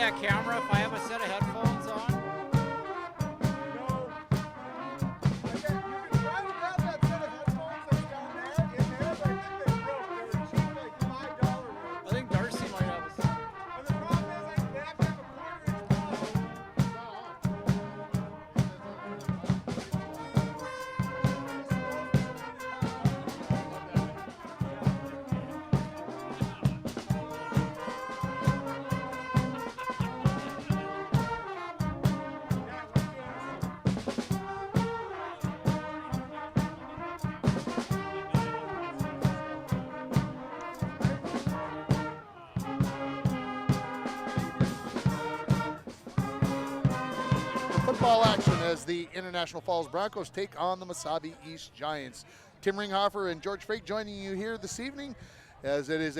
that camera if I have a set of headphones on? No. Again, you can try to grab that set of headphones that's down there in there, but I think they broke. They were cheap, like $5 ones. I think Darcy might have a set. And the problem is, like, they have to have a quarter-inch ball. Football action as the International Falls Broncos take on the Mesabi East Giants. Tim Ringhofer and George Frake joining you here this evening as it is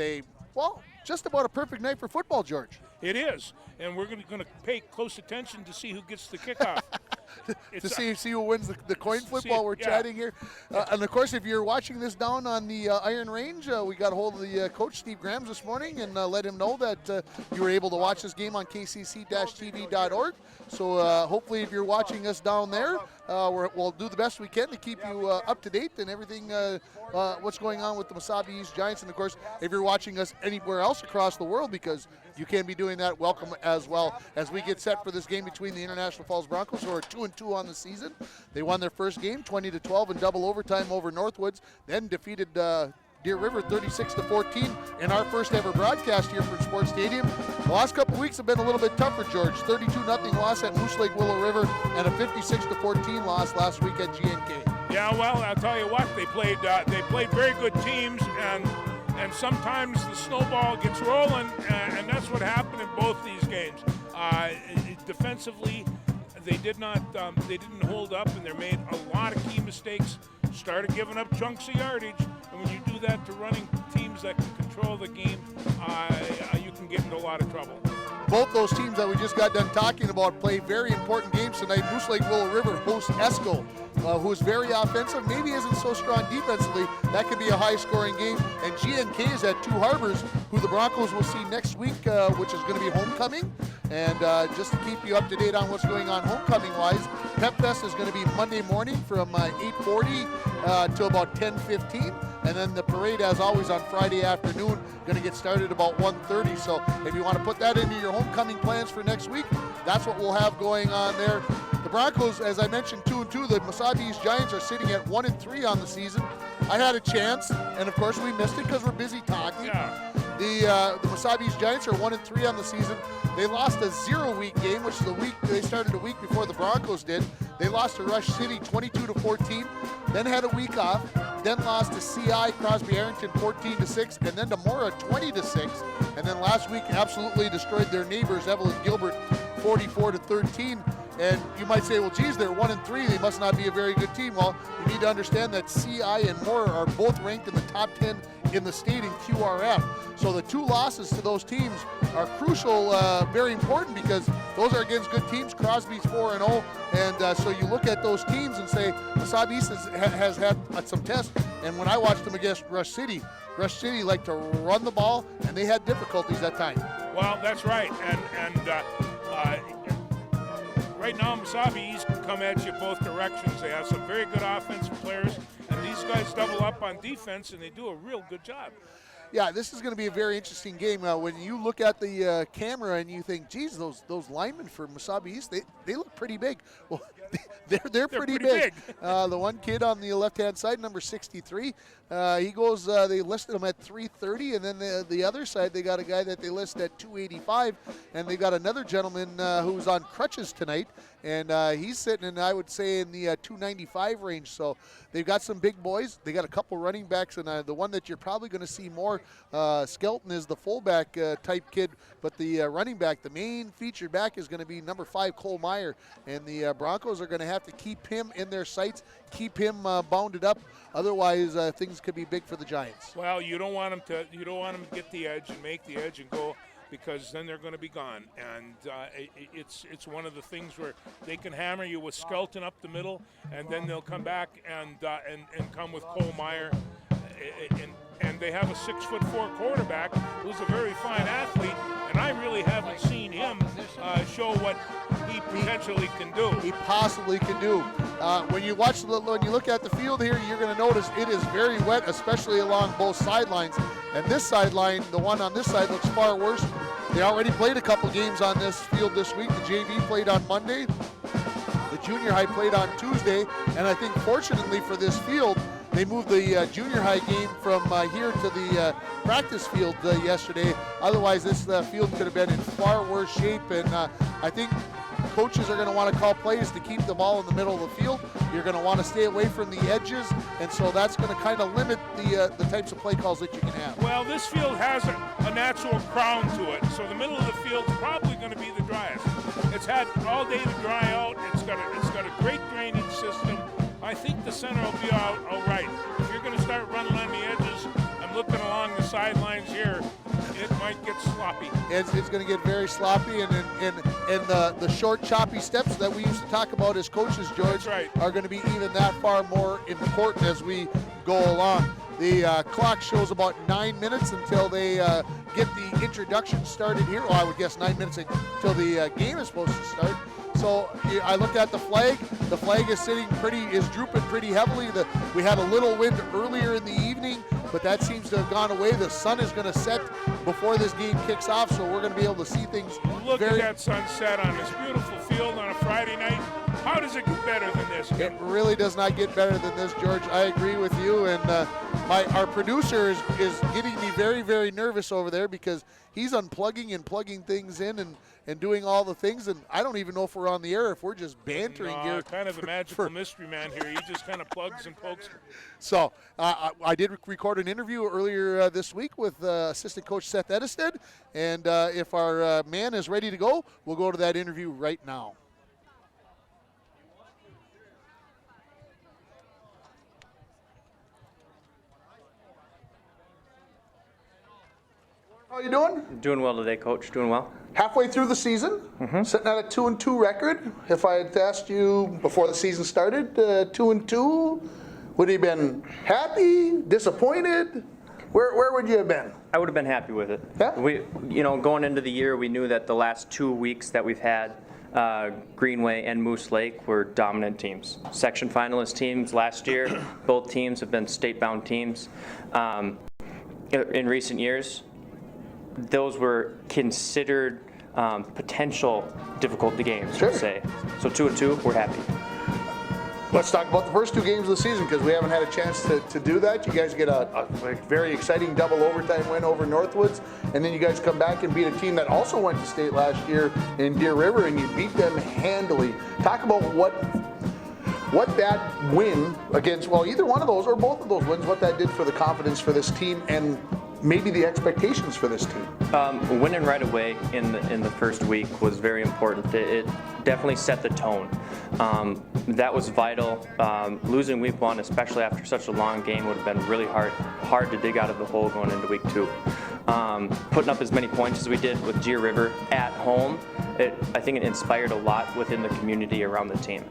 just about a perfect night for football, George. It is, and we're going to pay close attention to see who gets the kickoff. To see who wins the coin flip while we're chatting here. And of course, if you're watching this down on the Iron Range, we got a hold of the coach, Steve Grams, this morning and let him know that you were able to watch this game on kcc-tv.org. So hopefully if you're watching us down there, we'll do the best we can to keep you up to date and everything, what's going on with the Mesabi East Giants. And of course, if you're watching us anywhere else across the world, because you can be doing that, welcome as well as we get set for this game between the International Falls Broncos, who are 2-2 on the season. They won their first game 20-12 in double overtime over Northwoods, then defeated Deer River 36-14 in our first ever broadcast here from Sports Stadium. The last couple weeks have been a little bit tougher, George. 32-0 loss at Moose Lake Willow River and a 56-14 loss last week at GNK. Yeah, well, I'll tell you what, they played very good teams, and sometimes the snowball gets rolling, and that's what happened in both these games. Defensively, they didn't hold up, and they made a lot of key mistakes. Started giving up chunks of yardage, and when you do that to running teams that can control the game, you can get into a lot of trouble. Both those teams that we just got done talking about play very important games tonight. Moose Lake Willow River hosts Esco, who is very offensive, maybe isn't so strong defensively. That could be a high-scoring game. And GNK is at Two Harbors, who the Broncos will see next week, which is going to be homecoming. And just to keep you up to date on what's going on homecoming-wise, Pep Fest is going to be Monday morning from 8:40 till about 10:15. And then the parade, as always, on Friday afternoon, going to get started about 1:30. So if you want to put that into your homecoming plans for next week, that's what we'll have going on there. The Broncos, as I mentioned, 2-2. The Mesabi East Giants are sitting at 1-3 on the season. I had a chance, and of course we missed it because we're busy talking. Yeah. The Mesabi East Giants are 1-3 on the season. They lost a 0-week game, which is the week they started a week before the Broncos did. They lost to Rush City 22-14, then had a week off, then lost to CI Crosby Arrington 14-6, and then to Mora 20-6, and then last week absolutely destroyed their neighbors Evelyn Gilbert 44-13. And you might say, well, geez, they're 1-3. They must not be a very good team. Well, you need to understand that CI and Mora are both ranked in the top 10 in the state in QRF. So the two losses to those teams are crucial, very important, because those are against good teams. Crosby's 4-0, and so you look at those teams and say, Mesabi East has had some tests. And when I watched them against Rush City liked to run the ball, and they had difficulties at times. Well, that's right, and right now, Mesabi East can come at you both directions. They have some very good offensive players, and these guys double up on defense, and they do a real good job. Yeah, this is going to be a very interesting game. When you look at the camera and you think, geez, those linemen for Mesabi East, they look pretty big. Well, they're pretty big. The one kid on the left-hand side, number 63, he goes, they listed him at 330, and then the other side, they got a guy that they list at 285, and they got another gentleman who's on crutches tonight, and he's sitting in, I would say, in the 295 range. So they've got some big boys. They got a couple running backs, and the one that you're probably going to see more, Skelton, is the fullback type kid, but the running back, the main featured back, is going to be number 5, Cole Meyer, and the Broncos are going to have to keep him in their sights, keep him bounded up. Otherwise, things could be big for the Giants. Well, you don't want them to get the edge and make the edge and go, because then they're going to be gone. And it's one of the things where they can hammer you with Skelton up the middle, and then they'll come back and come with Cole Meyer. and they have a 6'4" quarterback who's a very fine athlete, and I really haven't seen him show what he potentially can do. He possibly can do. When you look at the field here, you're going to notice it is very wet, especially along both sidelines. And this sideline, the one on this side, looks far worse. They already played a couple games on this field this week. The JV played on Monday. The junior high played on Tuesday. And I think fortunately for this field, they moved the junior high game from here to the practice field yesterday. Otherwise, this field could have been in far worse shape. And I think coaches are going to want to call plays to keep the ball in the middle of the field. You're going to want to stay away from the edges, and so that's going to kind of limit the types of play calls that you can have. Well, this field has a natural crown to it, so the middle of the field's probably going to be the driest. It's had all day to dry out. It's got a great drainage system. I think the center will be all right. If you're going to start running on the edges, I'm looking along the sidelines here. It might get sloppy. It's going to get very sloppy, and the short, choppy steps that we used to talk about as coaches, George, are going to be even that far more important as we go along. The clock shows about 9 minutes until they get the introduction started here. Well, I would guess 9 minutes until the game is supposed to start. So I looked at the flag. The flag is drooping pretty heavily. We had a little wind earlier in the evening, but that seems to have gone away. The sun is going to set before this game kicks off, so we're going to be able to see things. Look at that sunset on this beautiful field on a Friday night. How does it get better than this? It really does not get better than this, George. I agree with you, and our producer is getting me very, very nervous over there because he's unplugging and plugging things in and doing all the things, and I don't even know if we're on the air, if we're just bantering here. Kind of the magical mystery man here. He just kind of plugs and pokes. So I did record an interview earlier this week with assistant coach Seth Edisted, and if our man is ready to go, we'll go to that interview right now. How you doing? Doing well today, Coach. Doing well. Halfway through the season, sitting at a 2-2 record. If I had asked you before the season started, 2-2, would you have been happy, disappointed? Where would you have been? I would have been happy with it. Yeah? Going into the year, we knew that the last 2 weeks that we've had, Greenway and Moose Lake were dominant teams. Section finalist teams last year. Both teams have been state-bound teams. In recent years, those were considered potential difficult games, Sure. to say. So 2-2, we're happy. Let's talk about the first 2 games of the season because we haven't had a chance to do that. You guys get a very exciting double overtime win over Northwoods, and then you guys come back and beat a team that also went to state last year in Deer River, and you beat them handily. Talk about what that win against, well, either one of those or both of those wins, what that did for the confidence for this team and maybe the expectations for this team. Winning right away in the first week was very important. It definitely set the tone. That was vital. Losing week 1, especially after such a long game, would have been really hard to dig out of the hole going into week 2. Putting up as many points as we did with Deer River at home, I think it inspired a lot within the community around the team.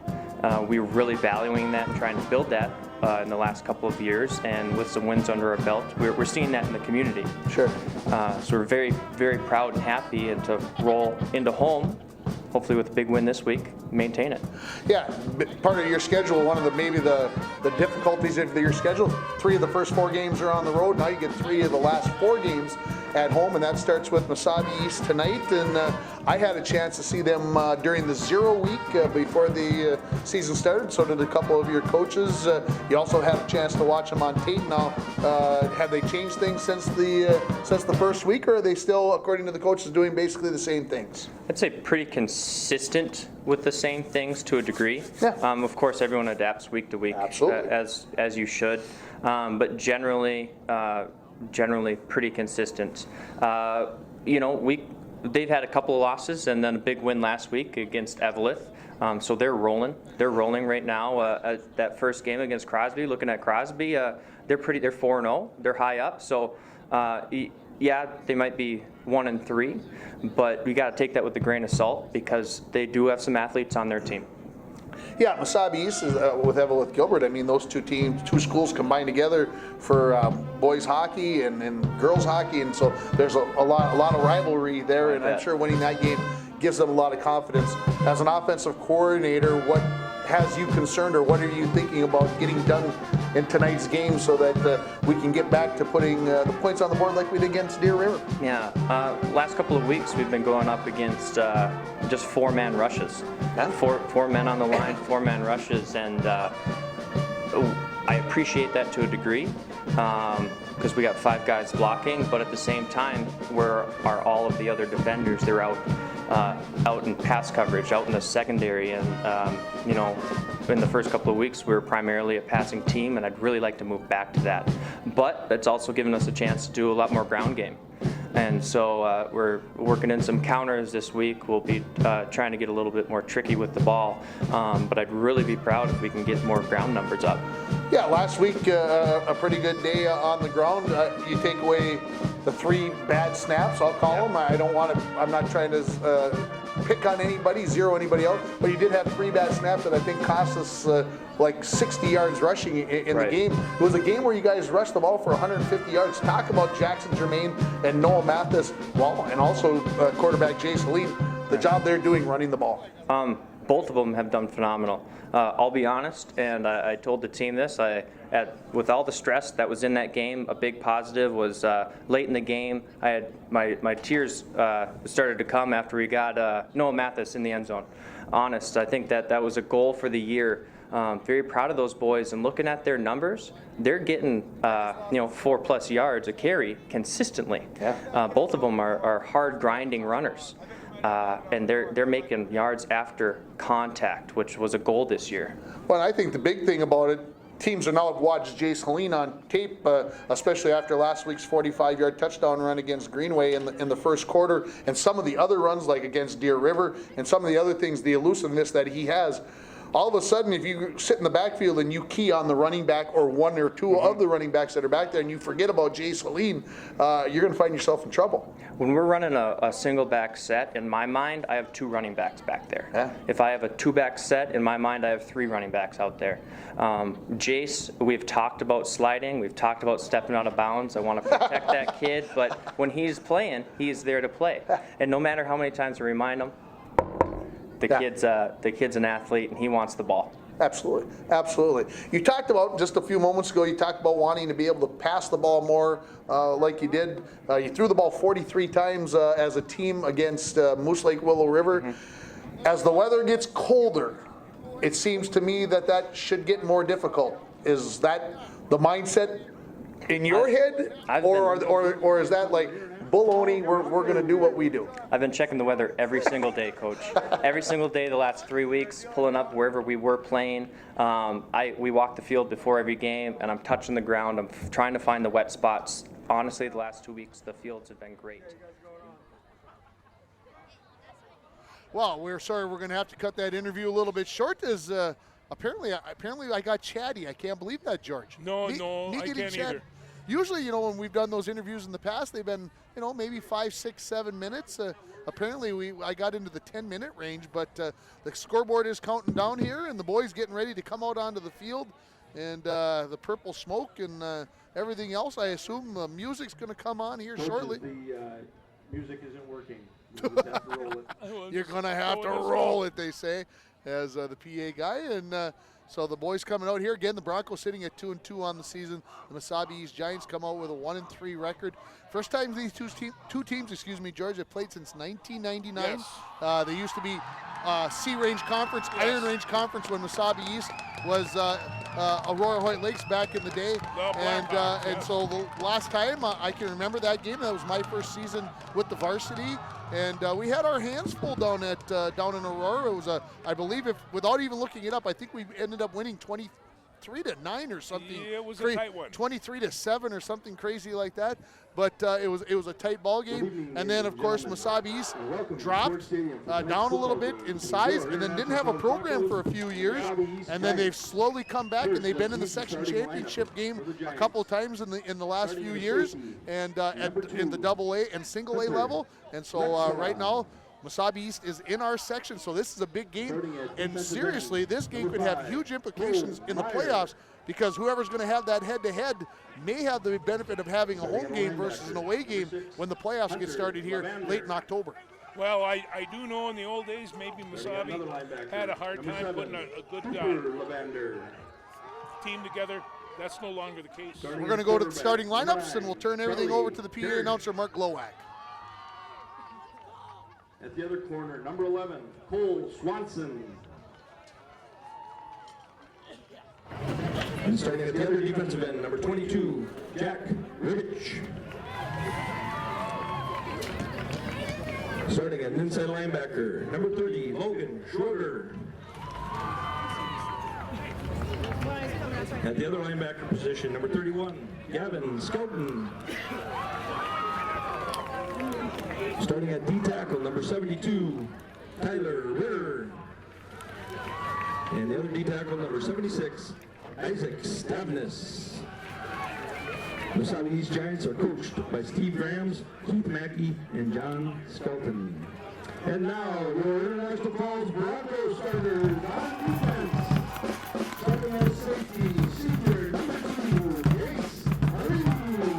We were really valuing that and trying to build that in the last couple of years, and with some wins under our belt, we're seeing that in the community. Sure. So we're very, very proud and happy, and to roll into home, hopefully with a big win this week, maintain it. Yeah, part of your schedule, one of the difficulties of your schedule, 3 of the first 4 games are on the road. Now you get 3 of the last 4 games at home, and that starts with Mesabi East tonight. And I had a chance to see them during the 0 week before the season started. So did a couple of your coaches. You also had a chance to watch them on tape. Now, have they changed things since the first week, or are they still, according to the coaches, doing basically the same things? I'd say pretty consistent with the same things to a degree. Yeah. Of course, everyone adapts week to week, Absolutely. as you should. But generally pretty consistent. They've had a couple of losses and then a big win last week against Eveleth. So they're rolling. They're rolling right now. That first game against Crosby, looking at Crosby, they're 4-0. They're high up. So yeah, they might be 1-3, but we got to take that with a grain of salt because they do have some athletes on their team. Yeah, Mesabi East is with Evelyn Gilbert. I mean, those two schools combined together for boys hockey and girls hockey, and so there's a lot of rivalry there. And I'm sure winning that game gives them a lot of confidence. As an offensive coordinator, what has you concerned, or what are you thinking about getting done in tonight's game so that we can get back to putting the points on the board like we did against Deer River? Yeah, last couple of weeks we've been going up against just 4-man rushes. Yeah. Four men on the line, 4-man rushes, and I appreciate that to a degree because we got 5 guys blocking, but at the same time, where are all of the other defenders? They're out in pass coverage, out in the secondary, and you know, in the first couple of weeks we were primarily a passing team, and I'd really like to move back to that. But it's also given us a chance to do a lot more ground game. And so we're working in some counters this week. We'll be trying to get a little bit more tricky with the ball, but I'd really be proud if we can get more ground numbers up. Yeah, last week a pretty good day on the ground. You take away the 3 bad snaps, I'll call them. I'm not trying to pick on anybody, zero anybody out, but you did have 3 bad snaps that I think cost us like 60 yards rushing in the game. It was a game where you guys rushed the ball for 150 yards. Talk about Jackson Germain and Noah Mathis, well, and also quarterback Jay Saline, the job they're doing running the ball. Both of them have done phenomenal. I'll be honest, and I told the team this, with all the stress that was in that game, a big positive was late in the game, I had my tears started to come after we got Noah Mathis in the end zone. Honest, I think that was a goal for the year. Very proud of those boys, and looking at their numbers, they're getting 4+ yards a carry consistently. Yeah. Both of them are hard grinding runners. And they're making yards after contact, which was a goal this year. Well, I think the big thing about it, teams are now have watched Jay Saline on tape, especially after last week's 45-yard touchdown run against Greenway in the first quarter, and some of the other runs like against Deer River, and some of the other things, the elusiveness that he has. All of a sudden, if you sit in the backfield and you key on the running back or 1 or 2 of the running backs that are back there, and you forget about Jay Saline, you're going to find yourself in trouble. When we're running a single back set, in my mind, I have 2 running backs back there. Yeah. If I have a 2-back set, in my mind, I have 3 running backs out there. Jace, we've talked about sliding. We've talked about stepping out of bounds. I want to protect that kid, but when he's playing, he's there to play. And no matter how many times I remind him, the kid's an athlete, and he wants the ball. Absolutely, absolutely. You talked about, just a few moments ago, you talked about wanting to be able to pass the ball more like you did. You threw the ball 43 times as a team against Moose Lake Willow River. Mm-hmm. As the weather gets colder, it seems to me that should get more difficult. Is that the mindset in your head? Or is that like, baloney, we're going to do what we do? I've been checking the weather every single day, Coach. Every single day the last 3 weeks, pulling up wherever we were playing. We walk the field before every game, and I'm touching the ground. I'm trying to find the wet spots. Honestly, the last 2 weeks, the fields have been great. Well, we're sorry we're going to have to cut that interview a little bit short, as apparently I got chatty. I can't believe that, George. No, I can't either. Usually, when we've done those interviews in the past, they've been, maybe 5, 6, 7 minutes. Apparently, I got into the 10-minute range, but the scoreboard is counting down here, and the boys getting ready to come out onto the field, and the purple smoke and everything else. I assume the music's going to come on here shortly. The music isn't working. You'll just have to roll it. You're going to have to roll it, they say, as the PA guy, and. So the boys coming out here again. The Broncos sitting at 2-2 on the season. The Mesabi East Giants come out with a 1-3 record. First time these two teams, George, have played since 1999. Yes. They used to be C Range Conference, yes. Iron Range Conference when Mesabi East was Aurora Hoyt Lakes back in the day. And so the last time I can remember that game. That was my first season with the varsity. And we had our hands full down in Aurora. It was I believe, without even looking it up, I think we ended up winning 23-9 or something. Yeah, it was a tight one. 23-7 or something crazy like that. But it was a tight ball game. And then of course Mesabi East dropped down a little bit in size, and then didn't have a program for a few years. And then they've slowly come back, and they've been in the section championship game a couple of times in the last few years, and in the AA and single A level. And so right now, Mesabi East is in our section, so this is a big game. Starting at And defensive seriously, end, this game number could have 5, huge implications in the Meyer. playoffs, because whoever's going to have that head-to-head may have the benefit of having a home game versus an away game when the playoffs get started here late in October. Well, I do know in the old days maybe Mesabi had a hard time putting a good team together. That's no longer the case. We're going to go to the starting lineups, and we'll turn everything over to the PA announcer, Mark Glowak. At the other corner, number 11, Cole Swanson. And starting at the other defensive end, number 22, Jack Rich. Starting at inside linebacker, number 30, Logan Schroeder. At the other linebacker position, number 31, Gavin Skelton. Starting at D-tackle, number 72, Tyler Ritter. And the other D-tackle, number 76, Isaac Stavnis. The Mesabi East Giants are coached by Steve Grams, Keith Mackey, and John Skelton. And now, your International Falls Broncos starters on defense. Starting at safety, senior number 2, Jace Arinu.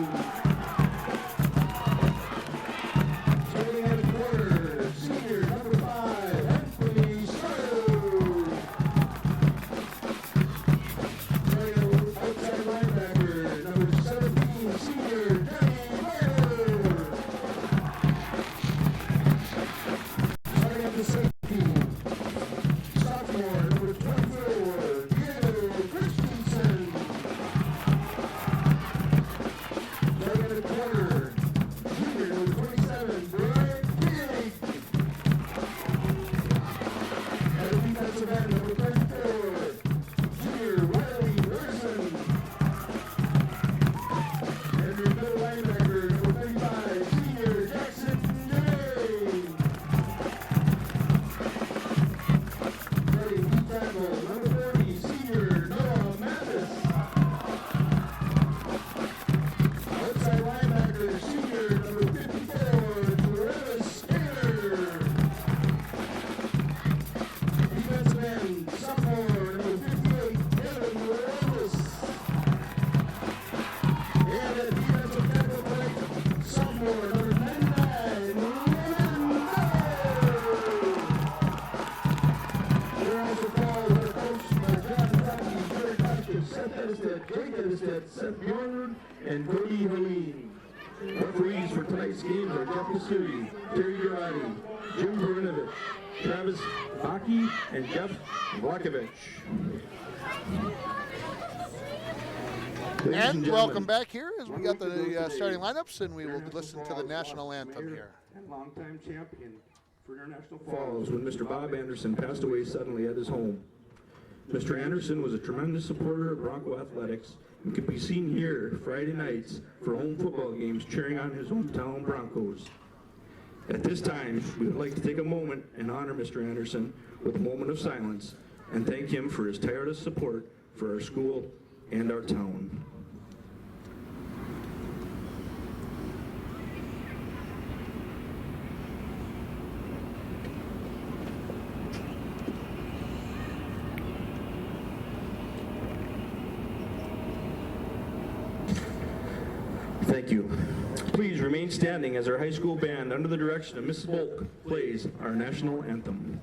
Starting at corner, senior number 5, Anthony Sardo. Starting at outside linebacker, number 17, senior Danny Meyer. Starting at the safety, sophomore number 24, Diego Christensen. Starting at the corner, junior number 27, Brian Pig. At the defensive end, number 34, junior Riley Larson. And your middle linebacker, number 35, senior Jackson Day. Starting deep tackle, number 40, senior Noah Mathis. Outside linebacker, senior number 54, Travis Taylor. Defensive end, sophomore number 58, Evan Morales. And at defensive tackle point, sophomore number 99, Ryan They're also called are coached by John Duffy, Jerry Tompkins, Seth Edestead, Jake Edestead, Seth Bjorn, and Cody Helene. Referees for tonight's games are Jeff Kasuri, Terry Girardi, Jim Barinovich, Travis Baki, and Jeff Vlakovich. Ladies And gentlemen, welcome back here as we got the starting lineups, and we will listen to the national anthem here. And longtime champion for International Falls when Mr. Bob Anderson passed away suddenly at his home. Mr. Anderson was a tremendous supporter of Bronco athletics and could be seen here Friday nights for home football games cheering on his hometown Broncos. At this time, we would like to take a moment and honor Mr. Anderson with a moment of silence and thank him for his tireless support for our school and our town. Thank you. Please remain standing as our high school band, under the direction of Mrs. Volk, plays our national anthem.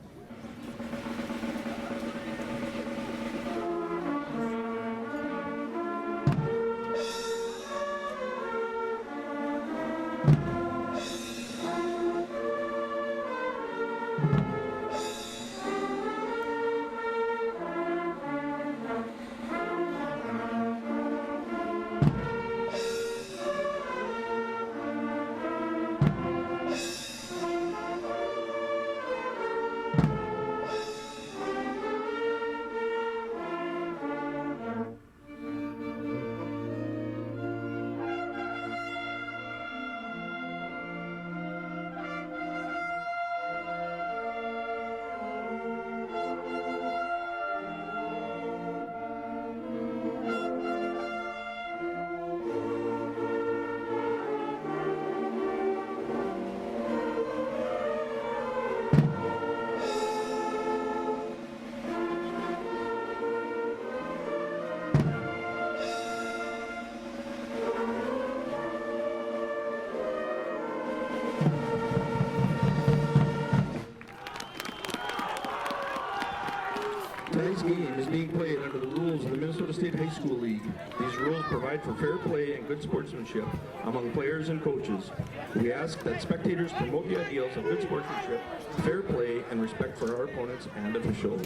School League. These rules provide for fair play and good sportsmanship among players and coaches. We ask that spectators promote the ideals of good sportsmanship, fair play, and respect for our opponents and officials.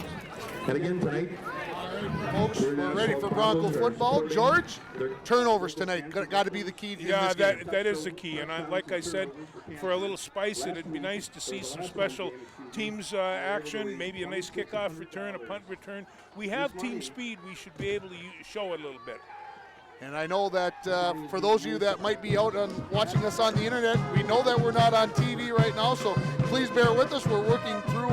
And again tonight, Folks, we're ready for Bronco football. George, turnovers tonight. Got to be the key to Yeah, this game. that is the key. And like I said, for a little spice, it'd be nice to see some special teams action, maybe a nice kickoff return, a punt return. We have team speed. We should be able to show it a little bit. And I know that for those of you that might be out and watching us on the internet, we know that we're not on TV right now, so please bear with us. We're working through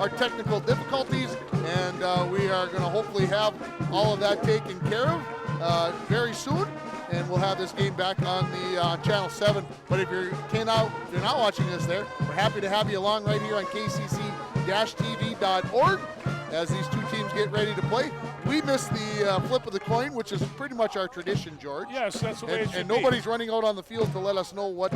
our technical difficulties, and we are going to hopefully have all of that taken care of very soon, and we'll have this game back on the Channel 7. But if you're not watching us there, we're happy to have you along right here on KCC-TV.org as these two teams get ready to play. We missed the flip of the coin, which is pretty much our tradition, George. Yes, that's the way it should and be. nobody's running out on the field to let us know what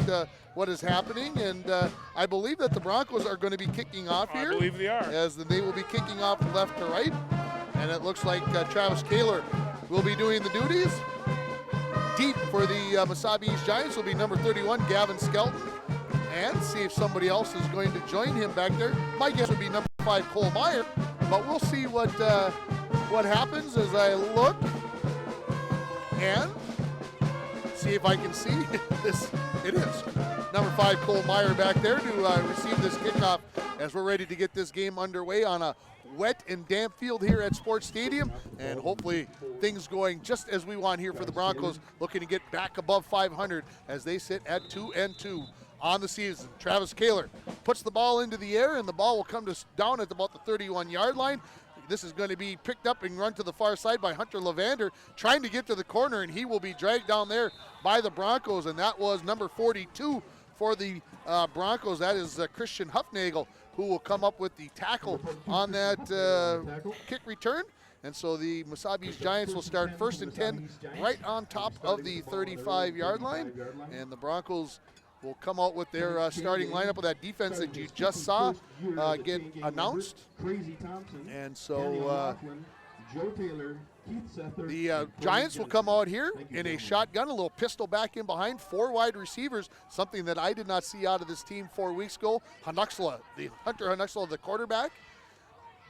is happening. And I believe that the Broncos are going to be kicking off here. I believe they are. As they will be kicking off left to right. And it looks like Travis Kaler will be doing the duties. Deep for the Mesabi East Giants will be number 31, Gavin Skelton. And see if somebody else is going to join him back there. My guess would be number 5, Cole Meyer. But we'll see what happens as I look and see if I can see this. It is number 5, Cole Meyer back there to receive this kickoff as we're ready to get this game underway on a wet and damp field here at Sports Stadium, and hopefully things going just as we want here for the Broncos, looking to get back above 500 as they sit at 2-2 on the season. Travis Kaler puts the ball into the air, and the ball will come down at about the 31-yard line. This is going to be picked up and run to the far side by Hunter Levander, trying to get to the corner, and he will be dragged down there by the Broncos, and that was number 42 for the Broncos. That is Christian Huffnagel, who will come up with the tackle on that kick return. And so the Mesabi East Giants will start 1st and 10 right on top of the 35-yard line, and the Broncos will come out with their starting lineup of that defense that you just saw get announced. And so the Giants will come out here in a shotgun, a little pistol back in behind, 4 wide receivers, something that I did not see out of this team 4 weeks ago. Hunter Hanuxla, the quarterback,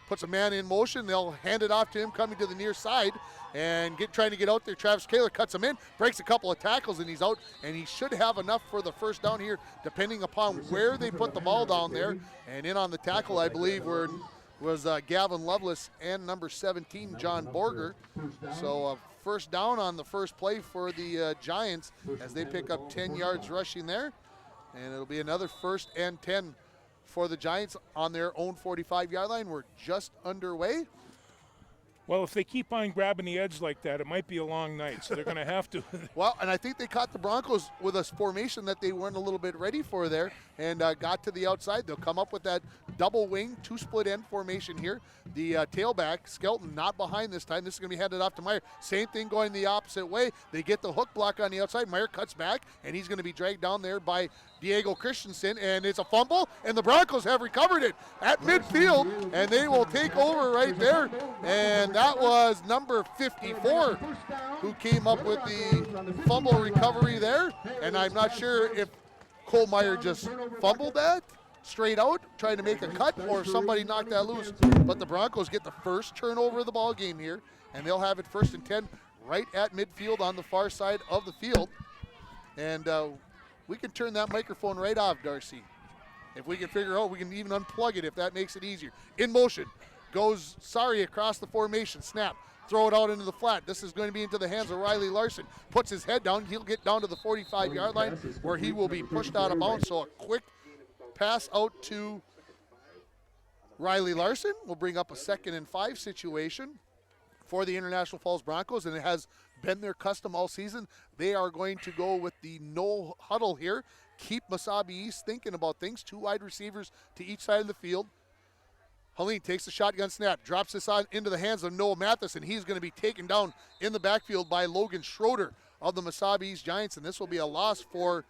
puts a man in motion. They'll hand it off to him coming to the near side and trying to get out there. Travis Kaler cuts him in, breaks a couple of tackles, and he's out. And he should have enough for the first down here, depending upon where they put the ball down there. And in on the tackle, I believe, was Gavin Lovelace and number 17, John Borger. So first down on the first play for the Giants as they pick up 10 yards rushing there. And it'll be another 1st and 10 for the Giants on their own 45-yard line. We're just underway. Well, if they keep on grabbing the edge like that, it might be a long night, so they're going to have to. Well, and I think they caught the Broncos with a formation that they weren't a little bit ready for there and got to the outside. They'll come up with that double wing, 2 split end formation here. The tailback, Skelton, not behind this time. This is going to be handed off to Meyer. Same thing going the opposite way. They get the hook block on the outside. Meyer cuts back, and he's going to be dragged down there by Diego Christensen, and it's a fumble, and the Broncos have recovered it at midfield, and they will take over right there. And that was number 54 who came up with the fumble recovery there, and I'm not sure if Cole Meyer just fumbled that straight out, trying to make a cut, or if somebody knocked that loose. But the Broncos get the first turnover of the ball game here, and they'll have it 1st and 10 right at midfield on the far side of the field. And we can turn that microphone right off, Darcy. If we can figure out, we can even unplug it if that makes it easier. In motion, goes Sari across the formation, snap, throw it out into the flat. This is going to be into the hands of Riley Larson. Puts his head down, he'll get down to the 45-yard line where he will be pushed out of bounds. So a quick pass out to Riley Larson will bring up a 2nd and 5 situation for the International Falls Broncos, and it has been their custom all season. They are going to go with the no huddle here. Keep Mesabi East thinking about things. 2 wide receivers to each side of the field. Helene takes the shotgun snap, drops this on into the hands of Noah Mathis, and he's going to be taken down in the backfield by Logan Schroeder of the Mesabi East Giants, and this will be a loss for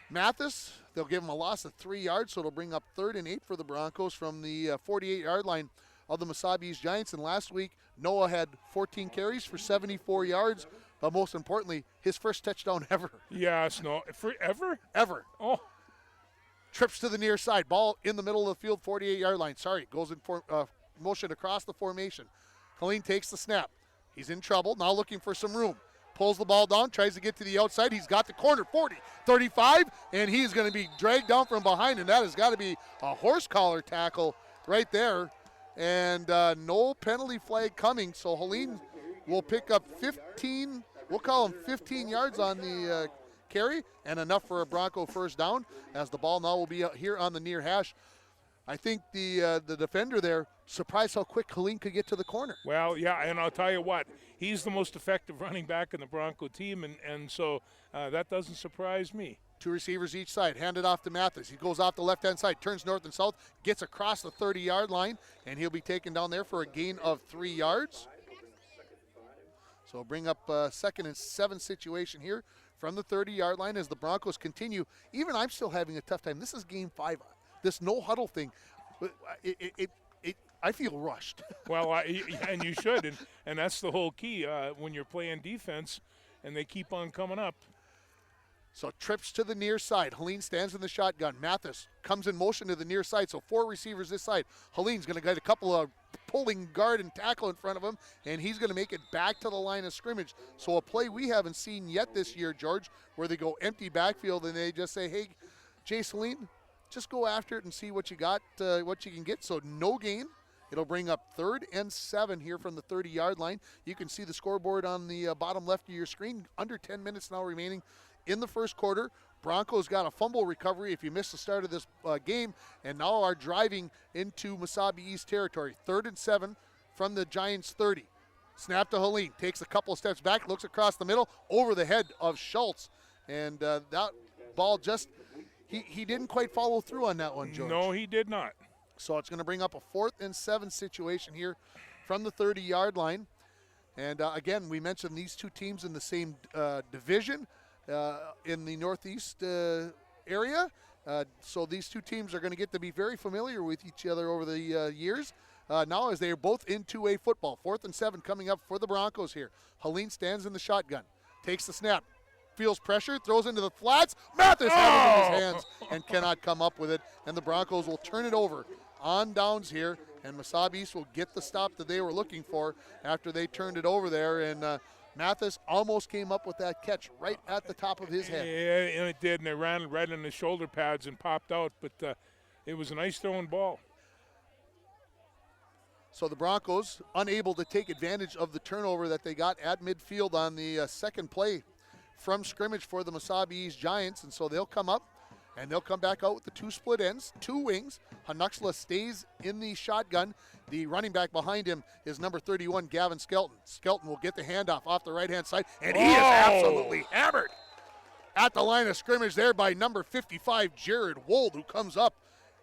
Mathis. They'll give him a loss of 3 yards, so it'll bring up 3rd and 8 for the Broncos from the 48-yard line of the Mesabi East Giants. And last week, Noah had 14 carries for 74 yards, but most importantly, his first touchdown ever. Yes, no, forever? Ever. Oh, Trips to the near side. Ball in the middle of the field, 48-yard line. Sorry, goes in motion across the formation. Helene takes the snap. He's in trouble, now looking for some room. Pulls the ball down, tries to get to the outside. He's got the corner, 40, 35, and he's going to be dragged down from behind, and that has got to be a horse collar tackle right there. And no penalty flag coming, so Helene will pick up 15, we'll call him 15 yards on the carry, and enough for a Bronco first down, as the ball now will be out here on the near hash. I think the defender there, surprised how quick Helene could get to the corner. well, yeah, and I'll tell you what, he's the most effective running back in the Bronco team, and so that doesn't surprise me. 2 receivers each side, hand it off to Mathis. He goes off the left-hand side, turns north and south, gets across the 30-yard line, and he'll be taken down there for a gain of 3 yards. So bring up a 2nd and 7 situation here from the 30-yard line as the Broncos continue. Even I'm still having a tough time. This is game 5. This no huddle thing, I feel rushed. Well, and you should, and that's the whole key when you're playing defense, and they keep on coming up. So trips to the near side. Helene stands in the shotgun. Mathis comes in motion to the near side, so 4 receivers this side. Helene's going to get a couple of pulling guard and tackle in front of him, and he's going to make it back to the line of scrimmage. So a play we haven't seen yet this year, George, where they go empty backfield and they just say, hey, Jace Helene, just go after it and see what you got, what you can get. So no gain. It'll bring up 3rd and 7 here from the 30-yard line. You can see the scoreboard on the bottom left of your screen. Under 10 minutes now remaining in the first quarter. Broncos got a fumble recovery if you missed the start of this game, and now are driving into Mesabi East territory. 3rd and 7 from the Giants 30. Snap to Helene. Takes a couple of steps back, looks across the middle, over the head of Schultz. And that ball just, he didn't quite follow through on that one, George. No, he did not. So it's going to bring up a 4th and 7 situation here from the 30-yard line. And again, we mentioned these two teams in the same division in the Northeast area. So these two teams are going to get to be very familiar with each other over the years. Now as they are both in 2A football. 4th and 7 coming up for the Broncos here. Helene stands in the shotgun, takes the snap, feels pressure, throws into the flats. Mathis has it in his hands and cannot come up with it. And the Broncos will turn it over on downs here, and Mesabi East will get the stop that they were looking for after they turned it over there. And Mathis almost came up with that catch right at the top of his head. Yeah, and it did, and it ran right in the shoulder pads and popped out, but it was a nice throwing ball. So the Broncos unable to take advantage of the turnover that they got at midfield on the second play from scrimmage for the Mesabi East Giants, and so they'll come up and they'll come back out with the 2 split ends, 2 wings. Hanuxla stays in the shotgun. The running back behind him is number 31, Gavin Skelton. Skelton will get the handoff off the right-hand side, and he is absolutely hammered at the line of scrimmage there by number 55, Jared Wold, who comes up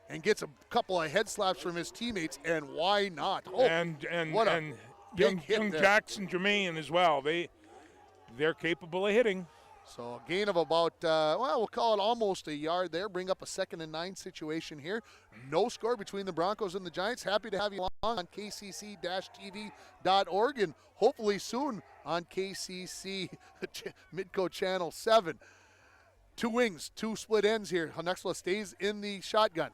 and gets a couple of head slaps from his teammates, and why not? Oh, and what a big hit young there. Jackson Jermaine as well. They're capable of hitting. So a gain of about, we'll call it almost a yard there. Bring up a 2nd and 9 situation here. No score between the Broncos and the Giants. Happy to have you along on kcc-tv.org and hopefully soon on KCC Midco Channel 7. 2 wings, 2 split ends here. Hanuxla stays in the shotgun.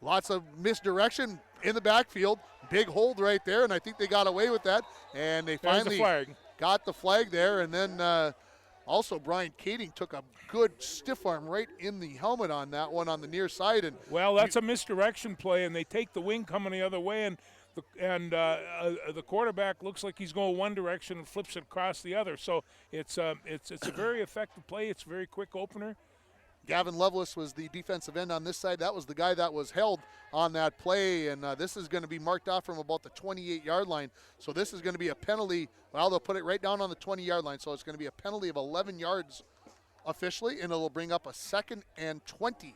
Lots of misdirection in the backfield. Big hold right there, and I think they got away with that. And they finally got the flag there, and then also, Brian Kading took a good stiff arm right in the helmet on that one on the near side. And well, that's a misdirection play, and they take the wing coming the other way, and the quarterback looks like he's going one direction and flips it across the other. So it's a very effective play. It's a very quick opener. Gavin Lovelace was the defensive end on this side. That was the guy that was held on that play, and this is going to be marked off from about the 28-yard line. So this is going to be a penalty. Well, they'll put it right down on the 20-yard line, so it's going to be a penalty of 11 yards officially, and it'll bring up a 2nd and 20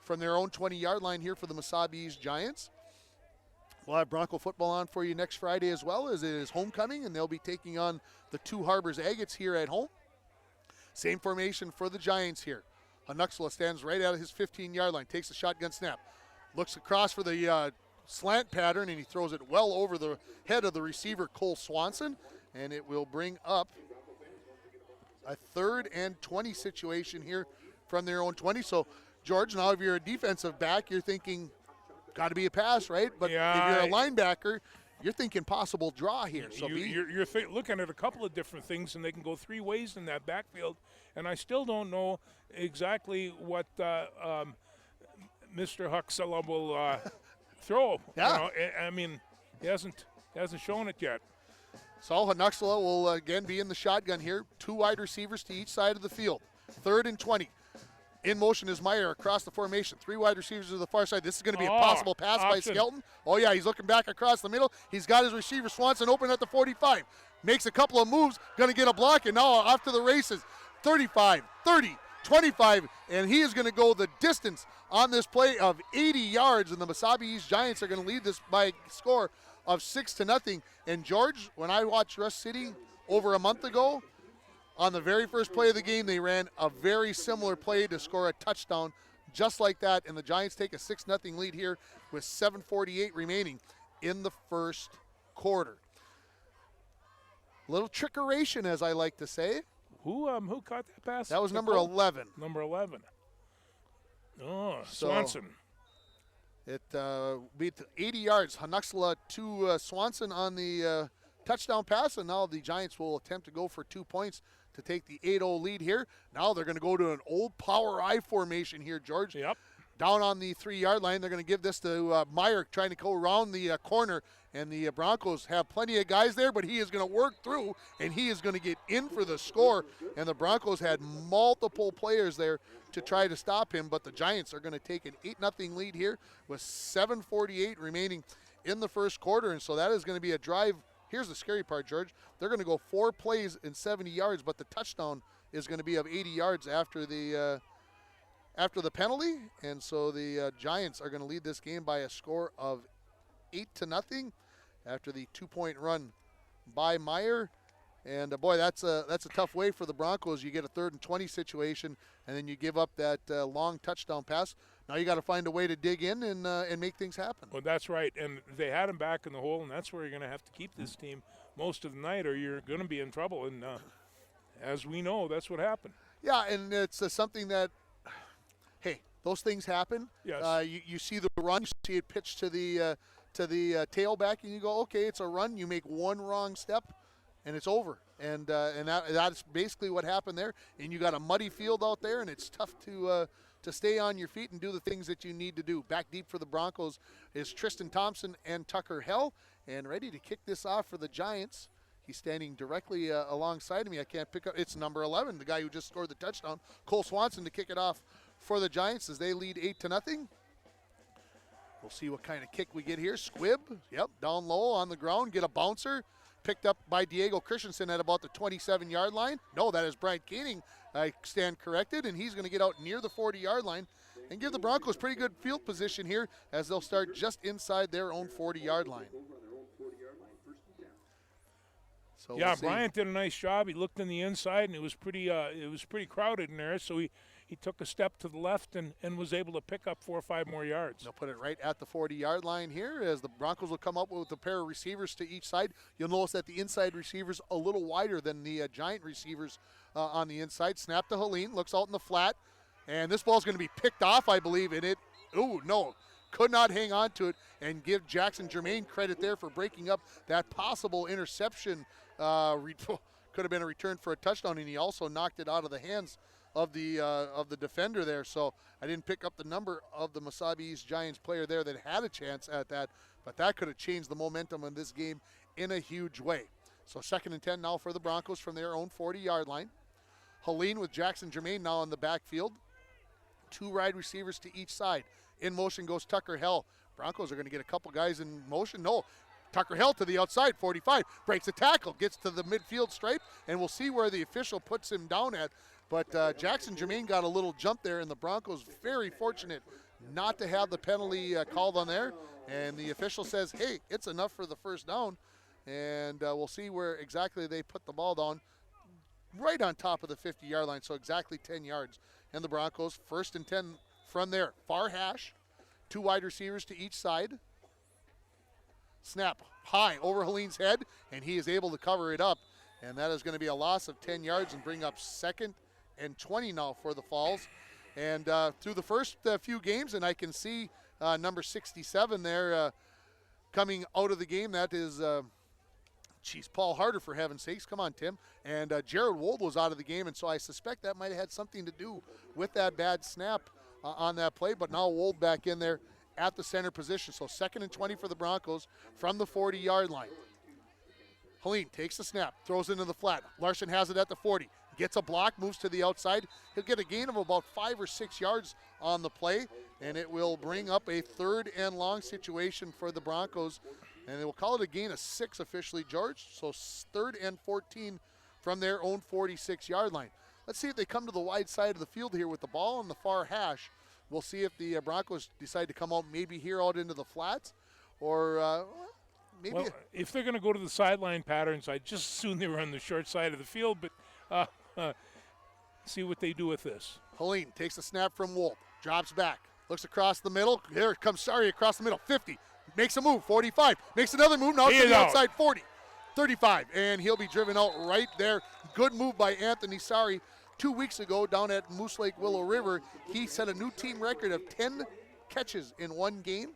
from their own 20-yard line here for the Mesabi East Giants. We'll have Bronco football on for you next Friday as well, as it is homecoming, and they'll be taking on the Two Harbors Agates here at home. Same formation for the Giants here. Hanuxla stands right out of his 15-yard line, takes a shotgun snap, looks across for the slant pattern, and he throws it well over the head of the receiver, Cole Swanson, and it will bring up a 3rd and 20 situation here from their own 20. So, George, now if you're a defensive back, you're thinking, got to be a pass, right? But if you're a linebacker, you're thinking possible draw here. So you're looking at a couple of different things, and they can go 3 ways in that backfield. And I still don't know exactly what Mr. Huxella will throw. Yeah. I mean, he hasn't shown it yet. So Huxella will again be in the shotgun here. 2 wide receivers to each side of the field. 3rd and 20. In motion is Meyer across the formation. 3 wide receivers to the far side. This is going to be a possible pass by Skelton. Oh, yeah, he's looking back across the middle. He's got his receiver, Swanson, open at the 45. Makes a couple of moves, going to get a block, and now off to the races. 35, 30, 25, and he is going to go the distance on this play of 80 yards, and the Mesabi East Giants are going to lead this by a score of 6-0. And, George, when I watched Rush City over a month ago, on the very first play of the game, they ran a very similar play to score a touchdown just like that, and the Giants take a 6-0 lead here with 7:48 remaining in the first quarter. Little trickeration, as I like to say. Who caught that pass? That was number 11. Number 11. Oh, Swanson. It beat 80 yards. Huxella to Swanson on the touchdown pass, and now the Giants will attempt to go for 2 points to take the 8-0 lead here. Now they're going to go to an old power I formation here, George. Yep. Down on the 3-yard line, they're going to give this to Meyer, trying to go around the corner, and the Broncos have plenty of guys there, but he is going to work through, and he is going to get in for the score, and the Broncos had multiple players there to try to stop him, but the Giants are going to take an 8-0 lead here with 7:48 remaining in the first quarter, and so that is going to be a drive. Here's the scary part, George. They're going to go 4 plays in 70 yards, but the touchdown is going to be of 80 yards after the penalty, and so the Giants are going to lead this game by a score of 8-0 after the 2-point run by Meyer. And boy, that's a tough way for the Broncos. You get a 3rd and 20 situation, and then you give up that long touchdown pass. Now you got to find a way to dig in and make things happen. Well, that's right, and they had him back in the hole, and that's where you're going to have to keep this team most of the night, or you're going to be in trouble. And as we know, that's what happened. Yeah, and it's something that, hey, those things happen. Yes. You see the run, you see it pitched to the tailback, and you go, okay, it's a run. You make one wrong step, and it's over. And that's basically what happened there. And you got a muddy field out there, and it's tough to stay on your feet and do the things that you need to do. Back deep for the Broncos is Tristan Thompson and Tucker Hell, and ready to kick this off for the Giants. He's standing directly alongside of me. I can't pick up. It's number 11, the guy who just scored the touchdown, Cole Swanson, to kick it off for the Giants as they lead 8-0. We'll see what kind of kick we get here. Squibb, yep, down low on the ground, get a bouncer. Picked up by Diego Christensen at about the 27-yard line. No, that is Brian Koenig. I stand corrected, and he's going to get out near the 40-yard line and give the Broncos pretty good field position here as they'll start just inside their own 40-yard line. So yeah, we'll see. Bryant did a nice job. He looked in the inside, and it was pretty crowded in there. So he took a step to the left and was able to pick up 4 or 5 more yards. They'll put it right at the 40-yard line here as the Broncos will come up with a pair of receivers to each side. You'll notice that the inside receivers a little wider than the Giant receivers on the inside. Snap to Helene, looks out in the flat, and this ball's going to be picked off, I believe, and it, ooh, no, could not hang on to it, and give Jackson Germain credit there for breaking up that possible interception. Could have been a return for a touchdown, and he also knocked it out of the hands of the defender there. So I didn't pick up the number of the Mesabi East Giants player there that had a chance at that, but that could have changed the momentum in this game in a huge way. So 2nd and 10 now for the Broncos from their own 40-yard line. Helene with Jackson Germain now in the backfield. 2 wide receivers to each side. In motion goes Tucker Hell. Broncos are going to get a couple guys in motion. No, Tucker Hell to the outside, 45, breaks a tackle, gets to the midfield stripe, and we'll see where the official puts him down at. But Jackson Germain got a little jump there, and the Broncos very fortunate not to have the penalty called on there. And the official says, hey, it's enough for the first down. And we'll see where exactly they put the ball down, right on top of the 50-yard line, so exactly 10 yards. And the Broncos, 1st and 10 from there. Far hash, 2 wide receivers to each side. Snap high over Helene's head, and he is able to cover it up. And that is going to be a loss of 10 yards and bring up 2nd and 20 now for the Falls. And through the first few games, and I can see number 67 there coming out of the game. That is, Paul Harder, for heaven's sakes. Come on, Tim. And Jared Wold was out of the game, and so I suspect that might have had something to do with that bad snap on that play. But now Wold back in there at the center position. So 2nd and 20 for the Broncos from the 40-yard line. Helene takes the snap, throws into the flat. Larson has it at the 40. Gets a block, moves to the outside. He'll get a gain of about 5 or 6 yards on the play, and it will bring up a 3rd and long situation for the Broncos. And they will call it a gain of 6 officially, George. So 3rd and 14 from their own 46-yard line. Let's see if they come to the wide side of the field here with the ball on the far hash. We'll see if the Broncos decide to come out maybe here out into the flats, or maybe. Well, if they're going to go to the sideline patterns, I'd just assume they were on the short side of the field, but see what they do with this. Helene takes a snap from Wolf, drops back, looks across the middle. There it comes Sari across the middle, 50. Makes a move, 45. Makes another move, now to the outside, 40. 35, and he'll be driven out right there. Good move by Anthony Sari. 2 weeks ago down at Moose Lake Willow River, he set a new team record of 10 catches in one game.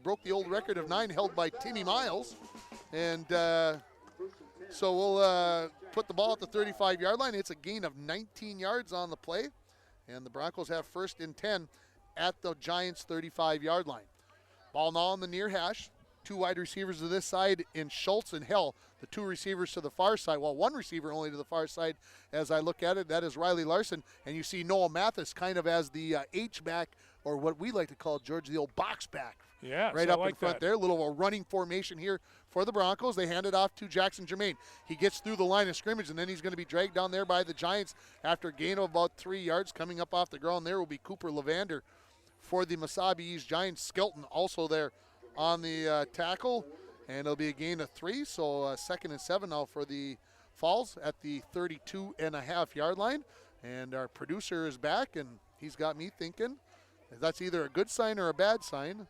Broke the old record of 9 held by Timmy Miles. And so we'll put the ball at the 35-yard line. It's a gain of 19 yards on the play. And the Broncos have 1st and 10 at the Giants' 35-yard line. Ball now on the near hash. 2 wide receivers to this side in Schultz and Hell. The 2 receivers to the far side. Well, 1 receiver only to the far side as I look at it. That is Riley Larson. And you see Noah Mathis kind of as the H-back, or what we like to call, George, the old box back. Yeah, right up in front there. A little of a running formation here for the Broncos. They hand it off to Jackson Germain. He gets through the line of scrimmage, and then he's going to be dragged down there by the Giants after a gain of about 3 yards. Coming up off the ground there will be Cooper Levander for the Mesabi East Giants. Skelton also there on the tackle, and it'll be a gain of 3. So 2nd and 7 now for the Falls at the 32.5-yard line. And our producer is back, and he's got me thinking that's either a good sign or a bad sign.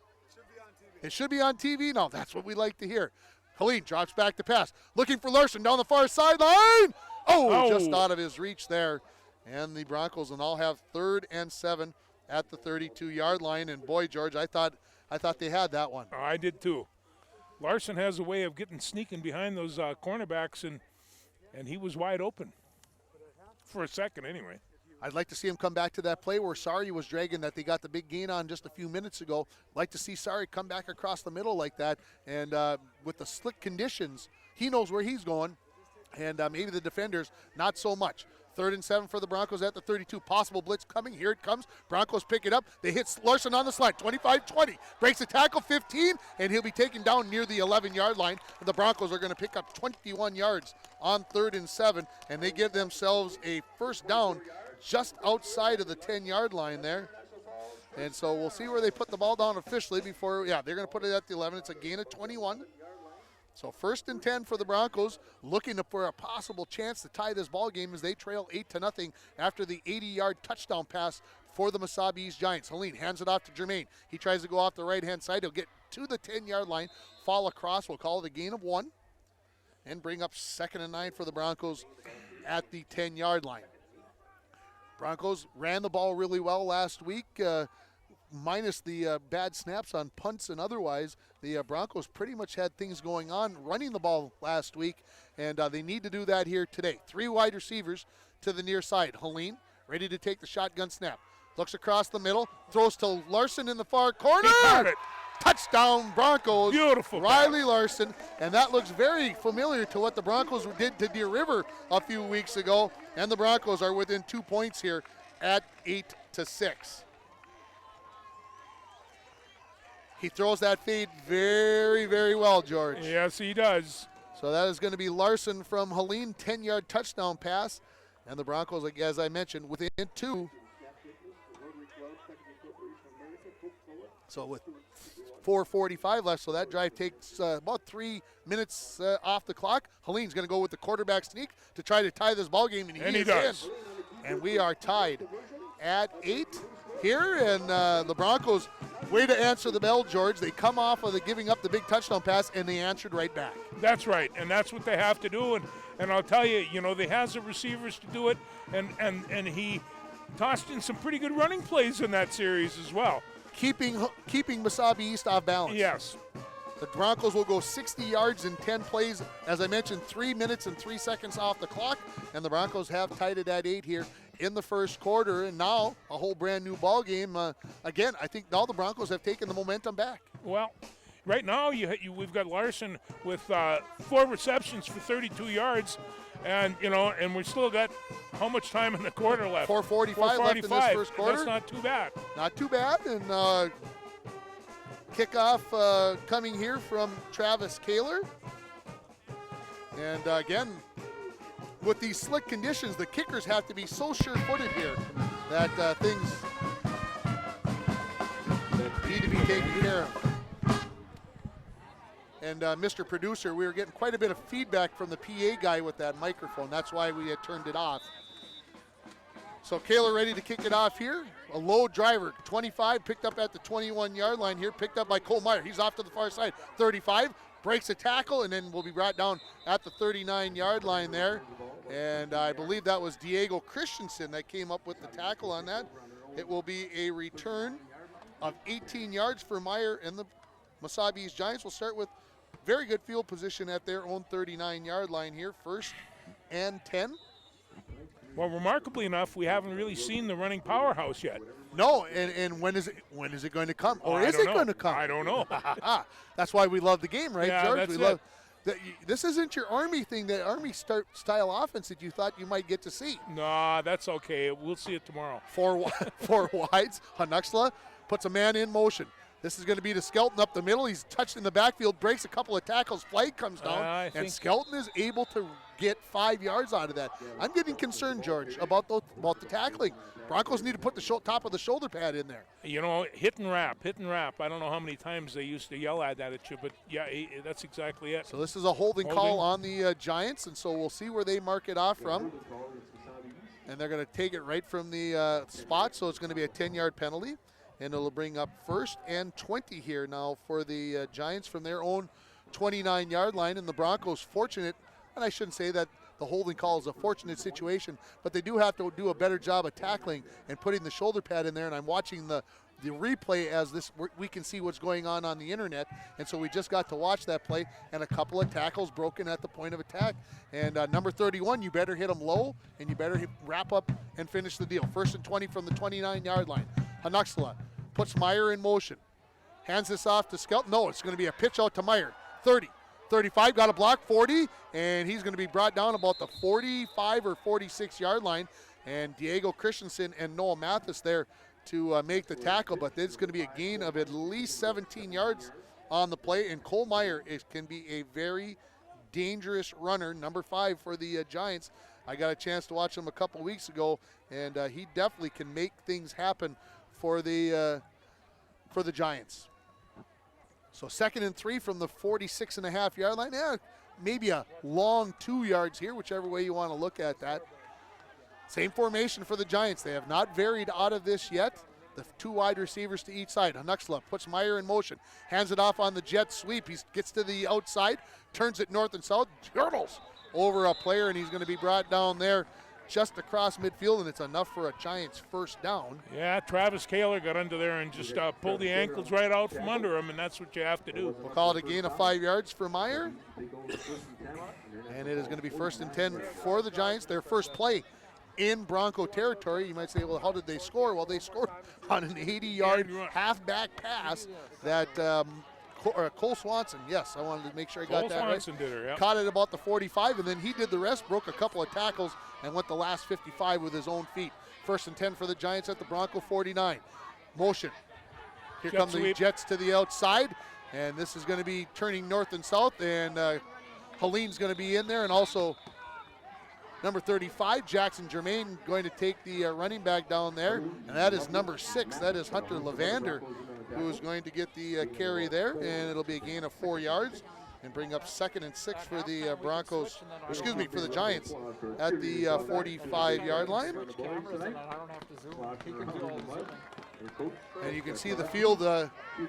It should be on TV now. That's what we like to hear. Helene drops back to pass. Looking for Larson down the far sideline. Oh, just out of his reach there. And the Broncos will now have 3rd and 7 at the 32-yard line. And boy, George, I thought they had that one. Oh, I did too. Larson has a way of sneaking behind those cornerbacks, and he was wide open for a second anyway. I'd like to see him come back to that play where Sari was dragging that they got the big gain on just a few minutes ago. Like to see Sari come back across the middle like that. And with the slick conditions, he knows where he's going. And maybe the defenders, not so much. 3rd and 7 for the Broncos at the 32. Possible blitz coming. Here it comes. Broncos pick it up. They hit Larson on the slide. 25-20. Breaks the tackle, 15, and he'll be taken down near the 11-yard line. And the Broncos are going to pick up 21 yards on 3rd and 7, and they give themselves a first down just outside of the 10-yard line there. And so we'll see where they put the ball down officially before, they're going to put it at the 11. It's a gain of 21. So 1st and 10 for the Broncos, looking for a possible chance to tie this ball game as they trail 8-0 after the 80-yard touchdown pass for the Mesabi East Giants. Helene hands it off to Germain. He tries to go off the right-hand side. He'll get to the 10-yard line, fall across. We'll call it a gain of 1 and bring up 2nd and 9 for the Broncos at the 10-yard line. Broncos ran the ball really well last week. Minus the bad snaps on punts and otherwise, the Broncos pretty much had things going on running the ball last week, and they need to do that here today. 3 wide receivers to the near side. Helene ready to take the shotgun snap. Looks across the middle, throws to Larson in the far corner. He caught it. Touchdown Broncos. Beautiful. Riley Larson, and that looks very familiar to what the Broncos did to Deer River a few weeks ago, and the Broncos are within 2 points here at 8-6. He throws that fade very, very well, George. Yes, he does. So that is going to be Larson from Helene, 10-yard touchdown pass. And the Broncos, as I mentioned, within 2. So with 4:45 left, so that drive takes about 3 minutes off the clock. Helene's going to go with the quarterback sneak to try to tie this ball game, and he does. in. And we are tied at 8 here, and the Broncos, way to answer the bell, George. They come off of the giving up the big touchdown pass, and they answered right back. That's right, and that's what they have to do. And I'll tell you, they has the receivers to do it, and he tossed in some pretty good running plays in that series as well. Keeping Mesabi East off balance. Yes. The Broncos will go 60 yards in 10 plays. As I mentioned, 3 minutes and 3 seconds off the clock, and the Broncos have tied it at 8 here in the first quarter, and now a whole brand new ball game. Again, I think now the Broncos have taken the momentum back. Well, right now we've got Larson with 4 receptions for 32 yards, and we still got how much time in the quarter left? 4:45 left in this first quarter. That's not too bad. Not too bad, and kickoff coming here from Travis Kaler. And again, with these slick conditions, the kickers have to be so sure-footed here that things need to be taken care of. And Mr. Producer, we were getting quite a bit of feedback from the PA guy with that microphone. That's why we had turned it off. So Kaler ready to kick it off here. A low driver, 25, picked up at the 21-yard line here, picked up by Cole Meyer. He's off to the far side, 35, breaks a tackle, and then will be brought down at the 39-yard line there. And I believe that was Diego Christensen that came up with the tackle on that. It will be a return of 18 yards for Meyer, and the Mesabi East Giants will start with very good field position at their own 39-yard line here, 1st and 10. Well, remarkably enough, we haven't really seen the running powerhouse yet. No, and when is it going to come? Or is it going to come? I don't know. That's why we love the game, right, Yeah, George? that's We it. love that. This isn't your Army thing, that Army style offense that you thought you might get to see. Nah, that's okay. We'll see it tomorrow. Four wides. Hanuxla puts a man in motion. This is going to be to Skelton up the middle. He's touched in the backfield, breaks a couple of tackles, flag comes down, and Skelton is able to get 5 yards out of that. I'm getting concerned, George, about the tackling. Broncos need to put the top of the shoulder pad in there. Hit and wrap. I don't know how many times they used to yell at you, but yeah, that's exactly it. So this is a holding call on the Giants, and so we'll see where they mark it off from. And they're going to take it right from the spot, so it's going to be a 10-yard penalty. And it'll bring up 1st and 20 here now for the Giants from their own 29-yard line. And the Broncos fortunate, and I shouldn't say that the holding call is a fortunate situation, but they do have to do a better job of tackling and putting the shoulder pad in there. And I'm watching the replay as we can see what's going on the internet. And so we just got to watch that play, and a couple of tackles broken at the point of attack. And number 31, you better hit them low, and you better wrap up and finish the deal. 1st and 20 from the 29-yard line. Hanuxla puts Meyer in motion. Hands this off to Skelton. No, it's going to be a pitch out to Meyer. 30, 35, got a block, 40, and he's going to be brought down about the 45 or 46-yard line. And Diego Christensen and Noah Mathis there to make the tackle, but it's going to be a gain of at least 17 yards on the play. And Cole Meyer can be a very dangerous runner, number 5 for the Giants. I got a chance to watch him a couple weeks ago, and he definitely can make things happen for the Giants. So 2nd and 3 from the 46.5-yard line. Yeah, maybe a long 2 yards here, whichever way you want to look at that. Same formation for the Giants. They have not varied out of this yet. The 2 wide receivers to each side. Hanuxla puts Meyer in motion, hands it off on the jet sweep. He gets to the outside, turns it north and south, turtles over a player, and he's going to be brought down there just across midfield, and it's enough for a Giants 1st down. Yeah, Travis Kaler got under there and just pulled the ankles right out from under him, and that's what you have to do. We'll call it a gain of 5 yards for Meyer. And it is going to be 1st and 10 for the Giants. Their first play in Bronco territory. You might say, well, how did they score? Well, they scored on an 80-yard halfback pass that Cole Swanson, yes, I wanted to make sure I got that right. Cole Swanson did her, yeah. Caught it about the 45, and then he did the rest, broke a couple of tackles, and went the last 55 with his own feet. 1st and 10 for the Giants at the Bronco 49. Motion. Here come the Jets to the outside, and this is going to be turning north and south, and Helene's going to be in there, and also number 35, Jackson Germain, going to take the running back down there, and that is number 6. That is Hunter Levander, who is going to get the carry there, and it'll be a gain of 4 yards and bring up 2nd and 6 for the for the Giants at the 45-yard line. And you can see the field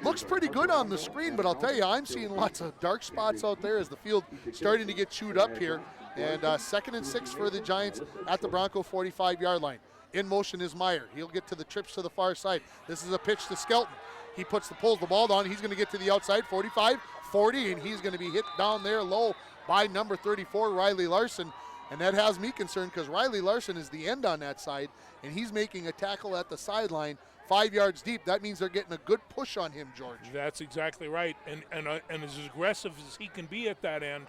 looks pretty good on the screen, but I'll tell you, I'm seeing lots of dark spots out there as the field starting to get chewed up here. And 2nd and 6 for the Giants at the Bronco 45-yard line. In motion is Meyer. He'll get to the trips to the far side. This is a pitch to Skelton. He pulls the ball down. He's going to get to the outside, 45, 40, and he's going to be hit down there low by number 34, Riley Larson. And that has me concerned because Riley Larson is the end on that side, and he's making a tackle at the sideline 5 yards deep. That means they're getting a good push on him, George. That's exactly right. And as aggressive as he can be at that end,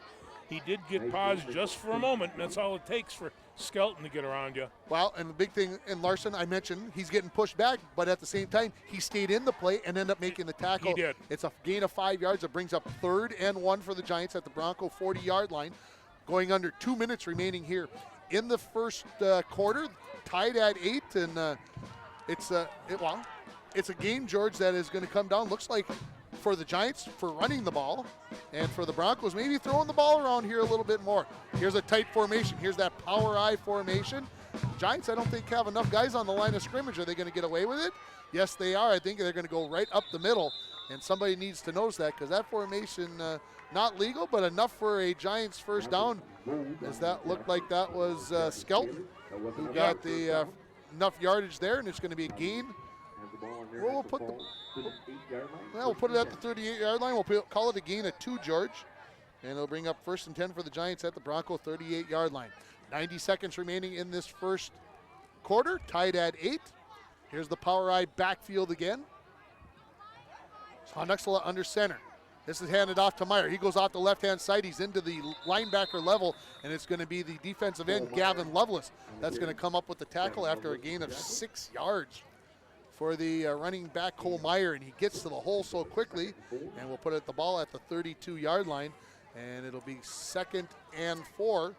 he did get paused just for a moment, and that's all it takes for Skelton to get around you. Well, and the big thing in Larson, I mentioned, he's getting pushed back, but at the same time, he stayed in the play and ended up making the tackle. He did. It's a gain of 5 yards. It brings up 3rd and 1 for the Giants at the Bronco 40-yard line. Going under 2 minutes remaining here in the first quarter, tied at 8, and it's a game, George, that is going to come down. Looks like for the Giants for running the ball, and for the Broncos maybe throwing the ball around here a little bit more. Here's a tight formation. Here's that power I formation. Giants, I don't think, have enough guys on the line of scrimmage. Are they going to get away with it? Yes, they are. I think they're going to go right up the middle, and somebody needs to notice that because that formation, not legal, but enough for a Giants first down, as that looked like that was Skelton who got the enough yardage there, and it's going to be a gain. We'll put it at the 38-yard line. We'll call it a gain of 2, George. And it'll bring up 1st and 10 for the Giants at the Bronco 38-yard line. 90 seconds remaining in this first quarter, tied at 8. Here's the power I backfield again. Honuxala under center. This is handed off to Meyer. He goes off the left-hand side. He's into the linebacker level, and it's going to be the defensive end, Gavin Lovelace. That's going to come up with the tackle after a gain of 6 yards for the running back, Cole Meyer, and he gets to the hole so quickly, and we'll put the ball at the 32-yard line, and it'll be 2nd and 4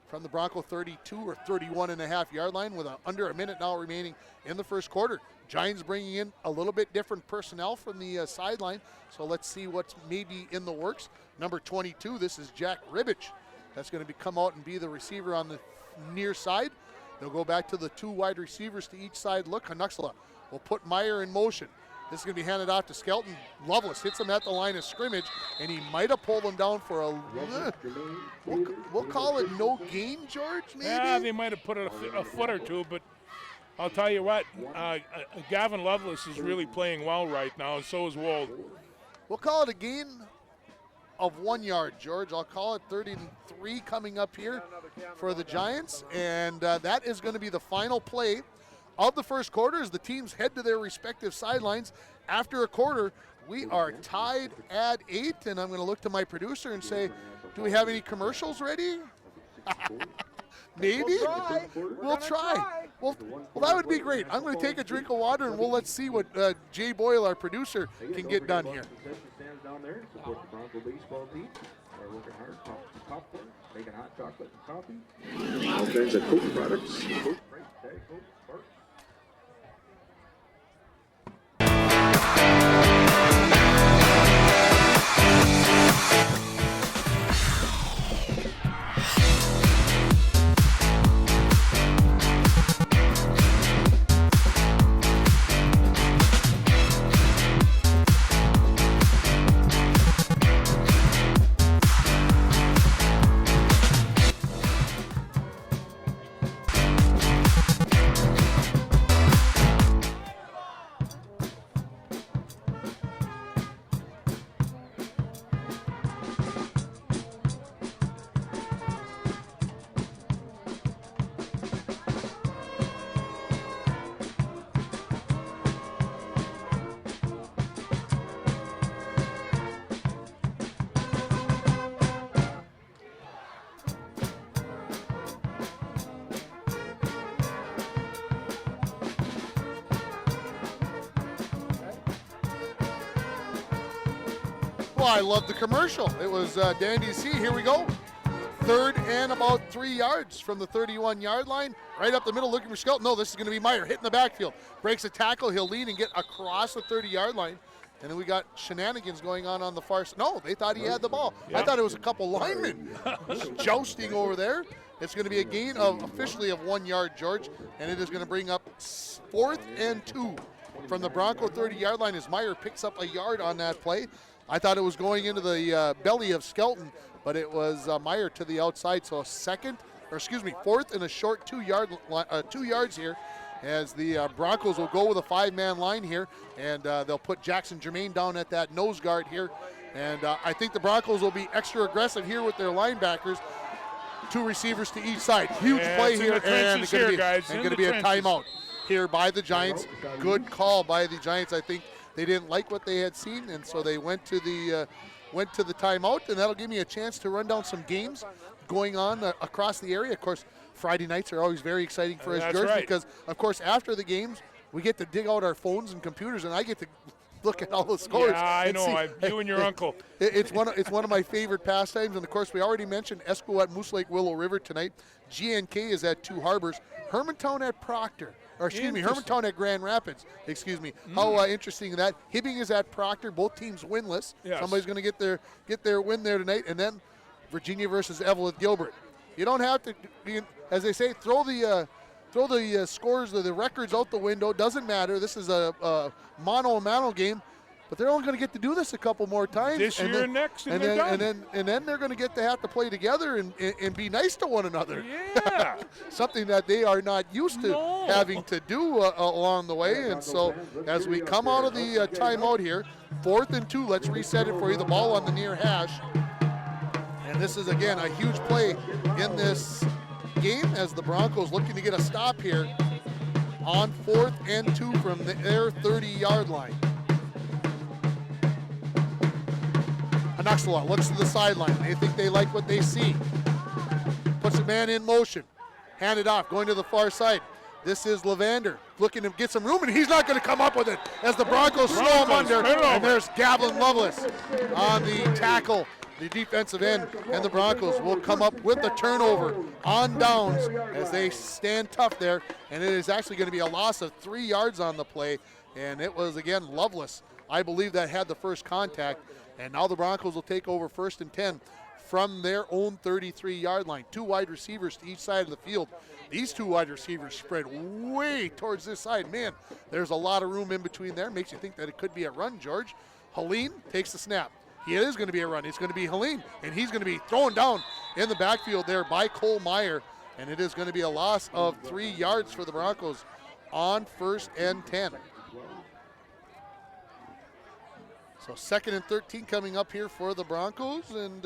from the Bronco 32 or 31.5-yard line with under a minute now remaining in the first quarter. Giants bringing in a little bit different personnel from the sideline, so let's see what's maybe in the works. Number 22, this is Jack Ribbich. That's going to come out and be the receiver on the near side. They'll go back to the 2 wide receivers to each side. Look, Honuxala will put Meyer in motion. This is going to be handed off to Skelton. Lovelace hits him at the line of scrimmage, and he might have pulled him down for a, we'll call it no gain, George, maybe? Yeah, they might have put a foot or two, but I'll tell you what, Gavin Lovelace is really playing well right now, and so is Wold. We'll call it a gain of 1 yard, George. I'll call it 33 coming up here for the Giants, and that is going to be the final play of the first quarter as the teams head to their respective sidelines. After a quarter, we are tied at 8, and I'm going to look to my producer and say, do we have any commercials ready? Maybe? We'll try. Well, that would be great. I'm going to take a drink of water, and let's see what Jay Boyle, our producer, can get done here. Stands down there, support the Bronco baseball team. They're working hard, popcorn, making hot chocolate and coffee. All kinds of Coke products. Coke, Coke, Sparks. Well, I love the commercial. It was dandy to see. Here we go. 3rd and about 3 yards from the 31-yard line. Right up the middle looking for Skelton. No, this is going to be Meyer hitting the backfield. Breaks a tackle. He'll lead and get across the 30-yard line. And then we got shenanigans going on the far side. No, they thought he had the ball. Yeah. I thought it was a couple linemen jousting over there. It's going to be a gain of officially of 1 yard, George, and it is going to bring up 4th and 2 from the Bronco 30-yard line as Meyer picks up a yard on that play. I thought it was going into the belly of Skelton, but it was Meyer to the outside. So 4th and a short 2 yards here, as the Broncos will go with a 5-man line here, and they'll put Jackson Germain down at that nose guard here. And I think the Broncos will be extra aggressive here with their linebackers. 2 receivers to each side. Huge play here, and it's going to be a timeout here by the Giants. Good call by the Giants. I think they didn't like what they had seen, and so they went to the timeout, and that'll give me a chance to run down some games going on across the area. Of course, Friday nights are always very exciting for us, George, because, of course, after the games, we get to dig out our phones and computers, and I get to look at all the scores. Yeah, I know. You and your uncle. It's one of my favorite pastimes, and, of course, we already mentioned Esco at Moose Lake Willow River tonight. GNK is at Two Harbors. Hermantown at Proctor. Hermantown at Grand Rapids. How interesting is that? Hibbing is at Proctor. Both teams winless. Yes. Somebody's going to get their win there tonight, and then Virginia versus Evelyn Gilbert. You don't have to, as they say, throw the scores, the records out the window. Doesn't matter. This is a mano-a-mano game, but they're only going to get to do this a couple more times. This year and next, and they're done. And then they're going to have to play together and be nice to one another. Yeah. Something that they are not used to having to do along the way. And so as we come out of the timeout here, 4th and 2, let's reset it for you. The ball on the near hash. And this is, again, a huge play in this game as the Broncos looking to get a stop here on 4th and 2 from their 30-yard line. Anaxala looks to the sideline. They think they like what they see. Puts a man in motion. Hand it off, going to the far side. This is Levander looking to get some room, and he's not going to come up with it as the Broncos slow him under. And there's Gavlin Lovelace on the tackle. The defensive end, and the Broncos will come up with the turnover on downs as they stand tough there, and it is actually going to be a loss of 3 yards on the play, and it was, again, Lovelace, I believe, that had the first contact, and now the Broncos will take over 1st and 10 from their own 33-yard line. 2 wide receivers to each side of the field. These 2 wide receivers spread way towards this side. Man, there's a lot of room in between there. Makes you think that it could be a run, George. Helene takes the snap. It is going to be a run. It's going to be Helene, and he's going to be thrown down in the backfield there by Cole Meyer, and it is going to be a loss of 3 yards for the Broncos on 1st and 10. So 2nd and 13 coming up here for the Broncos, and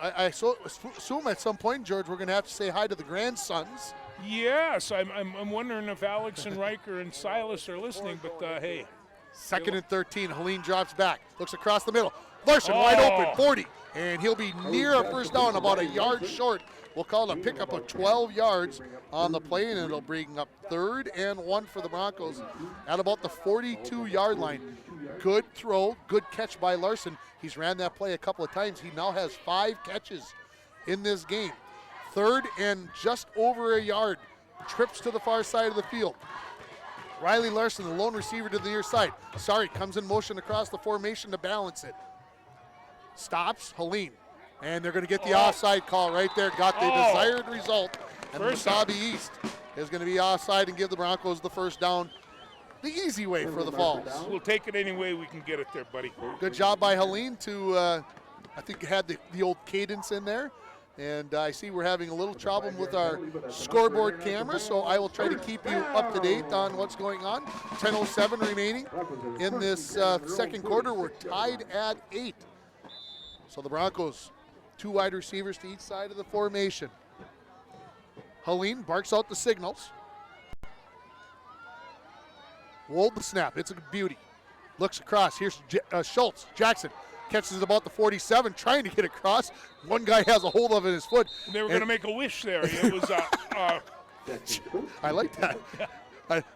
I assume at some point, George, we're going to have to say hi to the grandsons. Yes, I'm wondering if Alex and Riker and Silas are listening, but hey. 2nd and 13, Helene drops back, looks across the middle. Larson wide open, 40, and he'll be near a first down, about a yard short. We'll call it a pickup of 12 yards on the play, and it'll bring up 3rd and 1 for the Broncos at about the 42-yard line. Good throw, good catch by Larson. He's ran that play a couple of times. He now has 5 catches in this game. 3rd and just over a yard. Trips to the far side of the field. Riley Larson, the lone receiver to the near side. Comes in motion across the formation to balance it. Stops, Helene. And they're going to get the offside call right there. Got the desired result. And Mesabi East is going to be offside and give the Broncos the first down the easy way for the Falls. We'll take it any way we can get it there, buddy. Good job by Helene to, I think, had the old cadence in there. And I see we're having a little problem with our scoreboard camera, so I will try to keep you up to date on what's going on. 10:07 remaining in this second quarter. We're tied at 8. So the Broncos, 2 wide receivers to each side of the formation. Helene barks out the signals. Wold the snap. It's a beauty. Looks across. Here's Schultz. Jackson catches it about the 47, trying to get across. One guy has a hold of it in his foot. They were going to make a wish there. It was. I like that.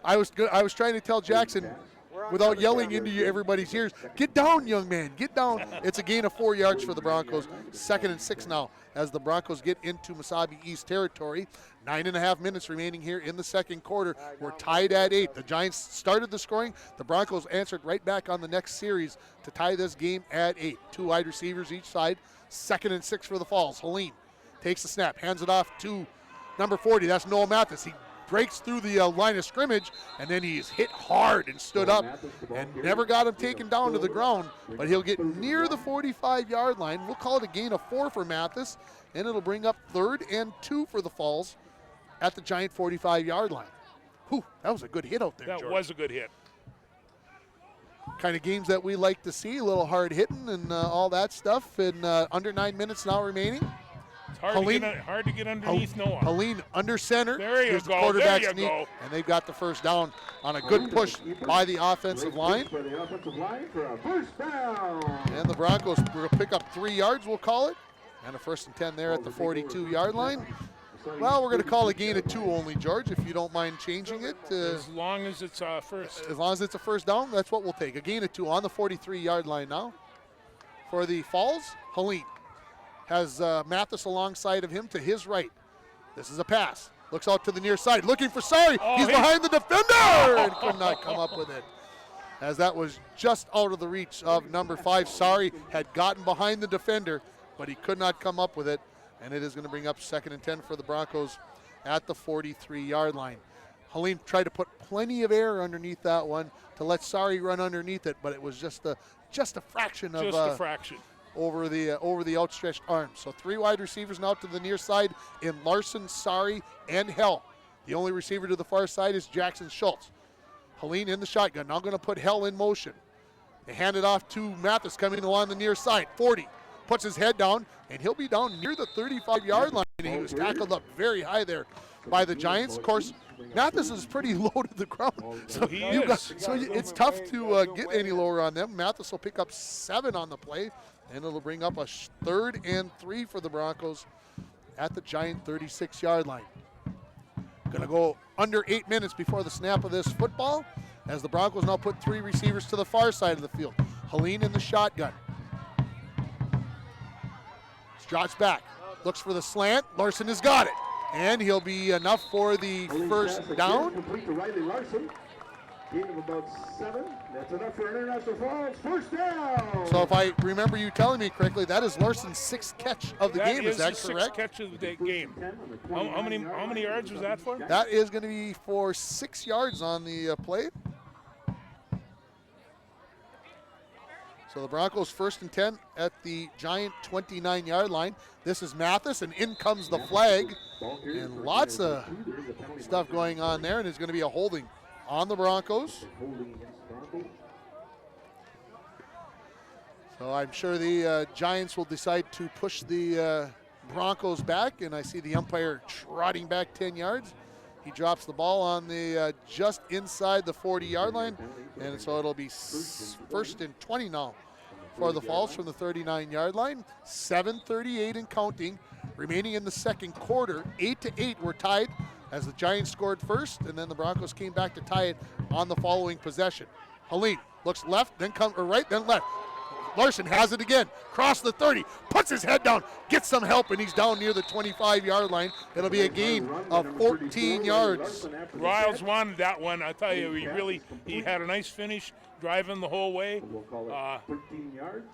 I was trying to tell Jackson, without yelling into everybody's ears. Get down, young man, get down. It's a gain of 4 yards for the Broncos. 2nd and 6 now as the Broncos get into Mesabi East territory. 9.5 minutes remaining here in the second quarter. We're tied at 8. The Giants started the scoring. The Broncos answered right back on the next series to tie this game at 8. 2 wide receivers each side. 2nd and 6 for the Falls. Helene takes the snap, hands it off to number 40. That's Noah Mathis. He breaks through the line of scrimmage, and then he's hit hard and stood up and never got him taken down to the ground, but he'll get near the 45-yard line. We'll call it a gain of 4 for Mathis, and it'll bring up 3rd and 2 for the Falls at the Giant 45-yard line. Whew, that was a good hit out there, That George. was a good hit. Kind of games that we like to see, a little hard hitting and all that stuff, and under 9 minutes now remaining. It's hard to get underneath Noah. Helene under center. There you Here's the go, quarterback there you sneak, go. and they've got the first down on a good push by the offensive line. For the offensive line for a first down. And the Broncos will pick up 3 yards, we'll call it. And a 1st and 10 there at the 42-yard line. Well, we're going to call a gain of 2 only, George, if you don't mind changing it. As long as it's first. As long as it's a first down, that's what we'll take. A gain of 2 on the 43-yard line now. For the Falls, Helene has Mathis alongside of him to his right. This is a pass. Looks out to the near side, looking for Sari. He's behind the defender and could not come up with it. As that was just out of the reach of number 5. Sari had gotten behind the defender, but he could not come up with it. And it is going to bring up 2nd and 10 for the Broncos at the 43-yard line. Helene tried to put plenty of air underneath that one to let Sari run underneath it, but it was just a fraction of Just a fraction. over the outstretched arms. So 3 wide receivers now to the near side in Larson, Sari, and Hell. The only receiver to the far side is Jackson Schultz. Helene in the shotgun, now going to put Hell in motion. They hand it off to Mathis coming along the near side. 40 puts his head down, and he'll be down near the 35-yard line. And he was tackled up very high there by the Giants. Of course, Mathis is pretty low to the ground, so it's tough to get any lower on them. Mathis will pick up 7 on the play, and it'll bring up a 3rd and 3 for the Broncos at the Giant 36-yard line. Going to go under 8 minutes before the snap of this football, as the Broncos now put 3 receivers to the far side of the field. Helene in the shotgun. Drops back, looks for the slant. Larson has got it, and he'll be enough for the first down. Complete to Riley Larson. Gain of about 7. That's enough for International Falls. First down. So if I remember you telling me correctly, that is Larson's 6th catch of the game. Is that the correct? 6th catch of the game. How many yards was that for? That is going to be for 6 yards on the play. So the Broncos 1st and 10 at the Giant 29-yard line. This is Mathis, and in comes the flag. And lots of stuff going on there, and it's going to be a holding on the Broncos. So I'm sure the Giants will decide to push the Broncos back, and I see the umpire trotting back 10 yards. He drops the ball on the just inside the 40-yard line, and so it'll be 1st and 20 now for the Falls from the 39-yard line. 7:38 and counting remaining in the second quarter. 8-8 we're tied as the Giants scored first, and then the Broncos came back to tie it on the following possession. Helene looks left, then right, then left. Larson has it again, cross the 30, puts his head down, gets some help, and he's down near the 25-yard line. It'll be a gain of 14 yards. Riles wanted that one. I tell you, he had a nice finish, driving the whole way. We'll call it 13 yards.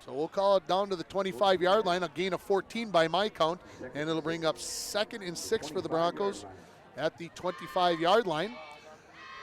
So we'll call it down to the 25-yard line, a gain of 14 by my count, and it'll bring up 2nd and 6 for the Broncos at the 25-yard line.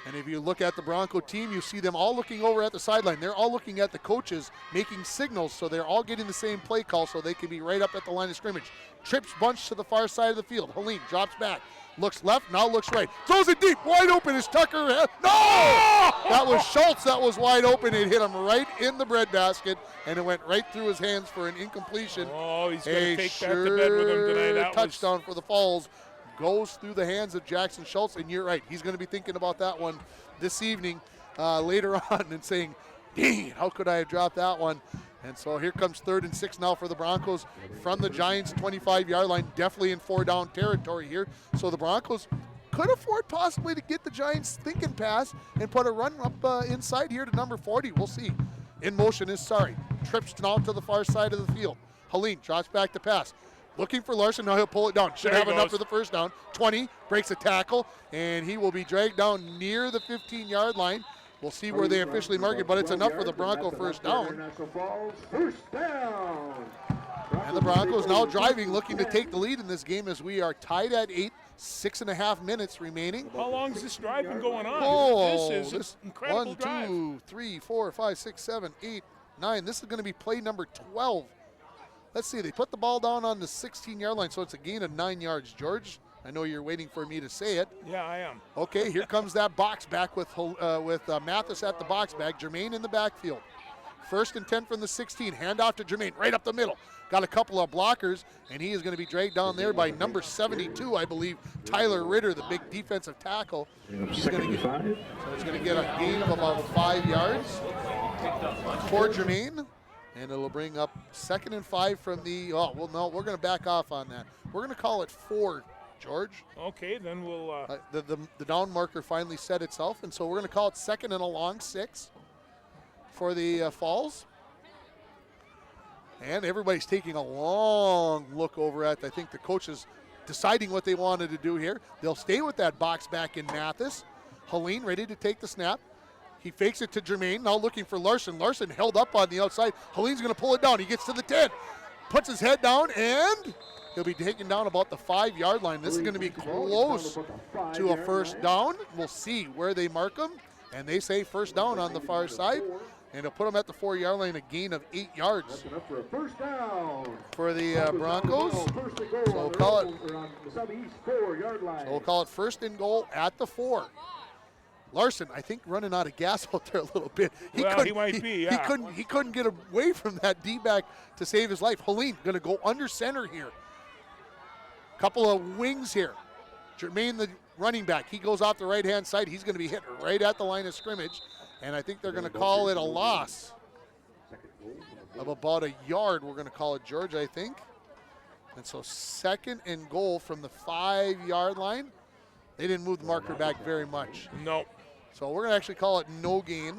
And if you look at the Bronco team, you see them all looking over at the sideline. They're all looking at the coaches, making signals, so they're all getting the same play call so they can be right up at the line of scrimmage. Trips bunch to the far side of the field. Helene drops back, looks left, now looks right. Throws it deep, wide open is Tucker. No! That was Schultz that was wide open. It hit him right in the breadbasket, and it went right through his hands for an incompletion. Oh, he's going to take that to bed with him tonight. That touchdown for the Falls. Goes through the hands of Jackson Schultz, and you're right. He's going to be thinking about that one this evening later on and saying, dang, how could I have dropped that one? And so here comes 3rd and 6 now for the Broncos from the Giants' 25-yard line, definitely in 4-down territory here. So the Broncos could afford possibly to get the Giants thinking pass and put a run up inside here to number 40. We'll see. In motion is Sari. Trips now to the far side of the field. Helene drops back to pass. Looking for Larson. Now he'll pull it down. Should have enough for the first down. 20, breaks a tackle, and he will be dragged down near the 15-yard line. We'll see where they officially mark it, but it's enough for the Bronco first down. And the Broncos now driving, looking to take the lead in this game as we are tied at 8, 6.5 minutes remaining. How long has this drive been going on? Oh, this is an incredible 1, drive. 2, 3, 4, 5, 6, 7, 8, 9. This is going to be play number 12. Let's see, they put the ball down on the 16-yard line, so it's a gain of 9 yards. George, I know you're waiting for me to say it. Yeah, I am. Okay, here comes that box back with Mathis at the box back. Jermaine in the backfield. 1st and 10 from the 16. Hand off to Jermaine, right up the middle. Got a couple of blockers, and he is going to be dragged down there by number 72, I believe, Tyler Ritter, the big defensive tackle. He's going to get, so it's going to get a gain of about 5 yards for Jermaine. And it'll bring up 2nd and 5 from the, oh, well, no, we're going to back off on that. We're going to call it 4, George. Okay, then we'll... The down marker finally set itself, and so we're going to call it 2nd and a long 6 for the Falls. And everybody's taking a long look over at, I think the coaches deciding what they wanted to do here. They'll stay with that box back in Mathis. Helene ready to take the snap. He fakes it to Jermaine, now looking for Larson. Larson held up on the outside. Helene's going to pull it down. He gets to the 10, puts his head down, and he'll be taken down about the 5-yard line. This is going to be close to a first down. We'll see where they mark him, and they say first down on the far side, and he'll put him at the 4-yard line, a gain of 8 yards for the Broncos. So we'll call it 1st and goal at the 4. Larson, I think, running out of gas out there a little bit. He might be, yeah. He couldn't get away from that D-back to save his life. Helene going to go under center here. Couple of wings here. Jermaine, the running back, he goes off the right-hand side. He's going to be hit right at the line of scrimmage, and I think they're going to call it a loss of about a yard. We're going to call it, George, I think. And so 2nd and goal from the 5-yard line. They didn't move the marker back very much. No. So we're going to actually call it no gain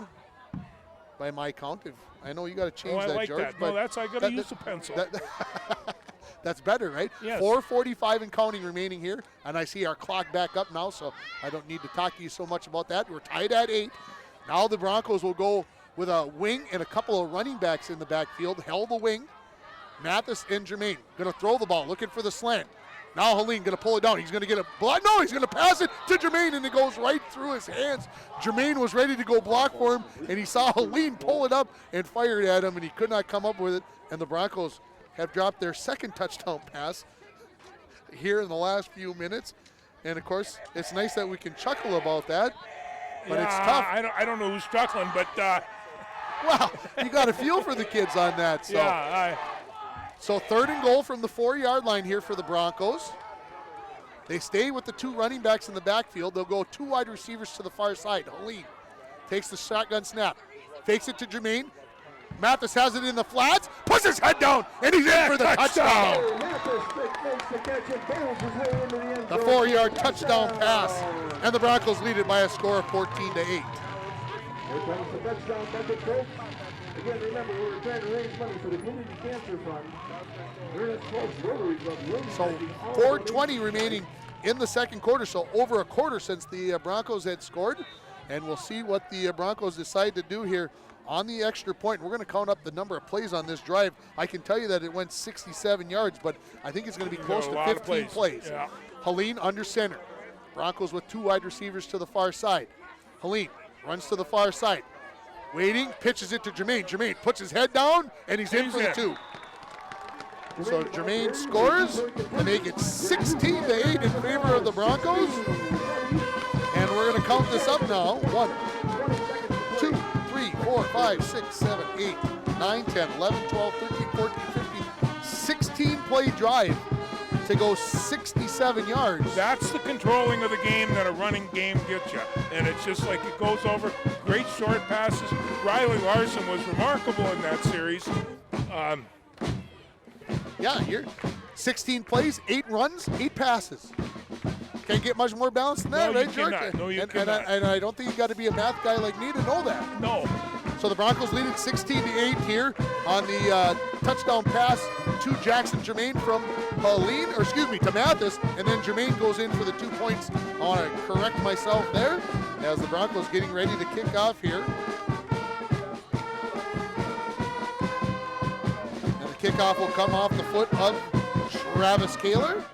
by my count. I know you got to change that, like George. That. No, that's I got to use a pencil. That's better, right? Yes. 4:45 and counting remaining here, and I see our clock back up now, so I don't need to talk to you so much about that. We're tied at 8. Now the Broncos will go with a wing and a couple of running backs in the backfield. Held the wing. Mathis and Jermaine going to throw the ball, looking for the slant. Now Helene going to pull it down. He's going to get a block. No, he's going to pass it to Jermaine, and it goes right through his hands. Jermaine was ready to go block for him, and he saw Helene pull it up and fired at him, and he could not come up with it. And the Broncos have dropped their 2nd touchdown pass here in the last few minutes. And, of course, it's nice that we can chuckle about that, but it's tough. I don't know who's chuckling, but... Well, you got a feel for the kids on that. So. Yeah, So 3rd and goal from the 4-yard line here for the Broncos. They stay with the 2 running backs in the backfield. They'll go 2 wide receivers to the far side. Helene takes the shotgun snap, fakes it to Jermaine. Mathis has it in the flats, puts his head down, and he's in for the touchdown. The 4-yard touchdown pass, and the Broncos lead it by a score of 14-8. Here comes the touchdown bucket, folks. Again, remember, we're trying to raise money for the Community Cancer Fund. So 4:20 remaining in the 2nd quarter, so over a quarter since the Broncos had scored. And we'll see what the Broncos decide to do here on the extra point. We're going to count up the number of plays on this drive. I can tell you that it went 67 yards, but I think it's going to be close to 15 plays. Yeah. Helene under center. Broncos with 2 wide receivers to the far side. Helene runs to the far side. Waiting, pitches it to Jermaine. Jermaine puts his head down, and he's in for the 2. So Jermaine scores to make it 16-8 in favor of the Broncos. And we're going to count this up now. 1, 2, 3, 4, 5, 6, 7, 8, 9, 10, 11, 12, 13, 14, 15, 16-play drive to go 67 yards. That's the controlling of the game that a running game gets you. And it's just like it goes over great short passes. Riley Larson was remarkable in that series. Yeah, here, 16 plays, 8 runs, 8 passes. Can't get much more balanced than that, No, you right, George? cannot. No, you and cannot. I don't think you got to be a math guy like me to know that. No. So the Broncos lead it 16-8 here on the touchdown pass to Jackson Jermaine from to Mathis, and then Jermaine goes in for the 2 points. I want to correct myself there as the Broncos getting ready to kick off here. And the kickoff will come off the foot of Travis Kaler.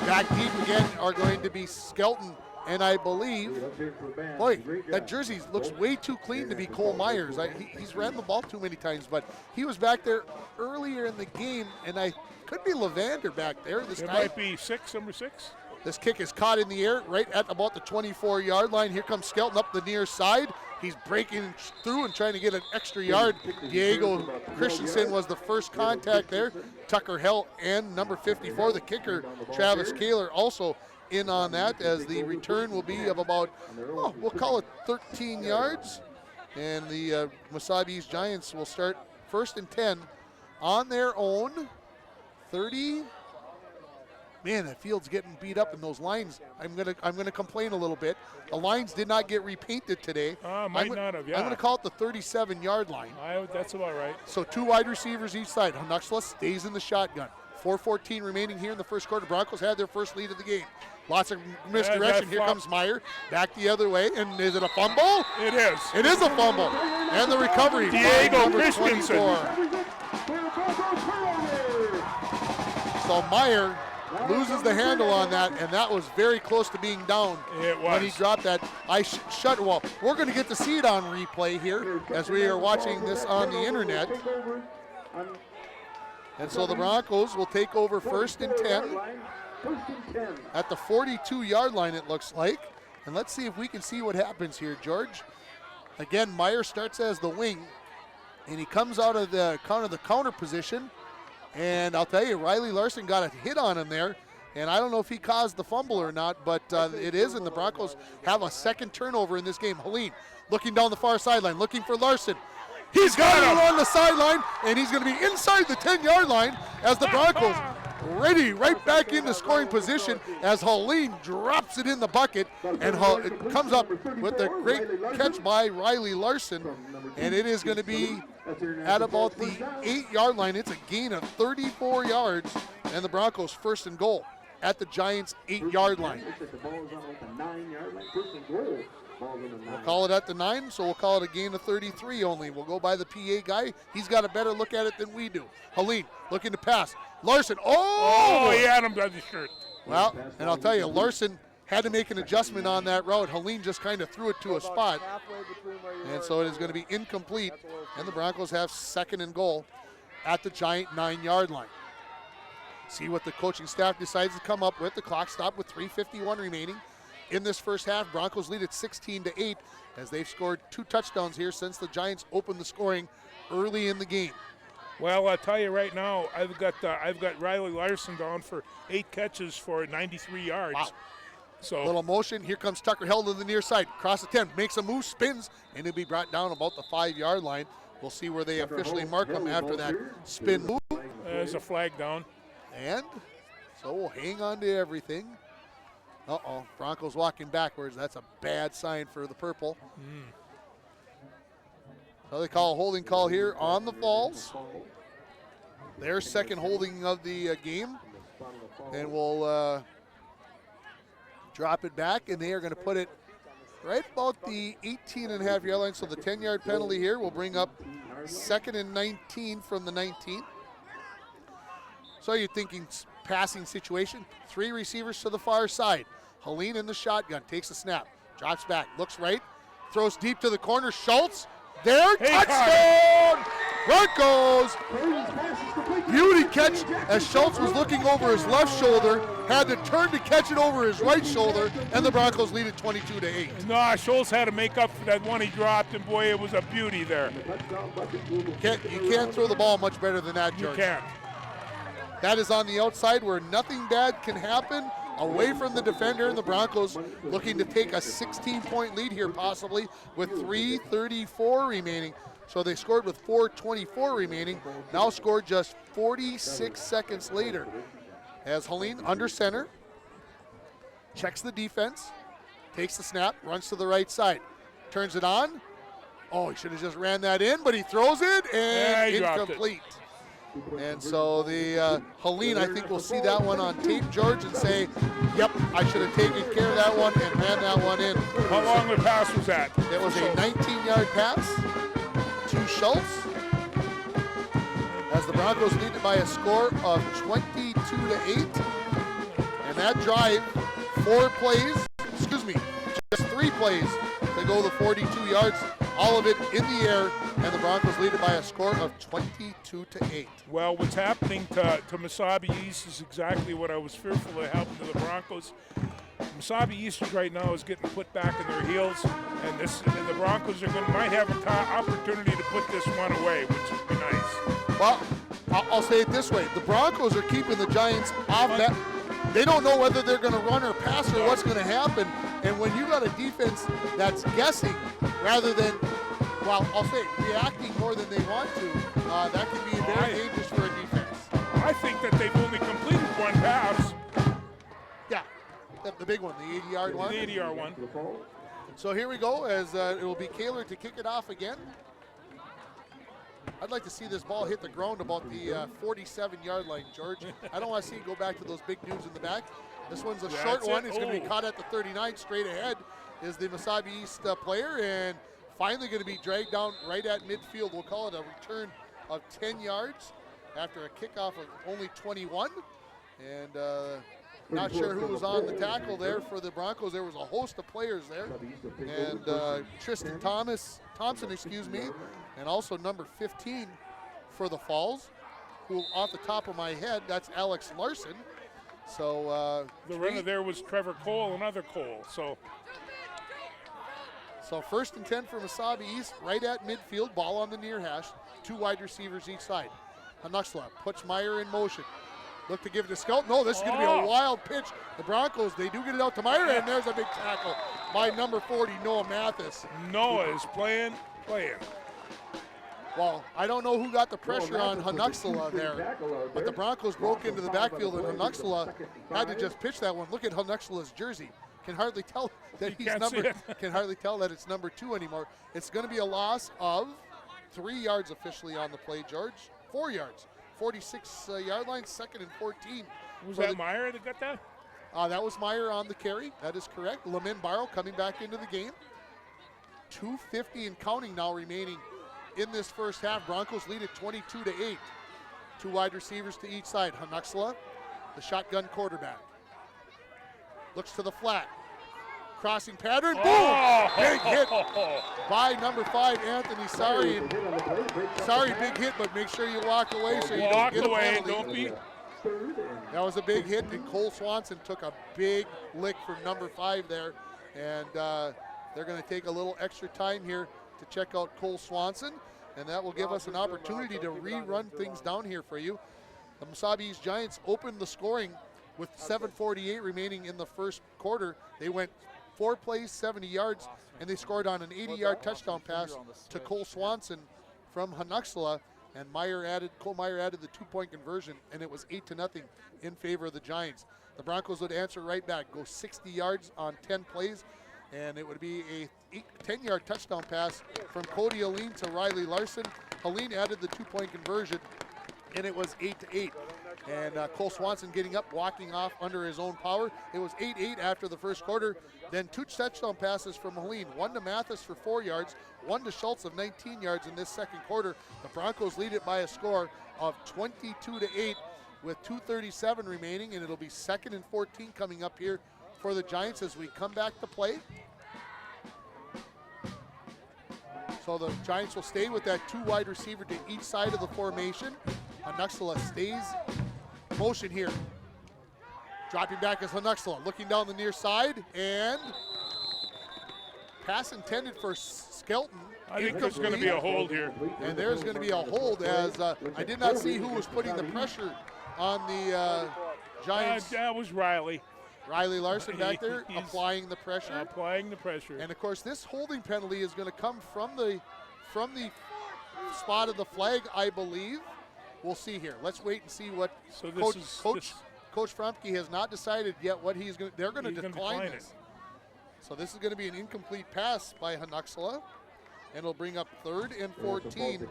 Back deep again are going to be Skelton, and I believe, boy, that jersey looks way too clean to be Cole Myers. He's ran the ball too many times, but he was back there earlier in the game, and I could be Levander back there this time. It might be number 6. This kick is caught in the air right at about the 24-yard line. Here comes Skelton up the near side. He's breaking through and trying to get an extra yard. Diego Christensen was the first contact there. Tucker Hell and number 54, the kicker, Travis Kaler, also in on that, as the return will be of about, we'll call it 13 yards. And the Mesabi East Giants will start 1st and 10 on their own 30. Man, that field's getting beat up in those lines. I'm gonna complain a little bit. The lines did not get repainted today. Might not have, yeah. I'm gonna call it the 37-yard line. That's about right. So 2 wide receivers each side. Huxley stays in the shotgun. 4:14 remaining here in the first quarter. Broncos had their first lead of the game. Lots of misdirection. Here comes Meyer. Back the other way. And is it a fumble? It is. It is a fumble. And the recovery. Diego Christensen. So Meyer loses the handle on that, and that was very close to being down. It was. When he dropped that. Well, we're going to get to see it on replay here as we are watching this on the internet. And so the Broncos will take over 1st and 10 at the 42-yard line, it looks like. And let's see if we can see what happens here, George. Again, Meyer starts as the wing, and he comes out of the counter position. And I'll tell you, Riley Larson got a hit on him there. And I don't know if he caused the fumble or not, but it is. And the Broncos have a second turnover in this game. Helene looking down the far sideline, looking for Larson. He's got him on the sideline, and he's going to be inside the 10-yard line as the Broncos ready right back into scoring position as Helene drops it in the bucket, and it comes up with a great catch by Riley Larson, and it is going to be at about the 8-yard line. It's a gain of 34 yards, and the Broncos 1st and goal at the Giants' 8-yard line. We'll call it at the 9, so we'll call it a gain of 33 only. We'll go by the PA guy. He's got a better look at it than we do. Helene looking to pass. Larson, he had him by the shirt. Well, and I'll tell you, Larson had to make an adjustment on that route. Helene just kind of threw it to a spot. And so it is going to be incomplete, and the Broncos have 2nd and goal at the Giant 9-yard line. See what the coaching staff decides to come up with. The clock stopped with 3:51 remaining. In this first half, Broncos lead at 16-8 as they've scored 2 touchdowns here since the Giants opened the scoring early in the game. Well, I'll tell you right now, I've got Riley Larson down for 8 catches for 93 yards. Wow. So little motion. Here comes Tucker held to the near side. Cross the 10, makes a move, spins, and he'll be brought down about the 5-yard line. We'll see where they officially mark him after that spin move. There's a flag down. And so we'll hang on to everything. Broncos walking backwards. That's a bad sign for the purple. So they call a holding call here on the Falls. Their second holding of the game. And we'll drop it back, and they are going to put it right about the 18.5-yard line. So the 10-yard penalty here will bring up 2nd and 19 from the 19. So you're thinking passing situation. 3 receivers to the far side. Helene in the shotgun, takes a snap, drops back, looks right, throws deep to the corner. Schultz, there, touchdown! Broncos! Beauty catch as Schultz was looking over his left shoulder, had to turn to catch it over his right shoulder, and the Broncos lead it 22-8. No, Schultz had to make up for that one he dropped, and boy, it was a beauty there. You can't throw the ball much better than that, George. You can't. That is on the outside where nothing bad can happen. Away from the defender, and the Broncos looking to take a 16-point lead here possibly with 3:34 remaining. So they scored with 4:24 remaining, now scored just 46 seconds later. As Helene under center, checks the defense, takes the snap, runs to the right side, turns it on. Oh, he should have just ran that in, but he throws it, and he dropped it. incomplete. And so the Helene, I think, will see that one on tape, George, and say, yep, I should have taken care of that one and ran that one in. How long the pass was that? It was a 19-yard pass to Schultz, as the Broncos lead it by a score of 22-8. And that drive, just 3 plays to go the 42 yards, all of it in the air, and the Broncos lead it by a score of 22-8. Well, what's happening to Mesabi East is exactly what I was fearful of happening to the Broncos. Mesabi East right now is getting put back in their heels, and the Broncos might have an opportunity to put this one away, which would be nice. Well, I'll say it this way. The Broncos are keeping the Giants off that. They don't know whether they're going to run or pass or what's going to happen. And when you got a defense that's guessing rather than, well, I'll say reacting more than they want to, that can be very dangerous for a defense. I think that they've only completed one pass. Yeah, the big one, the 80-yard one. The 80-yard one. So here we go, as it will be Kaler to kick it off again. I'd like to see this ball hit the ground about the 47-yard line, George. I don't want to see it go back to those big dudes in the back. This one's a short one. It's going to be caught at the 39. Straight ahead is the Mesabi East player, and finally going to be dragged down right at midfield. We'll call it a return of 10 yards after a kickoff of only 21. And not sure who was on the tackle there for the Broncos. There was a host of players there. And Tristan Thompson, and also number 15 for the Falls, who off the top of my head, that's Alex Larson. So the runner there was Trevor Cole, another Cole. So first and 10 for Mesabi East, right at midfield, ball on the near hash, 2 wide receivers each side. Hanuxla puts Meyer in motion. Look to give it to Skelton. No, this is going to be a wild pitch. The Broncos, they do get it out to Meyer, and there's a big tackle by number 40, Noah Mathis. Noah is playing. Well, I don't know who got the pressure on Hanuxla there, but the Broncos broke into the backfield, and Hanuxla had to just pitch that one. Look at Hanuxla's jersey. Can hardly tell that can hardly tell that it's number 2 anymore. It's going to be a loss of 3 yards officially on the play, George. 4 yards. 46-yard line, 2nd and 14. Was that Meyer that got that? That was Meyer on the carry. That is correct. Lamin Barrow coming back into the game. 2:50 and counting now remaining in this first half. Broncos lead at 22-8. 2 wide receivers to each side. Hanuxla, the shotgun quarterback. Looks to the flat. Crossing pattern. Boom! Big hit by number 5, Anthony. Sorry, big hit, but make sure you walk away so you don't get a penalty. Don't be. That was a big hit, and Cole Swanson took a big lick from number 5 there. And they're going to take a little extra time here to check out Cole Swanson, and that will give us an opportunity to rerun things down here for you. The Mesabi East Giants opened the scoring with 7:48 remaining in the first quarter. They went 4 plays, 70 yards, and they scored on an 80-yard touchdown pass to Cole Swanson from Hanuxla, and Cole Meyer added the 2-point conversion, and it was 8-0 in favor of the Giants. The Broncos would answer right back, go 60 yards on 10 plays, and it would be a 10-yard touchdown pass from Cody Helene to Riley Larson. Helene added the 2-point conversion, and it was 8-8. And Cole Swanson getting up, walking off under his own power. It was 8-8 after the first quarter. Then 2 touchdown passes from Helene, 1 to Mathis for 4 yards, 1 to Schultz of 19 yards in this second quarter. The Broncos lead it by a score of 22-8 with 2:37 remaining, and it'll be 2nd and 14 coming up here for the Giants as we come back to play. So the Giants will stay with that 2 wide receiver to each side of the formation. Hanuxla stays motion here. Dropping back is Hanuxla, looking down the near side, and pass intended for Skelton. I think there's going to be a hold here. And there's going to be a hold as I did not see who was putting the pressure on the Giants. That was Riley. Riley Larson back there applying the pressure. And of course, this holding penalty is going to come from the spot of the flag, I believe. We'll see here. Let's wait and see what Coach Frumke has not decided yet what he's going to, they're going to He's gonna decline decline this. So this is going to be an incomplete pass by Hanuxala, and it'll bring up 3rd and 14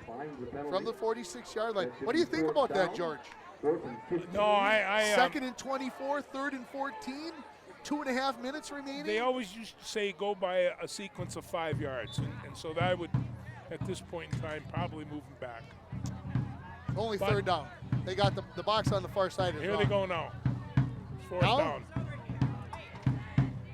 from the 46-yard line. What do you think about that, George? No, I 2nd and 24, 3rd and 14, 2.5 minutes remaining. they always used to say go by a sequence of 5 yards, and so that I would, at this point in time, probably move them back. Only But- 3rd down. They got the box on the far side. Is Here wrong. they go now. 4th Now? down.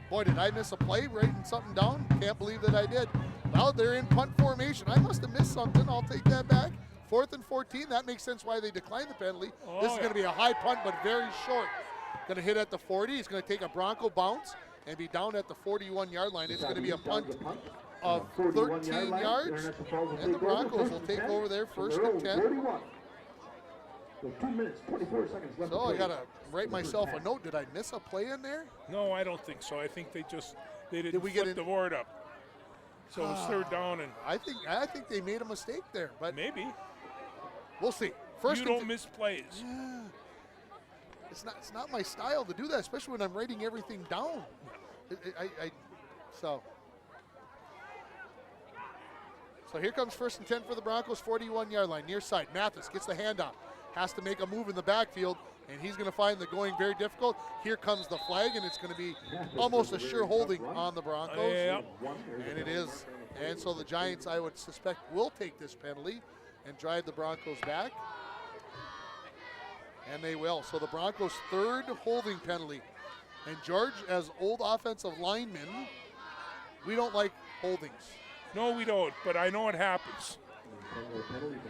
Boy, did I miss a play writing something down? Can't believe that I did. Well, they're in punt formation. I must have missed something. I'll take that back. 4th and 14. That makes sense why they declined the penalty. This is going to be a high punt, but very short. Going to hit at the 40. He's going to take a Bronco bounce and be down at the 41-yard line. It's going to be a punt of 13 yards, and the Broncos will take over there 1st and 10. So 2 minutes, 24 seconds left. So I got to write myself a note. Did I miss a play in there? No, I don't think so. I think they didn't we get flip the board up. So it was 3rd down, and I think they made a mistake there, but maybe we'll see. First you and don't miss plays. Yeah. It's not my style to do that, especially when I'm writing everything down. So here comes 1st and 10 for the Broncos, 41-yard line, near side. Mathis gets the handoff, has to make a move in the backfield, and he's going to find the going very difficult. Here comes the flag, and it's going to be almost a sure holding on the Broncos. Yep. And it is. And so the Giants, I would suspect, will take this penalty and drive the Broncos back. And they will. So the Broncos' 3rd holding penalty. And George, as old offensive linemen, we don't like holdings. No, we don't, but I know it happens.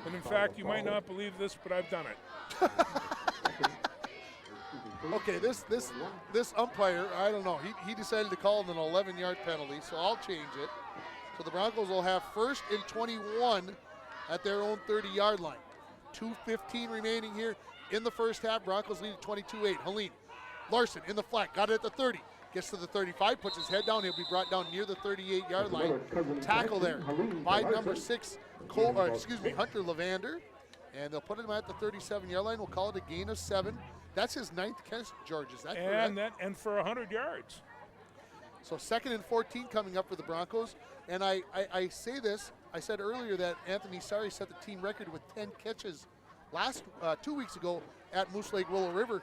And in fact, you might not believe this, but I've done it. Okay, this umpire, I don't know. He decided to call an 11-yard penalty, so I'll change it. So the Broncos will have 1st and 21 at their own 30-yard line. 2:15 remaining here in the first half. Broncos lead at 22-8. Helene Larson in the flat, got it at the 30. Gets to the 35, puts his head down. He'll be brought down near the 38-yard line. Tackle there by number 6, Hunter Levander. And they'll put him at the 37-yard line. We'll call it a gain of 7. That's his 9th catch, George. Is that correct? And for 100 yards. So 2nd and 14 coming up for the Broncos. And I say this, I said earlier that Anthony Sari set the team record with 10 catches 2 weeks ago at Moose Lake Willow River.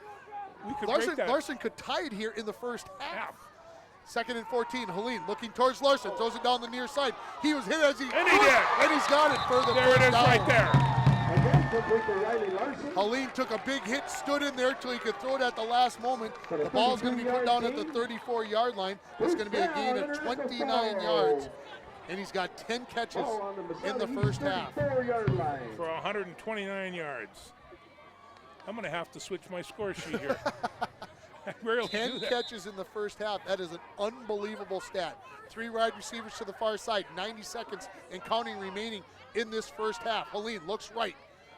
We could break that. Larson could tie it here in the first half. 2nd and 14, Helene looking towards Larson, throws it down the near side. He was hit as he And he did. And he's got it for the There it is down. right there. Helene took a big hit, stood in there till he could throw it at the last moment. The ball's going to be put down at the 34-yard line. It's going to be a gain of 29 yards. And he's got 10 catches in the first half. For 129 yards. I'm going to have to switch my score sheet here. I rarely do 10 that. catches in the first half. That is an unbelievable stat. 3 wide receivers to the far side. 90 seconds and counting remaining in this first half. Helene looks right.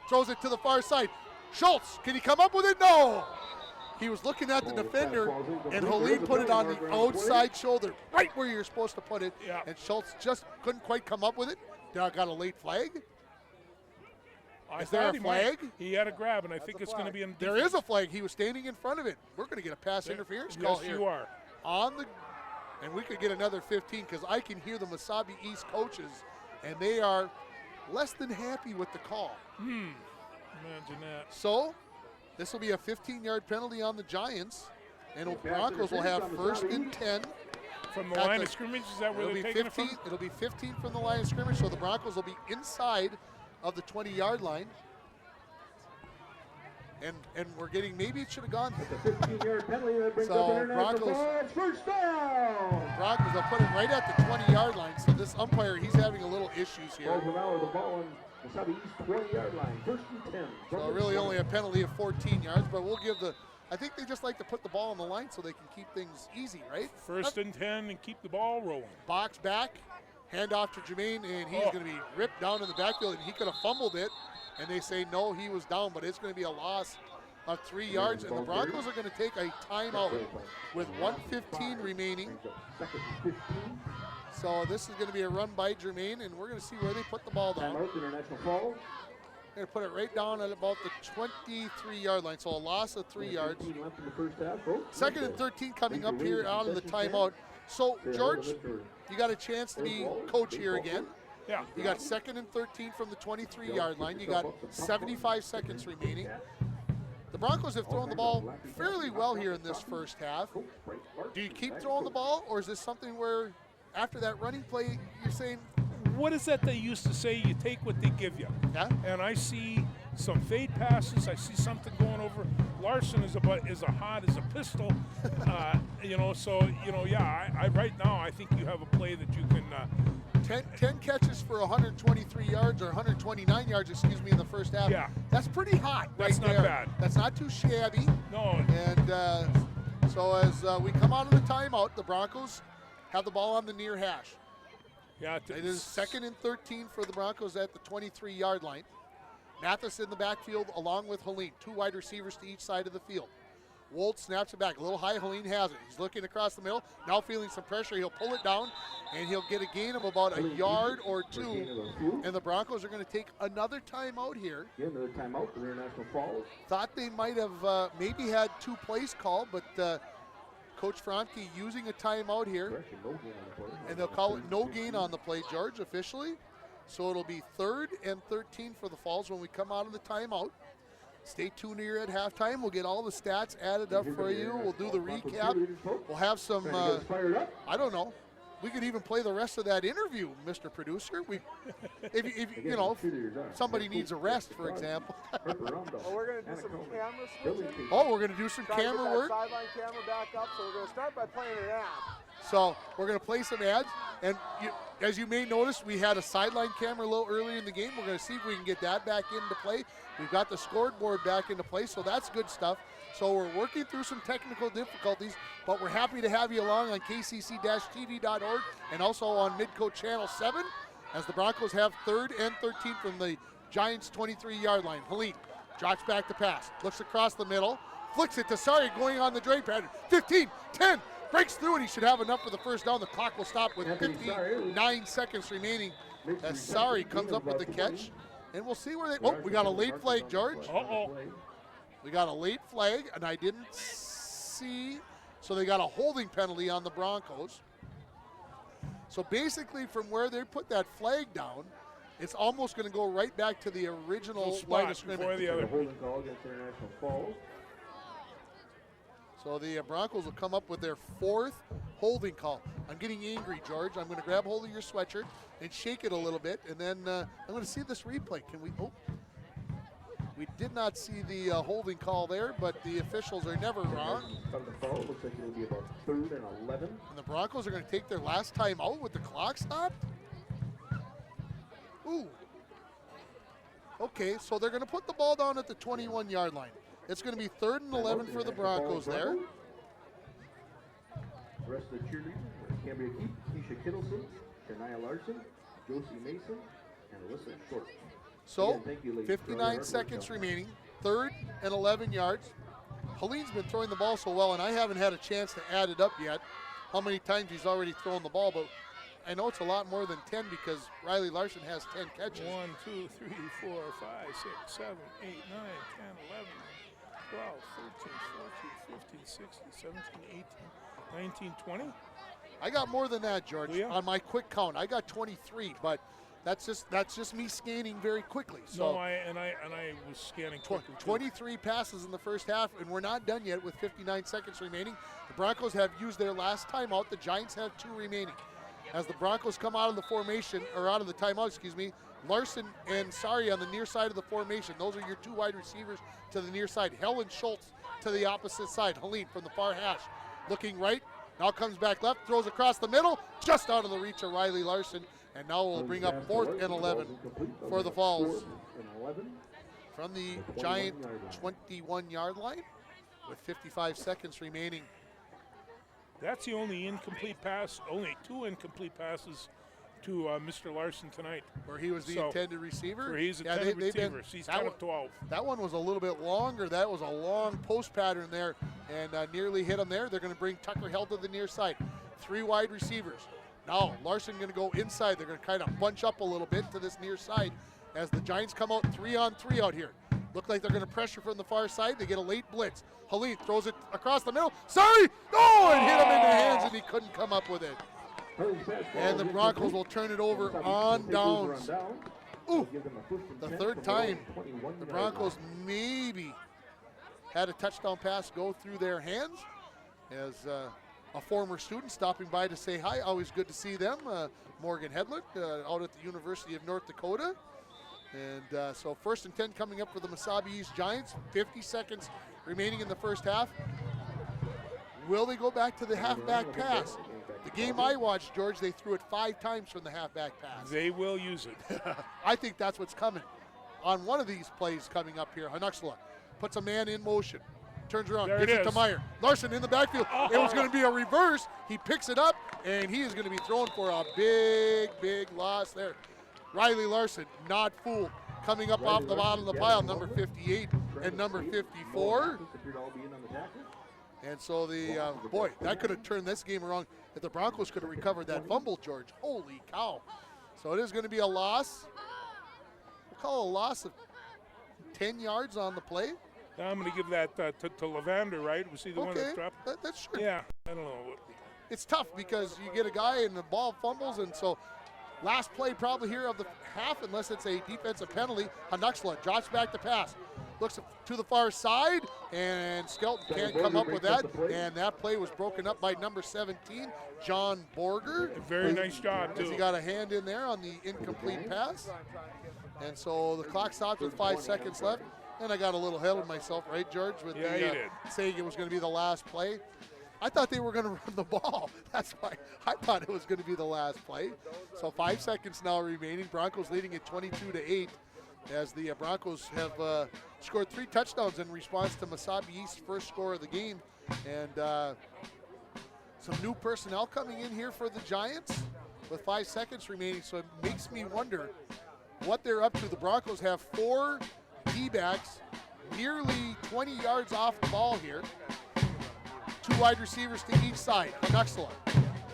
Throws it to the far side. Schultz, can he come up with it? No! He was looking at the defender, and Helene put it on the outside shoulder, right where you're supposed to put it. Yeah. And Schultz just couldn't quite come up with it. Got a late flag. I Is there thought a he might. flag? He had a grab, and I think it's going to be in There is a flag. He was standing in front of it. We're going to get a pass interference call Yes, here. you are. And we could get another 15 because I can hear the Mesabi East coaches, and they are less than happy with the call. Imagine that. So this will be a 15-yard penalty on the Giants, and the Broncos will have 1st and 10. From the At line the- of scrimmage, is that where It'll they're be taking it 15. from? It'll be 15 from the line of scrimmage, so the Broncos will be inside of the 20-yard line. And we're getting, maybe it should have gone. The 15-yard penalty that brings So up international Broncos- ball. It's first down. Broncos will put it right at the 20-yard line. So this umpire, he's having a little issues here. Over now with the ball on the Mesabi East 20-yard line. 1st and 10. So really only a penalty of 14 yards, but we'll give I think they just like to put the ball on the line so they can keep things easy, right? 1st and 10 and keep the ball rolling. Box back, hand off to Jermaine, and he's going to be ripped down in the backfield, and he could have fumbled it, and they say no, he was down, but it's going to be a loss of 3 yards, and the Broncos are going to take a timeout with 1:15 remaining. Second and 15. So this is going to be a run by Jermaine, and we're going to see where they put the ball down. Timeout, international foul. They're going to put it right down at about the 23-yard line, so a loss of 3 yards. 13 left in the first half, folks. 2nd and 13 coming up here out of the timeout. So, George, you got a chance to be coach here again. Yeah. You got 2nd and 13 from the 23-yard line. You got 75 seconds remaining. The Broncos have thrown the ball fairly well here in this first half. Do you keep throwing the ball, or is this something where after that running play you're saying, What is that they used to say? You take what they give you. yeah? And I see some fade passes. I see something going over. Larson is as hot as a pistol. I right now I think you have a play that you can. 10 catches for 123 yards, or 129 yards, excuse me, in the first half. Yeah. That's pretty hot That's right not there. bad. That's not too shabby. No. And so as we come out of the timeout, the Broncos have the ball on the near hash. Yeah. It is 2nd and 13 for the Broncos at the 23-yard line. Mathis in the backfield along with Helene, 2 wide receivers to each side of the field. Wolt snaps it back, a little high, Helene has it. He's looking across the middle, now feeling some pressure. He'll pull it down, and he'll get a gain of about a yard or 2. And the Broncos are going to take another timeout here. Yeah, another timeout for International Falls. Thought they might have maybe had 2 plays called, but Coach Franke using a timeout here. Correction, no gain on the play. And they'll call it no gain on the play, George, officially. So it'll be 3rd and 13 for the Falls when we come out of the timeout. Stay tuned here at halftime. We'll get all the stats added up for you. We'll do the recap. We'll have some, Fired up. I don't know. We could even play the rest of that interview, Mr. Producer. If somebody needs a rest, for example. Well, we're going to do some camera switching. Oh, we're going to do some Try to get camera that work. sideline camera back up, so we're going to start by playing an ad. So we're going to play some ads. And as you may notice, we had a sideline camera a little earlier in the game. We're going to see if we can get that back into play. We've got the scoreboard back into play, so that's good stuff. So we're working through some technical difficulties, but we're happy to have you along on kcc-tv.org and also on Midco Channel 7 as the Broncos have 3rd and 13 from the Giants' 23-yard line. Helene drops back to pass, looks across the middle, flicks it to Sari going on the drain pattern. 15, 10, breaks through, and he should have enough for the first down. The clock will stop with 59 seconds remaining as Sari comes up with the catch. And we'll see where they, we got a late flag, George. We got a late flag, and I didn't see, so they got a holding penalty on the Broncos. So basically from where they put that flag down, it's almost going to go right back to the original line of scrimmage. Holding call against International Falls. So the Broncos will come up with their 4th holding call. I'm getting angry, George. I'm going to grab hold of your sweatshirt and shake it a little bit, and then I'm going to see this replay. Can we? Oh, we did not see the holding call there, but the officials are never wrong. From the foul, looks like it'll be about 3rd and 11. And the Broncos are going to take their last time out with the clock stopped. Ooh. Okay, so they're going to put the ball down at the 21-yard line. It's going to be 3rd and 11 for the Broncos there. The rest of the cheerleaders are Cambria Keith, Keisha Kittleson, Shania Larson, Josie Mason, and Alyssa Short. So, Again, thank you, ladies, for all 59 your seconds hard work. remaining, 3rd and 11 yards. Helene's been throwing the ball so well, and I haven't had a chance to add it up yet, how many times he's already thrown the ball, but I know it's a lot more than 10 because Riley Larson has 10 catches. 1, 2, 3, 4, 5, 6, 7, 8, 9, 10, 11, 12, 13, 14, 15, 16, 17, 18, 19, 20. I got more than that, George, Oh, yeah? on my quick count. I got 23, but that's just me scanning very quickly. So No, I was scanning quickly. 23 passes in the first half, and we're not done yet with 59 seconds remaining. The Broncos have used their last timeout. The Giants have 2 remaining. As the Broncos come out of the formation, or out of the timeout, excuse me, Larson and Sari on the near side of the formation. Those are your 2 wide receivers to the near side. Helen Schultz to the opposite side. Helene from the far hash. Looking right, now comes back left, throws across the middle, just out of the reach of Riley Larson. And now we'll bring up 4th and 11 for the Falls. 4th and 11. From the Giant 21-yard line with 55 seconds remaining. That's the only incomplete pass, only 2 incomplete passes to Mr. Larson tonight. Where he was the So, intended receiver. Where he's Yeah, intended they've been- receiver. He's that got one- up 12. That one was a little bit longer. That was a long post pattern there and nearly hit him there. They're going to bring Tucker Held to the near side. 3 wide receivers. Now Larson going to go inside. They're going to kind of bunch up a little bit to this near side. as the Giants come out 3-on-3 out here. Look like they're going to pressure from the far side. They get a late blitz. Halid throws it across the middle. Sorry! Oh, it hit him in the hands and he couldn't come up with it. And the Broncos will turn it over on downs. Ooh, the third time the Broncos maybe had a touchdown pass go through their hands. As a former student stopping by to say hi, always good to see them. Morgan Hedlund out at the University of North Dakota. And so 1st and 10 coming up for the Mesabi East Giants. 50 seconds remaining in the first half. Will they go back to the halfback pass? The game I watched, George, they threw it 5 times from the halfback pass. They will use it. I think that's what's coming. On one of these plays coming up here, Hanuksala puts a man in motion. Turns around, There gets it it to is. Meyer. Larson in the backfield. It was going to be a reverse. He picks it up, and he is going to be thrown for a big, big loss there. Riley Larson, not fooled. Coming up off the bottom of the pile, number 58 and number 54. And so the, boy, that could have turned this game around if the Broncos could have recovered that fumble, George. Holy cow. So it is going to be a loss. We'll call it a loss of 10 yards on the play. Now I'm going to give that to Lavander, right? Was he the one that dropped? That's true. Yeah, I don't know. It's tough because you get a guy and the ball fumbles, and so last play probably here of the half, unless it's a defensive penalty. Hanuksala drops back to pass. Looks to the far side, and Skelton can't come up with that. And that play was broken up by number 17, John Borger. A very nice job, too. He got a hand in there on the incomplete pass. And so the clock stops with 5 seconds left. And I got a little ahead of myself, right, George, with saying it was going to be the last play. I thought they were going to run the ball. That's why I thought it was going to be the last play. So 5 seconds now remaining. Broncos leading at 22-8 as the Broncos have scored 3 touchdowns in response to Mesabi East's first score of the game. And some new personnel coming in here for the Giants with 5 seconds remaining. So it makes me wonder what they're up to. The Broncos have 4 D-backs nearly 20 yards off the ball here. 2 wide receivers to each side. Hanuksala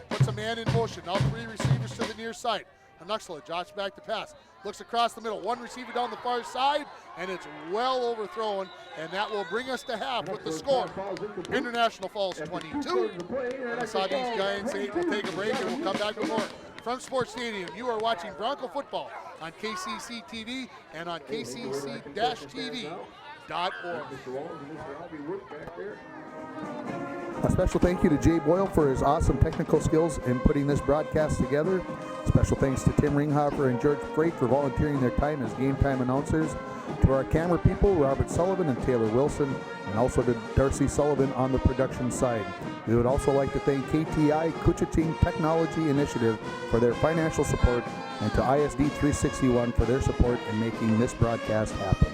puts a man in motion. Now 3 receivers to the near side. Hanuksala drops back to pass. Looks across the middle. 1 receiver down the far side, and it's well overthrown. And that will bring us to half with the score. International Falls 22. Mesabi East Giants 8. We'll take a break and we'll come back with more. From Sports Stadium, you are watching Bronco football on KCC TV and on KCC-TV.org. A special thank you to Jay Boyle for his awesome technical skills in putting this broadcast together. Special thanks to Tim Ringhofer and George Freight for volunteering their time as game time announcers. To our camera people, Robert Sullivan and Taylor Wilson, and also to Darcy Sullivan on the production side. We would also like to thank KTI Kuchiting Technology Initiative for their financial support, and to ISD 361 for their support in making this broadcast happen.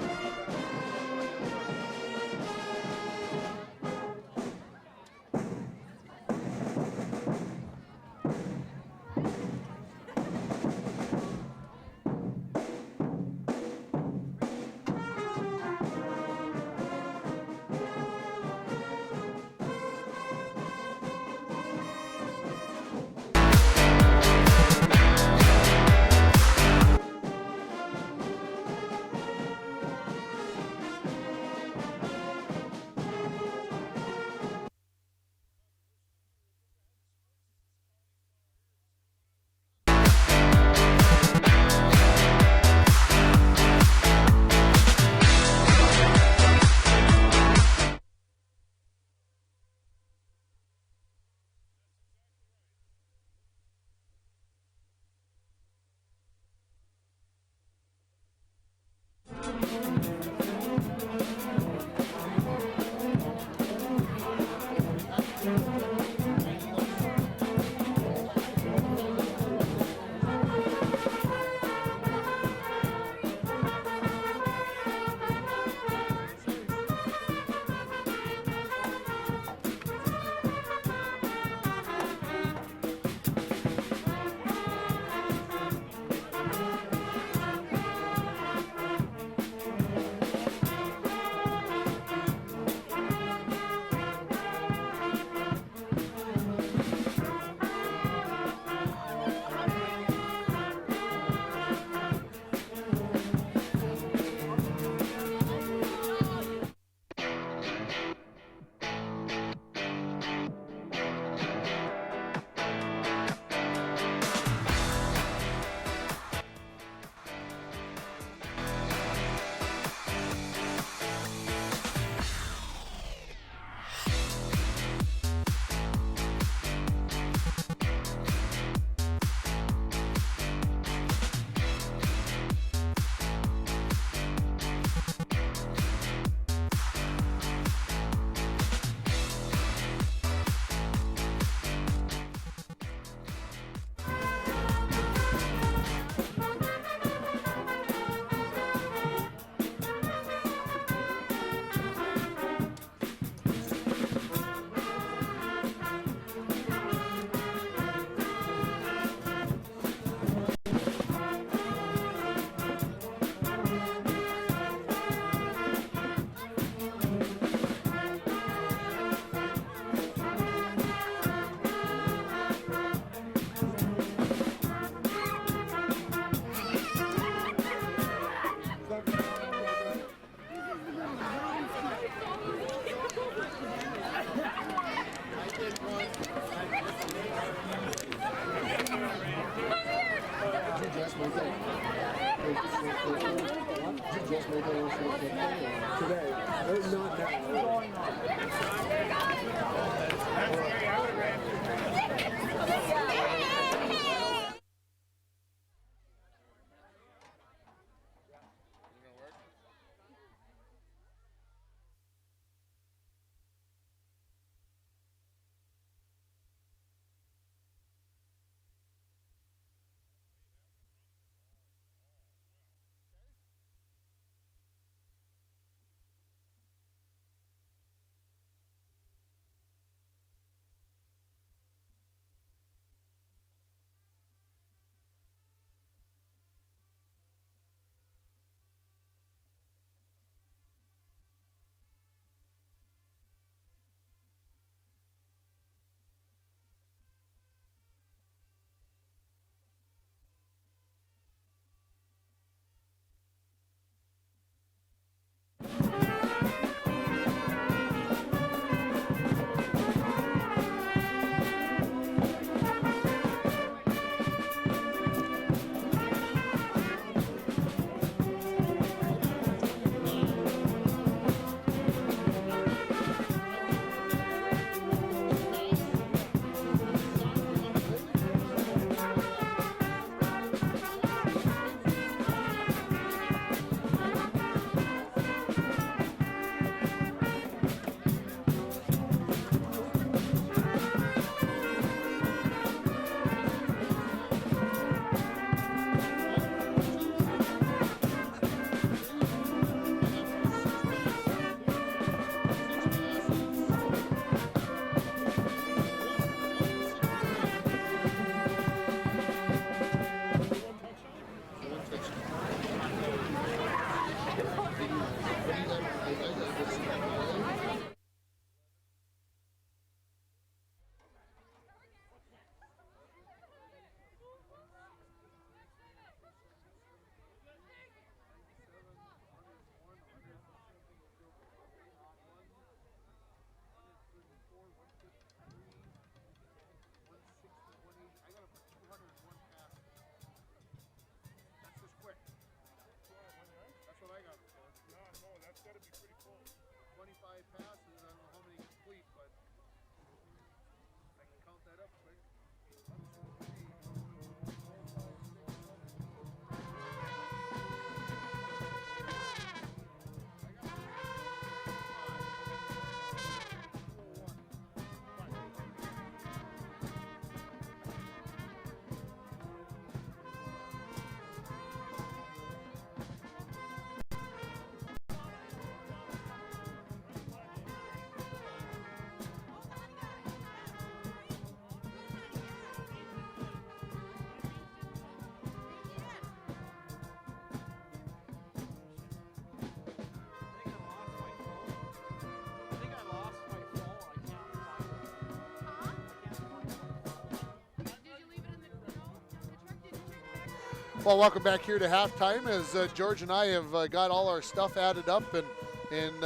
Well, welcome back here to halftime as George and I have got all our stuff added up and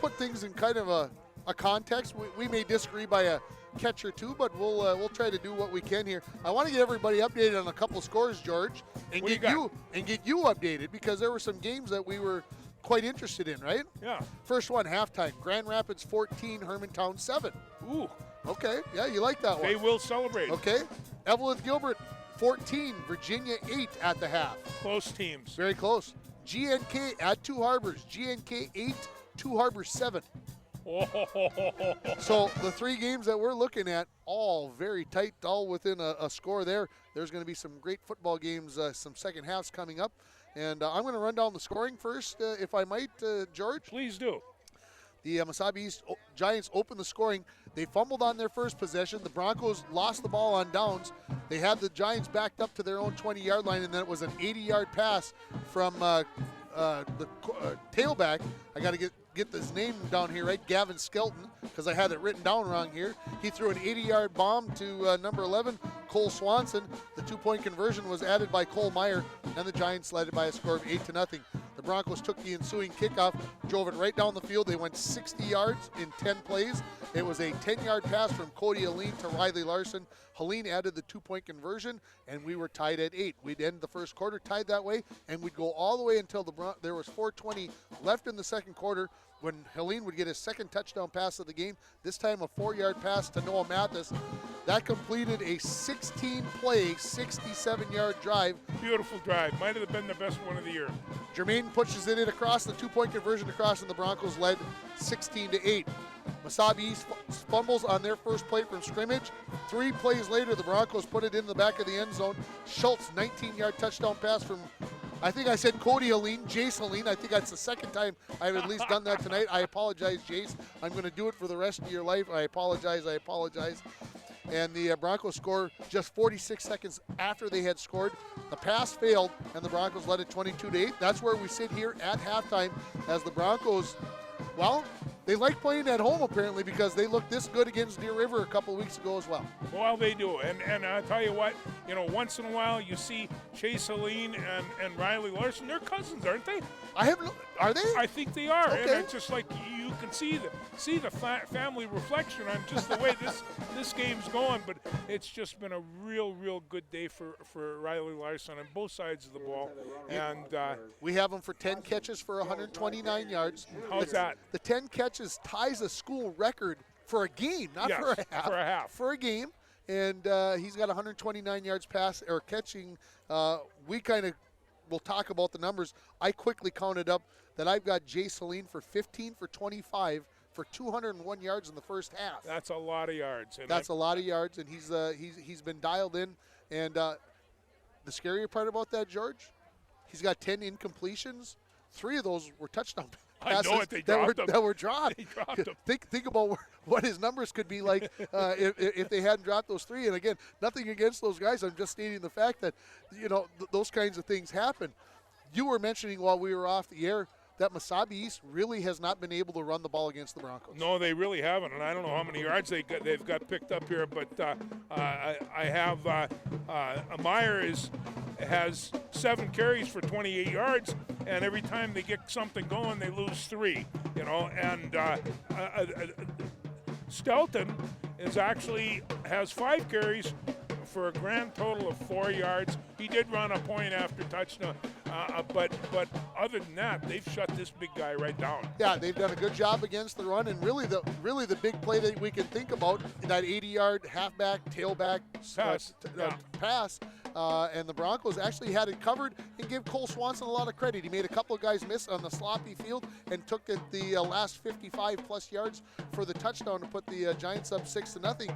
put things in kind of a context. We may disagree by a catch or two, but we'll try to do what we can here. I want to get everybody updated on a couple scores, George, and get you updated because there were some games that we were quite interested in, right? Yeah. First one, halftime. Grand Rapids 14, Hermantown 7. Ooh. Okay, yeah, you like that one. They will celebrate. Okay. Evelyn Gilbert 14, Virginia 8 at the half. Close teams. Very close. GNK at Two Harbors. GNK 8, Two Harbors 7. So the three games that we're looking at, all very tight, all within a score there. There's going to be some great football games, some second halves coming up. And I'm going to run down the scoring first, if I might, George. Please do. The Mesabi East Giants opened the scoring. They fumbled on their first possession. The Broncos lost the ball on downs. They had the Giants backed up to their own 20-yard line, and then it was an 80-yard pass from the tailback. I got to get this name down here right, Gavin Skelton, because I had it written down wrong here. He threw an 80-yard bomb to number 11, Cole Swanson. The two-point conversion was added by Cole Meyer, and the Giants led it by a score of 8-0. The Broncos took the ensuing kickoff, drove it right down the field. They went 60 yards in 10 plays. It was a 10-yard pass from Cody Helene to Riley Larson. Helene added the two-point conversion, and we were tied at 8. We'd end the first quarter tied that way, and we'd go all the way until there was 4:20 left in the second quarter when Helene would get his second touchdown pass of the game, this time a 4-yard pass to Noah Mathis. That completed a 16-play, 67-yard drive. Beautiful drive. Might have been the best one of the year. Jermaine pushes it in across, the two-point conversion across, and the Broncos led 16-8. Mesabi East fumbles on their first play from scrimmage. 3 plays later, the Broncos put it in the back of the end zone. Schultz, 19-yard touchdown pass from, I think I said Cody Helene, Jace Helene. I think that's the second time I've at least done that tonight. I apologize, Jace. I'm going to do it for the rest of your life. I apologize. And the Broncos score just 46 seconds after they had scored. The pass failed, and the Broncos led it 22-8. That's where we sit here at halftime as the Broncos, well, they like playing at home apparently because they looked this good against Deer River a couple of weeks ago as well. Well, they do. And I'll tell you what, once in a while you see Chase Helene and Riley Larson. They're cousins, aren't they? Are they? I think they are. Okay. And it's just like you can see the family reflection on just the way this game's going. But it's just been a real good day for Riley Larson on both sides of the ball. And we have him for 10 catches for 129 yards. How's that? The 10 catches ties a school record for a game, not for a half. For a half. For a game. And he's got 129 yards pass or catching. We kind of will talk about the numbers. I quickly counted up that I've got Jace Helene for 15 for 25 for 201 yards in the first half. That's a lot of yards. And That's a lot of yards, and he's been dialed in. And the scarier part about that, George, he's got 10 incompletions. 3 of those were touchdown passes I know it, they dropped them. that were dropped. They dropped them. Think about what his numbers could be like if they hadn't dropped those 3. And again, nothing against those guys. I'm just stating the fact that those kinds of things happen. You were mentioning while we were off the air that Mesabi East really has not been able to run the ball against the Broncos. No, they really haven't, and I don't know how many yards they've got picked up here, but I have Meyer has 7 carries for 28 yards, and every time they get something going, they lose 3. And Stelton has 5 carries for a grand total of 4 yards. He did run a point after touchdown, but other than that, they've shut this big guy right down. Yeah, they've done a good job against the run, and really the big play that we can think about, that 80-yard halfback, tailback pass. And the Broncos actually had it covered, and give Cole Swanson a lot of credit. He made a couple of guys miss on the sloppy field and took it the last 55-plus yards for the touchdown to put the Giants up 6-0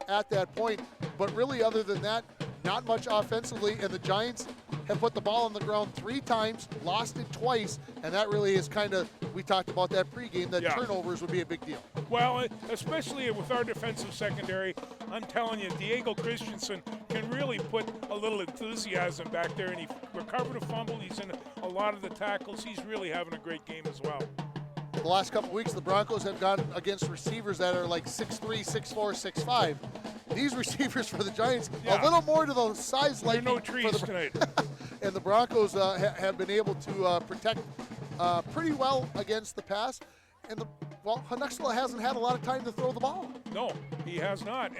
at that point. But really, other than that, not much offensively, and the Giants have put the ball on the ground 3 times, lost it twice, and that really is kind of, we talked about that pregame, that turnovers would be a big deal. Well, especially with our defensive secondary, I'm telling you, Diego Christensen can really put a little enthusiasm back there, and he recovered a fumble. He's in a lot of the tackles. He's really having a great game as well. The last couple of weeks, the Broncos have gone against receivers that are like 6'3", 6'4", 6'5", these receivers for the Giants, Yeah. a little more to the size There are like no trees tonight. and the Broncos have been able to protect pretty well against the pass. And Hunuxla hasn't had a lot of time to throw the ball. No, he has not.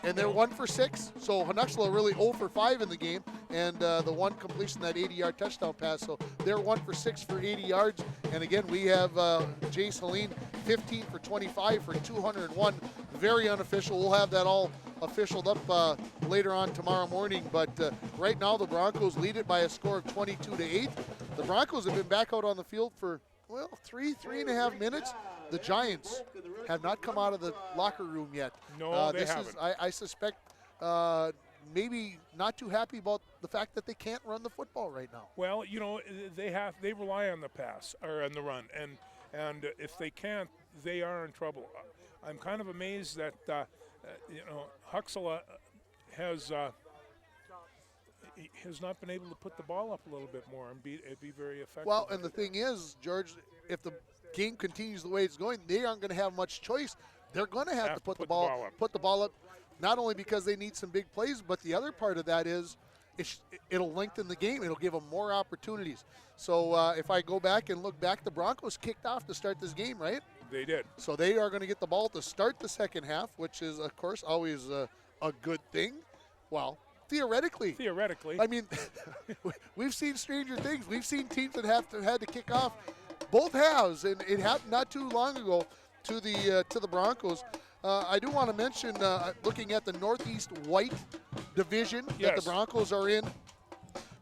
And they're 1 for 6. So Hunuxla really 0 for 5 in the game. And the one completion, that 80-yard touchdown pass. So they're 1 for 6 for 80 yards. And again, we have Jay Saline 15 for 25 for 201. Very unofficial. We'll have that all officialed up later on tomorrow morning. But right now, the Broncos lead it by a score of 22-8. The Broncos have been back out on the field for, well, three and a half minutes. The Giants have not come out of the locker room yet. No, they haven't. I suspect maybe not too happy about the fact that they can't run the football right now. Well, you know, they rely on the pass or on the run, and if they can't, they are in trouble. I'm kind of amazed that Huxela has not been able to put the ball up a little bit more and be very effective. Well, and the thing is, George, if the game continues the way it's going, they aren't going to have much choice. They're going to have to put the ball up, not only because they need some big plays, but the other part of that is it'll lengthen the game. It'll give them more opportunities. So if I go back and look back, the Broncos kicked off to start this game, right? They did. So they are going to get the ball to start the second half, which is, of course, always a good thing. Well, theoretically. I mean, we've seen stranger things. We've seen teams that had to kick off both halves, and it happened not too long ago to the Broncos. I do want to mention, looking at the Northeast White division that the Broncos are in,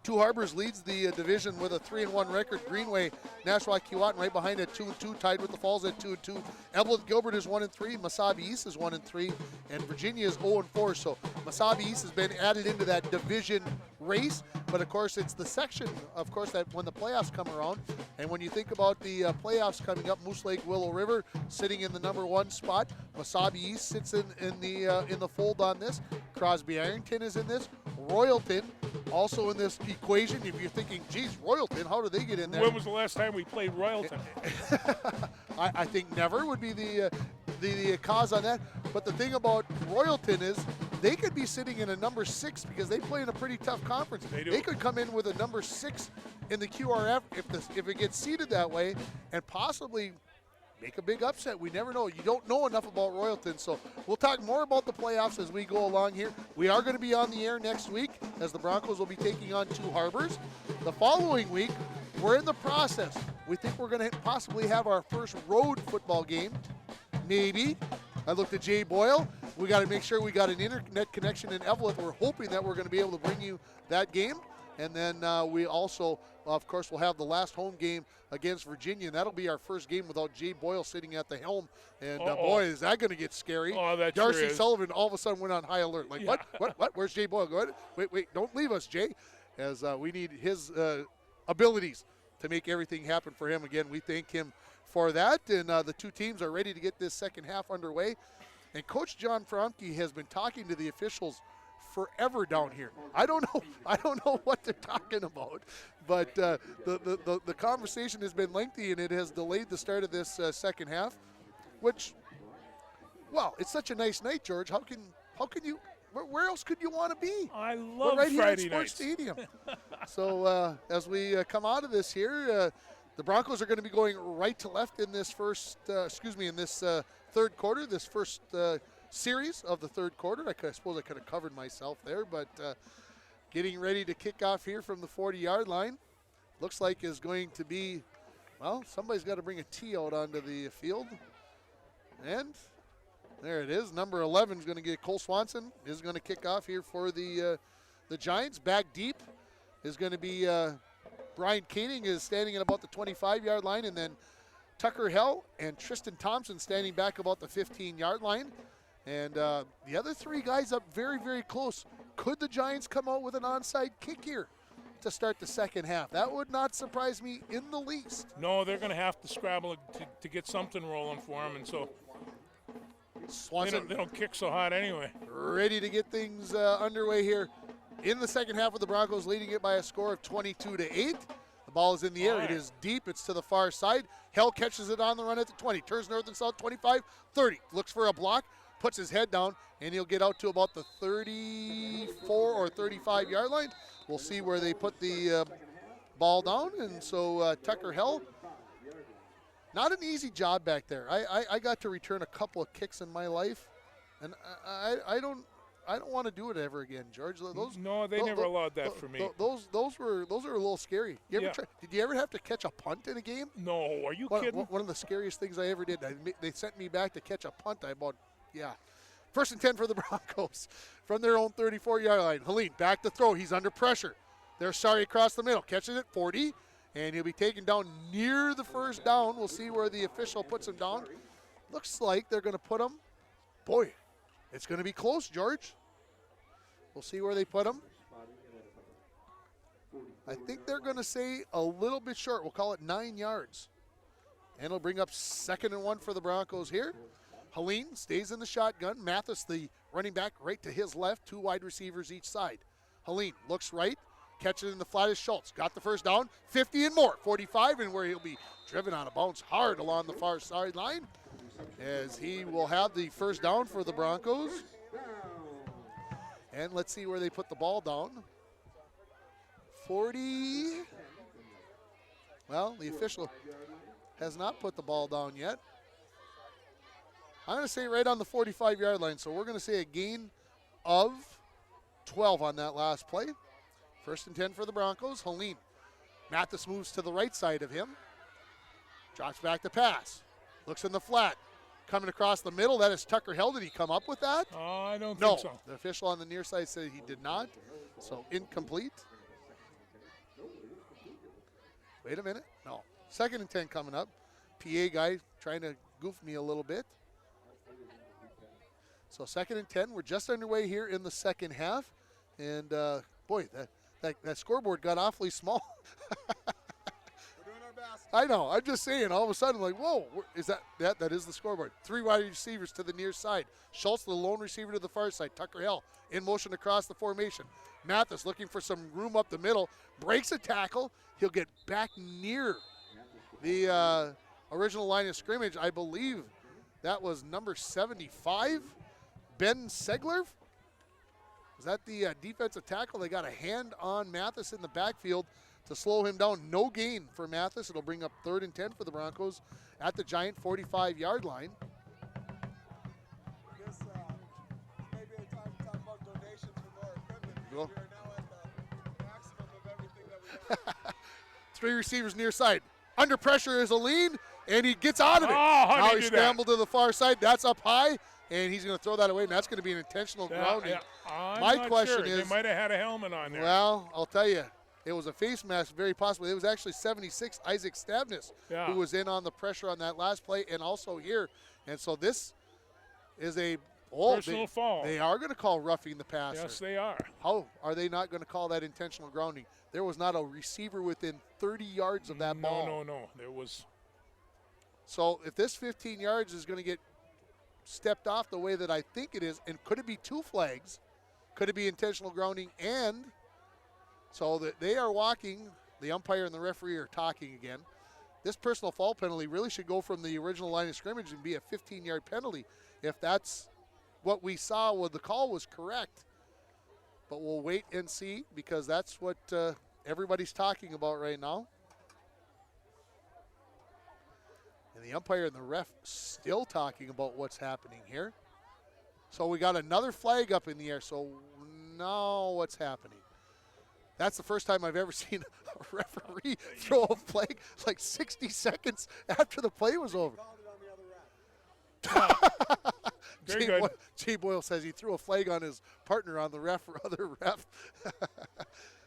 Two Harbors leads the division with a 3-1 record. Greenway, Nashua, Keewatin right behind at 2-2, tied with the Falls at 2-2. Evelyn Gilbert is 1-3. Mesabi East is 1-3, and Virginia is 0-4. So Mesabi East has been added into that division race, but of course it's the section, of course, that when the playoffs come around, and when you think about the playoffs coming up, Moose Lake, Willow River sitting in the number 1 spot. Mesabi East sits in the fold on this. Crosby Ironton is in this. Royalton also in this equation. If you're thinking, geez, Royalton, how do they get in there? When was the last time we played Royalton? I think never would be the cause on that. But the thing about Royalton is they could be sitting in a number 6 because they play in a pretty tough conference. They do. They could come in with a number 6 in the QRF if it gets seeded that way and possibly make a big upset. We never know. You don't know enough about Royalton. So we'll talk more about the playoffs as we go along here. We are going to be on the air next week as the Broncos will be taking on Two Harbors. The following week, we're in the process. We think we're going to possibly have our first road football game. Maybe. I looked at Jay Boyle. We got to make sure we got an internet connection in Evelyn. We're hoping that we're going to be able to bring you that game. And then we also, of course, will have the last home game against Virginia. And that'll be our first game without Jay Boyle sitting at the helm. And boy, is that going to get scary. Oh, that Darcy sure is. Sullivan all of a sudden went on high alert. Like, Yeah. What? Where's Jay Boyle? Go ahead. Wait, don't leave us, Jay. As we need his abilities to make everything happen for him. Again, we thank him for that. And the two teams are ready to get this second half underway. And Coach John Fromke has been talking to the officials forever down here. I don't know what they're talking about, but the conversation has been lengthy and it has delayed the start of this second half. Which, well, it's such a nice night, George. How can you? Where else could you want to be? I We're love right Friday here at nights. Sports Stadium. So as we come out of this here, the Broncos are going to be going right to left in this third quarter. This first series of the third quarter. I suppose I could have covered myself there, but getting ready to kick off here from the 40-yard line. Looks like is going to be, well, somebody's got to bring a tee out onto the field. And there it is. Number 11 is going to get Cole Swanson is going to kick off here for the Giants. Back deep is going to be Brian Koenig is standing at about the 25-yard line, and then Tucker Hell and Tristan Thompson standing back about the 15-yard line. And the other three guys up very, very close. Could the Giants come out with an onside kick here to start the second half? That would not surprise me in the least. No, they're going to have to scrabble to get something rolling for them, and so Swanson they don't kick so hot anyway. ready to get things underway here in the second half with the Broncos leading it by a score of 22-8. The ball is in the air. It is deep. It's to the far side. Hell catches it on the run at the 20. Turns north and south, 25, 30. Looks for a block. puts his head down, and he'll get out to about the 34 or 35-yard line. We'll see where they put the ball down. And so Tucker Hell, not an easy job back there. I got to return a couple of kicks in my life, and I don't want to do it ever again, George. They never allowed that for me. Those are a little scary. Did you ever have to catch a punt in a game? No, are you kidding? One of the scariest things I ever did. They sent me back to catch a punt. First and 10 for the Broncos from their own 34-yard line. Helene back to throw. He's under pressure. They're sorry across the middle. Catches it 40, and he'll be taken down near the first down. We'll see where the official puts him down. Looks like they're going to put him. Boy, it's going to be close, George. We'll see where they put him. I think they're going to say a little bit short. We'll call it 9 yards. And it'll bring up 2nd and 1 for the Broncos here. Helene stays in the shotgun. Mathis, the running back, right to his left. 2 wide receivers each side. Helene looks right. Catches it in the flat is Schultz. Got the first down. 50 and more. 45 and where he'll be driven out of bounds hard along the far sideline as he will have the first down for the Broncos. And let's see where they put the ball down. 40. Well, the official has not put the ball down yet. I'm going to say right on the 45-yard line, so we're going to say a gain of 12 on that last play. 1st and 10 for the Broncos. Helene. Mathis moves to the right side of him. Drops back to pass. Looks in the flat. Coming across the middle, that is Tucker Hell. Did he come up with that? I don't think so. The official on the near side said he did not, so incomplete. Wait a minute. No. 2nd and 10 coming up. PA guy trying to goof me a little bit. So 2nd and 10. We're just underway here in the second half. And, boy, that scoreboard got awfully small. We're doing our best. I know. I'm just saying, all of a sudden, like, whoa, is that is the scoreboard. 3 wide receivers to the near side. Schultz, the lone receiver to the far side. Tucker Hell in motion across the formation. Mathis looking for some room up the middle. Breaks a tackle. He'll get back near the original line of scrimmage. I believe that was number 75, Ben Segler. Is that the defensive tackle? They got a hand on Mathis in the backfield to slow him down. No gain for Mathis. It'll bring up 3rd and 10 for the Broncos at the Giant 45-yard line. This may be a time to talk about donations for more equipment. Go. We are now at the maximum of everything that we have. 3 receivers near side. Under pressure is Aline, and he gets out of it. Oh, how now did he he do scrambled to the far side. That's up high, and he's going to throw that away, and that's going to be an intentional grounding. Yeah. I'm My not question sure. is, they might have had a helmet on there. well, I'll tell you, it was a face mask, very possibly. It was actually 76, Isaac Stavnis, who was in on the pressure on that last play, and also here. And so this is a personal foul. They are going to call roughing the passer. Yes, they are. How are they not going to call that intentional grounding? There was not a receiver within 30 yards of that ball. No. There was. So if this 15 yards is going to get stepped off the way that I think it is, and could it be 2 flags? Could it be intentional grounding? And so that they are walking, the umpire and the referee are talking again. This personal foul penalty really should go from the original line of scrimmage and be a 15-yard penalty if that's what we saw when the call was correct. But we'll wait and see because that's what everybody's talking about right now. And the umpire and the ref still talking about what's happening here. So we got another flag up in the air. So now what's happening? That's the first time I've ever seen a referee throw a flag like 60 seconds after the play was over. Very good. Jay Boyle says he threw a flag on his partner on the other ref.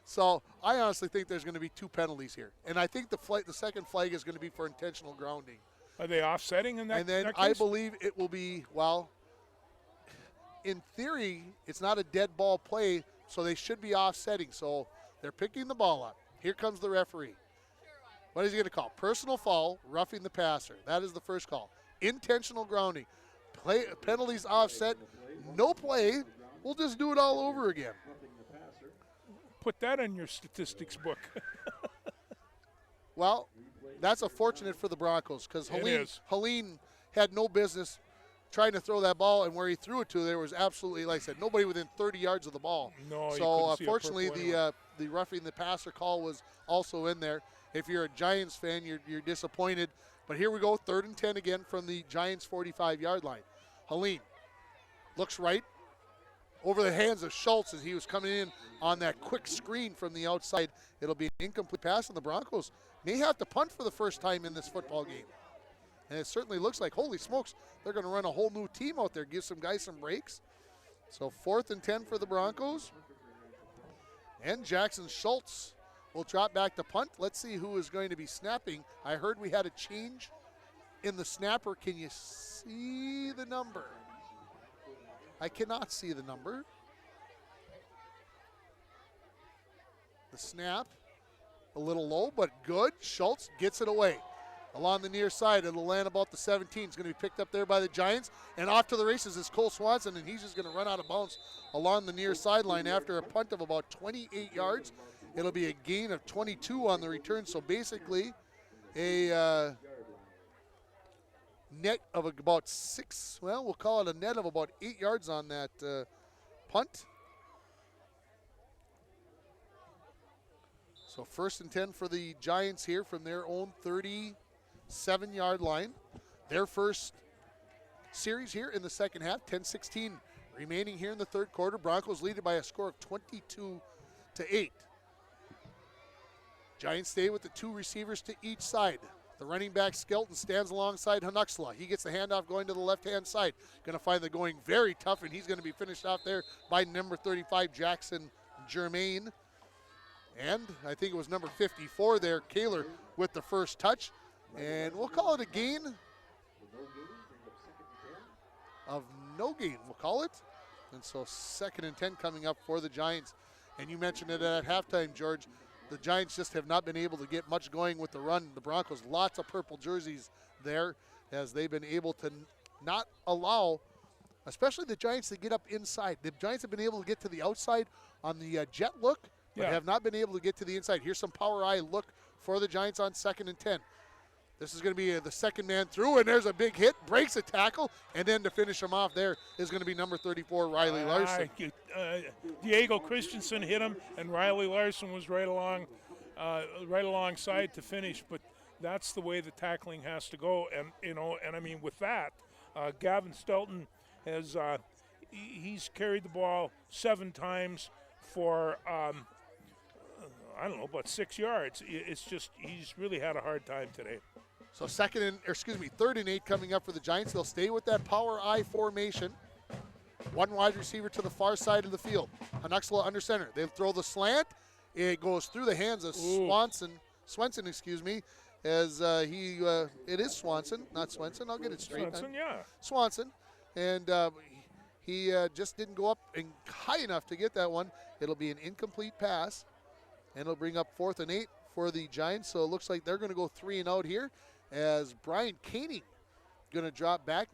So I honestly think there's going to be 2 penalties here. And I think the second flag is going to be for intentional grounding. Are they offsetting in that? And then that I case? believe it will be, well, in theory, it's not a dead ball play, so they should be offsetting. So they're picking the ball up. Here comes the referee. What is he going to call? Personal foul, roughing the passer. That is the first call. Intentional grounding. Penalties offset, no play. We'll just do it all over again. Put that in your statistics book. Well, that's unfortunate for the Broncos because Helene had no business trying to throw that ball, and where he threw it to, there was absolutely, like I said, nobody within 30 yards of the ball. No, you so couldn't see a fortunately, purple anywhere. the roughing the passer call was also in there. If you're a Giants fan, you're disappointed. But here we go, 3rd and 10 again from the Giants' 45-yard line. Helene looks right over the hands of Schultz as he was coming in on that quick screen from the outside. It'll be an incomplete pass, and the Broncos may have to punt for the first time in this football game. And it certainly looks like, holy smokes, they're going to run a whole new team out there, give some guys some breaks. So 4th and 10 for the Broncos. And Jackson Schultz will drop back to punt. Let's see who is going to be snapping. I heard we had a change in the snapper. Can you see the number? I cannot see the number. The snap, a little low, but good. Schultz gets it away. Along the near side, it'll land about the 17. It's going to be picked up there by the Giants. And off to the races is Cole Swanson, and he's just going to run out of bounds along the near sideline after a punt of about 28 yards. It'll be a gain of 22 on the return. So basically a net of about 6, well, we'll call it a net of about 8 yards on that punt. So 1st and 10 for the Giants here from their own 37-yard line. Their first series here in the second half, 10-16 remaining here in the third quarter. Broncos lead it by a score of 22-8. Giants stay with the 2 receivers to each side. The running back, Skelton, stands alongside Hanuxla. He gets the handoff going to the left-hand side. Going to find the going very tough, and he's going to be finished off there by number 35, Jackson Germain. And I think it was number 54 there, Kaler, with the first touch. And we'll call it a gain of no gain, we'll call it. And so 2nd and 10 coming up for the Giants. And you mentioned it at halftime, George. The Giants just have not been able to get much going with the run. The Broncos, lots of purple jerseys there as they've been able to not allow, especially the Giants, to get up inside. The Giants have been able to get to the outside on the jet look, but have not been able to get to the inside. Here's some power eye look for the Giants on 2nd and 10. This is going to be the second man through, and there's a big hit, breaks a tackle, and then to finish him off there is going to be number 34, Riley Larson. Diego Christensen hit him, and Riley Larson was right alongside to finish. But that's the way the tackling has to go, and I mean with that, Gavin Stelton has he's carried the ball 7 times for I don't know, about 6 yards. It's just he's really had a hard time today. So 3rd and 8 coming up for the Giants. They'll stay with that power I formation. 1 wide receiver to the far side of the field. Hanuxla under center. They'll throw the slant. It goes through the hands of Swenson, as it is Swanson, not Swenson. I'll get it straight. Swanson. And he just didn't go up and high enough to get that one. It'll be an incomplete pass, and it'll bring up 4th and 8 for the Giants. So it looks like they're going to go 3 and out here, as Brian Koenig going to drop back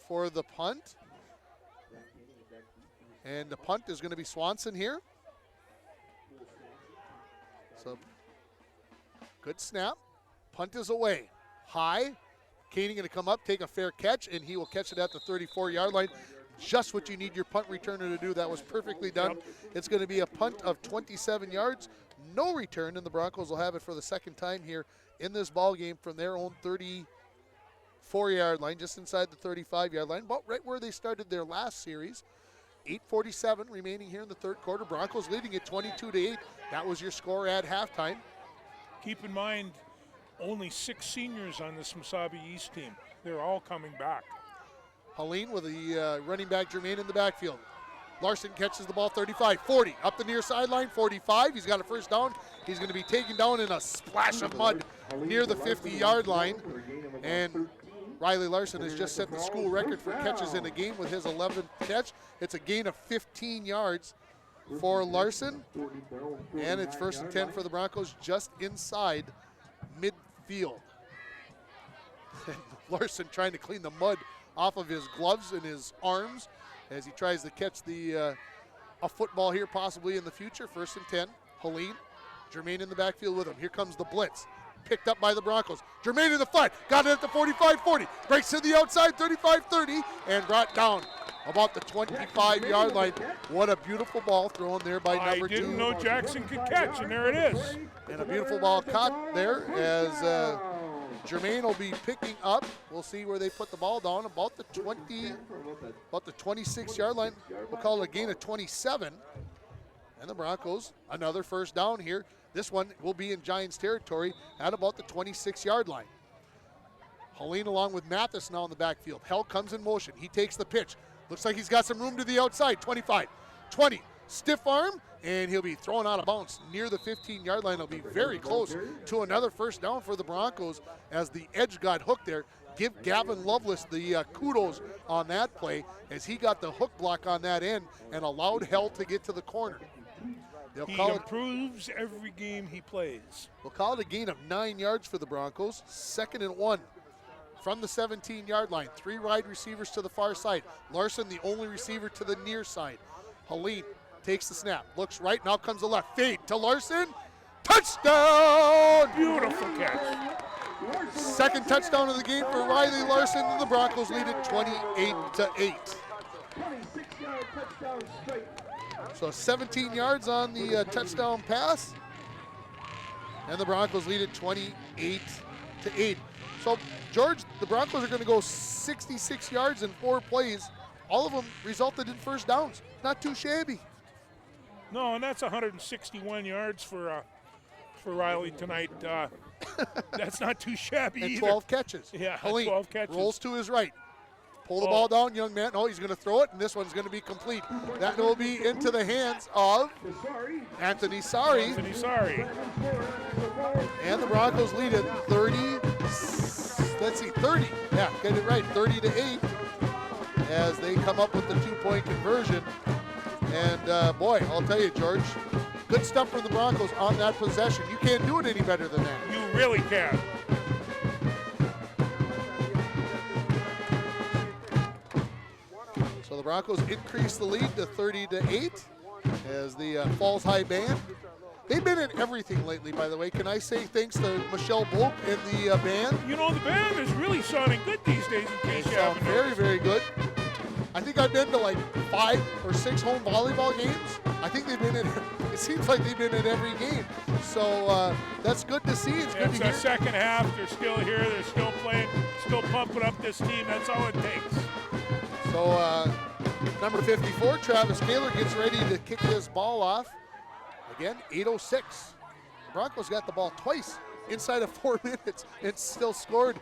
for the punt. And the punt is going to be Swanson here. So good snap. Punt is away. High. Koenig going to come up, take a fair catch, and he will catch it at the 34-yard line. Just what you need your punt returner to do. That was perfectly done. It's going to be a punt of 27 yards. No return, and the Broncos will have it for the second time here in this ball game from their own 34-yard line, just inside the 35-yard line, about right where they started their last series. 8:47 remaining here in the third quarter. Broncos leading it 22-8. That was your score at halftime. Keep in mind, only 6 seniors on this Mesabi East team. They're all coming back. Helene with the running back Germain in the backfield. Larson catches the ball 35, 40, up the near sideline, 45. He's got a first down. He's going to be taken down in a splash of mud near the 50-yard line. And Riley Larson has just set the school record for catches in a game with his 11th catch. It's a gain of 15 yards for Larson. And it's 1st and 10 for the Broncos just inside midfield. Larson trying to clean the mud off of his gloves and his arms as he tries to catch a football here possibly in the future. 1st and 10. Helene, Germain in the backfield with him. Here comes the blitz. picked up by the Broncos. Jermaine in the flat, got it at the 45-40, breaks to the outside, 35-30, and brought down about the 25-yard line. What a beautiful ball thrown there by number 2. I didn't know Jackson could catch, and there it is. And a beautiful ball caught there as Jermaine will be picking up. We'll see where they put the ball down, about the 26-yard line. We'll call it a gain of 27. And the Broncos, another first down here. This one will be in Giants territory at about the 26-yard line. Helene along with Mathis now in the backfield. Hell comes in motion. He takes the pitch. Looks like he's got some room to the outside. 25, 20, stiff arm, and he'll be thrown out of bounds near the 15-yard line. It'll be very close to another first down for the Broncos as the edge got hooked there. Give Gavin Lovelace the kudos on that play as he got the hook block on that end and allowed Hell to get to the corner. He improves every game he plays. We'll call it a gain of 9 yards for the Broncos. 2nd and 1 from the 17-yard line. 3 wide receivers to the far side. Larson, the only receiver to the near side. Helene takes the snap, looks right, now comes the left. Fade to Larson. Touchdown! Beautiful catch. 2nd touchdown of the game for Riley Larson, and the Broncos lead it 28-8. So 17 yards on the touchdown pass, and the Broncos lead it 28-8. So, George, the Broncos are going to go 66 yards in 4 plays. All of them resulted in first downs. Not too shabby. No, and that's 161 yards for Riley tonight. That's not too shabby And either. 12 catches. Yeah, Helene 12 catches. rolls to his right. Pull the ball down, young man. Oh, he's going to throw it, and this one's going to be complete. That will be into the hands of Anthony Sari. Anthony Sari. And the Broncos lead it 30. Let's see, 30. Yeah, get it right. 30-8 as they come up with the 2-point conversion. And boy, I'll tell you, George, good stuff from the Broncos on that possession. You can't do it any better than that. You really can. So the Broncos increase the lead to 30-8 as the Falls High Band. They've been in everything lately, by the way. Can I say thanks to Michelle Bolk and the band? You know, the band is really sounding good these days in case you haven't Very, noticed. very good. I think I've been to like 5 or 6 home volleyball games. I think they've been in, it seems like they've been in every game. So that's good to see. It's good It's to the hear. second half. They're still here. They're still playing, still pumping up this team. That's all it takes. So number 54, Travis Kaler, gets ready to kick this ball off. Again, 8:06. The Broncos got the ball twice inside of 4 minutes and still scored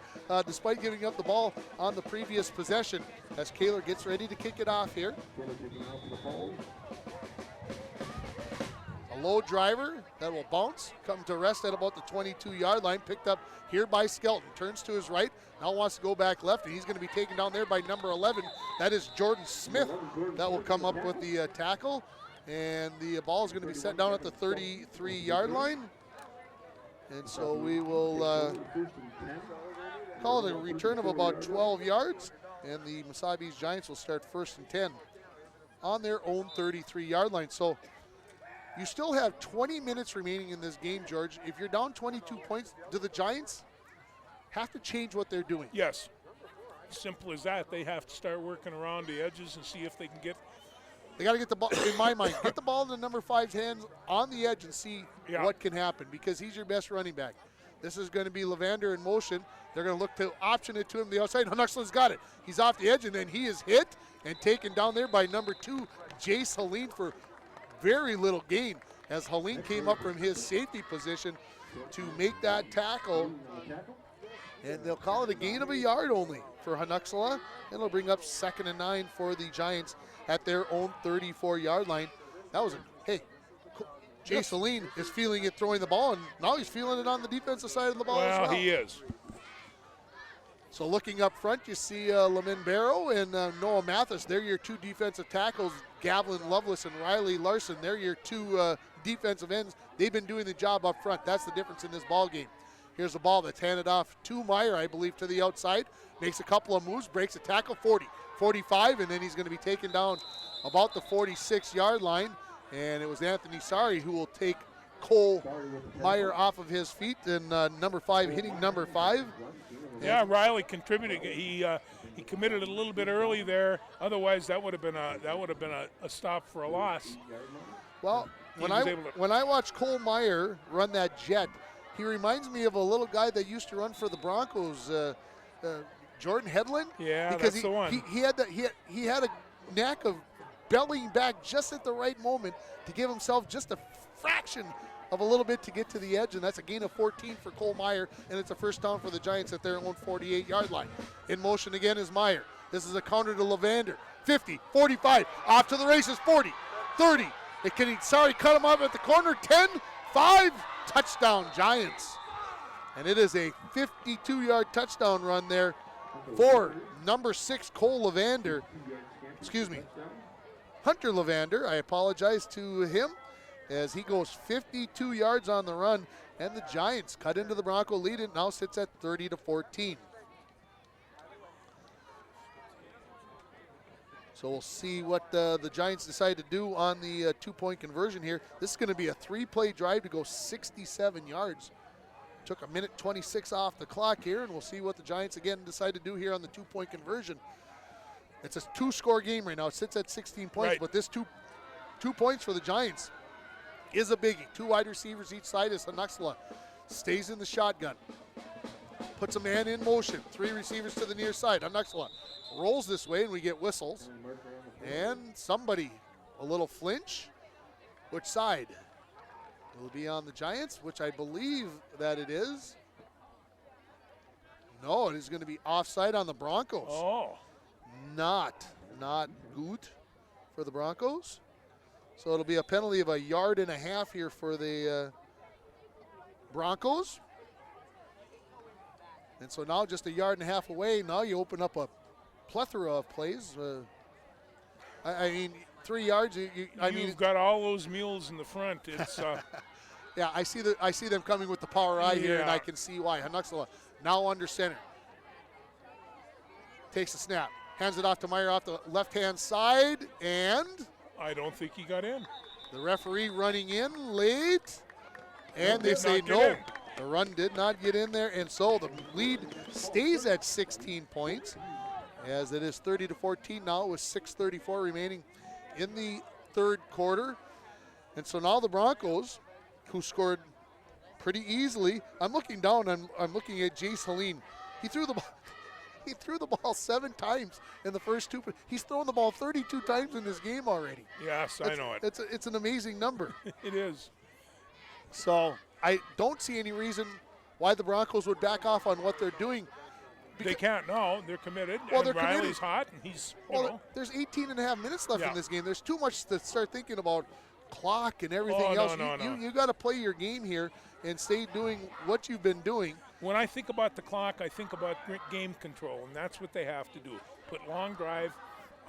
despite giving up the ball on the previous possession as Kaler gets ready to kick it off here. A low driver that will bounce, come to rest at about the 22-yard line, picked up here by Skelton. Turns to his right, now wants to go back left, and he's going to be taken down there by number 11. That is Jordan Smith that will come up with the tackle. And the ball is going to be set down at the 33-yard line. And so we will call it a return of about 12 yards. And the Mesabi East Giants will start 1st and 10 on their own 33-yard line. So you still have 20 minutes remaining in this game, George. If you're down 22 points, do the Giants have to change what they're doing? Yes. Simple as that. They have to start working around the edges and see if they can get. They got to get the ball, in my mind, get the ball in the number 5's hands on the edge and see what can happen because he's your best running back. This is going to be Levander in motion. They're going to look to option it to him the outside. Hunnexlin's got it. He's off the edge, and then he is hit and taken down there by number 2, Jace Helene, for very little gain as Helene came up from his safety position to make that tackle. And they'll call it a gain of a yard only for Hunnexla, and it'll bring up 2nd and 9 for the Giants at their own 34-yard line. That was Jace Helene is feeling it throwing the ball, and now he's feeling it on the defensive side of the ball as well. Well, he is. So looking up front, you see Lamin Barrow and Noah Mathis. They're your 2 defensive tackles. Gavlin Lovelace and Riley Larson, they're your 2 defensive ends. They've been doing the job up front. That's the difference in this ball game. Here's a ball that's handed off to Meyer, I believe, to the outside. Makes a couple of moves, breaks a tackle, 40, 45, and then he's going to be taken down about the 46-yard line. And it was Anthony Sari who will take Cole Meyer off of his feet, and number 5 hitting number 5. Yeah, Riley contributed. He committed a little bit early there. Otherwise, that would have been a stop for a loss. Well, when was able to- I watch Cole Meyer run that jet, he reminds me of a little guy that used to run for the Broncos, Jordan Headland. Yeah, because that's the one. He had a knack of bellying back just at the right moment to give himself just a fraction of a little bit to get to the edge, and that's a gain of 14 for Cole Meyer, and it's a first down for the Giants at their own 48-yard line. In motion again is Meyer. This is a counter to Levander. 50, 45, off to the races, 40, 30. Cut him off at the corner, 10, 5, touchdown Giants. And it is a 52-yard touchdown run there for number 6, Cole Levander. Excuse me, Hunter Levander. I apologize to him as he goes 52 yards on the run, and the Giants cut into the Bronco lead. It now sits at 30-14. So we'll see what the Giants decide to do on the 2-point conversion here. This is going to be a 3-play drive to go 67 yards. Took a minute 26 off the clock here, and we'll see what the Giants again decide to do here on the 2-point conversion. It's a 2-score game right now. It sits at 16 points, Right. but this two points for the Giants is a biggie. 2 wide receivers each side as Hanuxla stays in the shotgun. Puts a man in motion. 3 receivers to the near side. Hanuxla rolls this way, and we get whistles. And somebody, a little flinch. Which side? Will be on the Giants, which I believe that it is. No, it is going to be offside on the Broncos. Oh. Not good for the Broncos. So it'll be a penalty of 1.5 yards here for the Broncos. And so now just 1.5 yards away, now you open up a plethora of plays. I mean, 3 yards. You've got all those mules in the front. It's yeah, I see them coming with the power eye here, and Yeah. I can see why. Hanuxla now under center. Takes the snap, hands it off to Meyer off the left-hand side, and I don't think he got in. the referee running in late, and they Did say not get no. in. The run did not get in there, and so the lead stays at 16 points, as it is 30-14 now with 6:34 remaining in the third quarter. And so now the Broncos, who scored pretty easily. I'm looking down. I'm looking at Jace Helene. He threw the ball. He threw the ball 7 times in the first 2. He's thrown the ball 32 times in this game already. Yes, I know it. It's an amazing number. It is. So I don't see any reason why the Broncos would back off on what they're doing. They can't. No, they're committed. Well, and they're committed. Riley's hot, and he's, Well, there's 18 and a half minutes left Yeah. in this game. There's too much to start thinking about clock and everything Oh, no, else. no, You got to play your game here and stay doing what you've been doing. When I think about the clock, I think about game control, and that's what they have to do. Put long drive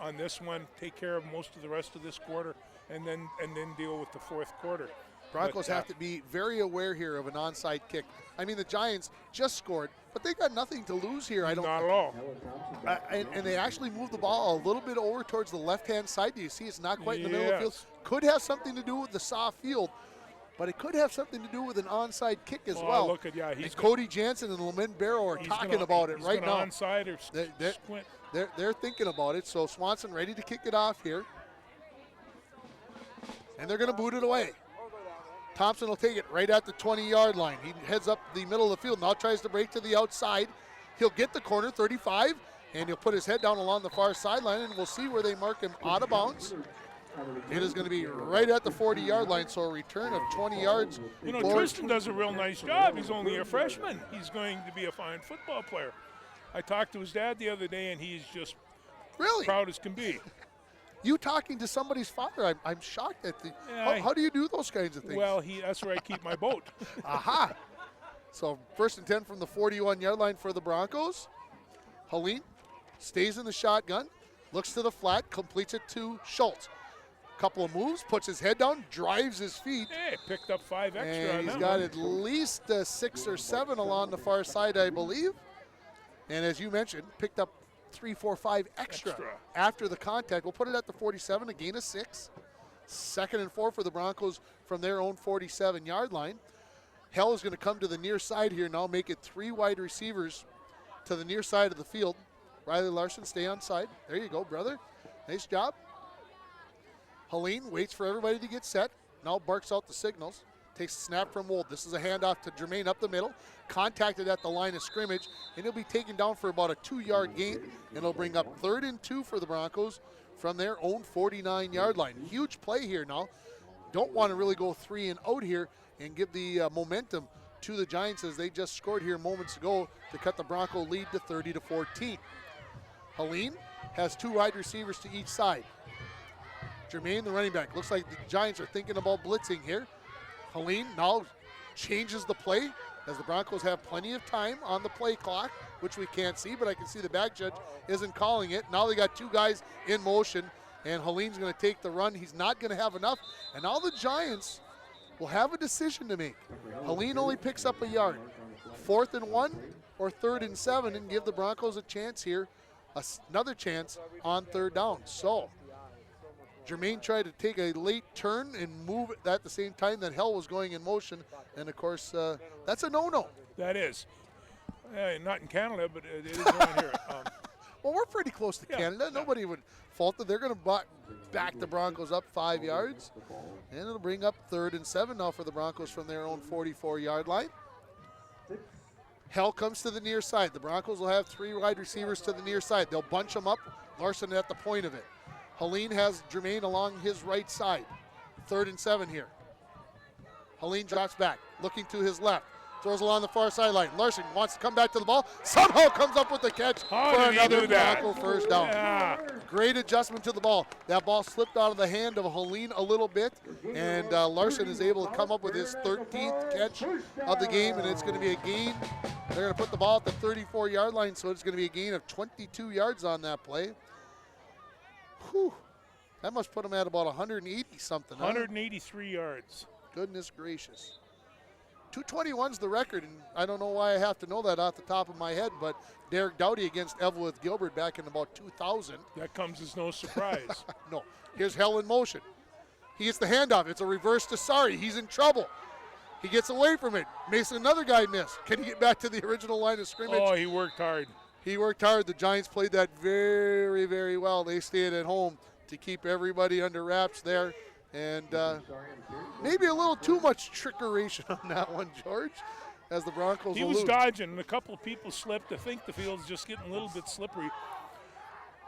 on this one, take care of most of the rest of this quarter, and then deal with the fourth quarter. Broncos But, have to be very aware here of an onside kick. I mean, the Giants just scored, but they got nothing to lose here. I don't. Not at all. And they actually moved the ball a little bit over towards the left-hand side. Do you see it's not quite in the middle of the field? Yes. Could have something to do with the soft field, but it could have something to do with an onside kick as Oh, well. look at and he's Cody Jansen and Lamont Barrow are talking about it he's right gonna now. onside or They're- squint. They're thinking about it. So Swanson ready to kick it off here. And they're going to boot it away. Thompson will take it right at the 20-yard line. He heads up the middle of the field, now tries to break to the outside. He'll get the corner, 35, and he'll put his head down along the far sideline, and we'll see where they mark him out of bounds. It is going to be right at the 40-yard line, so a return of 20 yards. You know, for- Tristan does a real nice job. He's only a freshman. He's going to be a fine football player. I talked to his dad the other day, and he's just Really? proud as can be. You talking to somebody's father, I'm shocked at the. Yeah, how do you do those kinds of things? Well, that's where I keep my boat. Aha! So 1st and 10 from the 41-yard line for the Broncos. Helene stays in the shotgun, looks to the flat, completes it to Schultz. Couple of moves, puts his head down, drives his feet, Hey, picked up 5 extra on and he's that got one. at least 6 or 7 along the far side, I believe. And as you mentioned, picked up 3, 4, 5 extra Extra. after the contact. We'll put it at the 47, a gain of 6. 2nd and 4 for the Broncos from their own 47-yard line. Hell is going to come to the near side here now, make it 3 wide receivers to the near side of the field. Riley Larson, stay on side. There you go, brother. Nice job. Helene waits for everybody to get set. Now barks out the signals. Takes a snap from Wold. This is a handoff to Jermaine up the middle. Contacted at the line of scrimmage, and he'll be taken down for about a 2-yard gain, and it'll bring up 3rd and 2 for the Broncos from their own 49-yard line. Huge play here now. Don't want to really go 3 and out here and give the momentum to the Giants as they just scored here moments ago to cut the Bronco lead to 30-14. Helene has 2 wide receivers to each side. Jermaine, the running back. Looks like the Giants are thinking about blitzing here. Helene now changes the play as the Broncos have plenty of time on the play clock, which we can't see, but I can see the back judge isn't calling it. Now they got 2 guys in motion, and Helene's going to take the run. He's not going to have enough, and now the Giants will have a decision to make. Helene only picks up a yard. 4th and 1 or 3rd and 7, and give the Broncos a chance here, another chance on 3rd down. So Jermaine tried to take a late turn and move it at the same time that Hell was going in motion, and of course that's a no-no. That is. Not in Canada, but it is around here. Well, we're pretty close to Canada. Nobody would fault that. They're going to back the Broncos up 5 yards, and it'll bring up 3rd and 7 now for the Broncos from their own 44-yard line. Hell comes to the near side. The Broncos will have 3 wide receivers to the near side. They'll bunch them up. Larson at the point of it. Helene has Jermaine along his right side. 3rd and 7 here. Helene drops back, looking to his left. Throws along the far sideline. Larson wants to come back to the ball. Somehow comes up with the catch for another Bronco first down. Yeah. Great adjustment to the ball. That ball slipped out of the hand of Helene a little bit, and Larson is able to come up with his 13th catch of the game, and it's going to be a gain. They're going to put the ball at the 34-yard line, so it's going to be a gain of 22 yards on that play. Whew. That must put him at about 180-something. 183 yards. Goodness gracious. 221's the record, and I don't know why I have to know that off the top of my head, but Derek Dowdy against Evelyn Gilbert back in about 2000. That comes as no surprise. No. Here's Hell in motion. He gets the handoff. It's a reverse to Sari. He's in trouble. He gets away from it. Makes another guy miss. Can he get back to the original line of scrimmage? Oh, he worked hard. He worked hard. The Giants played that very, very well. They stayed at home to keep everybody under wraps there. And maybe a little too much trickeration on that one, George, as the Broncos He was dodging, and a couple of people slipped. I think the field's just getting a little bit slippery.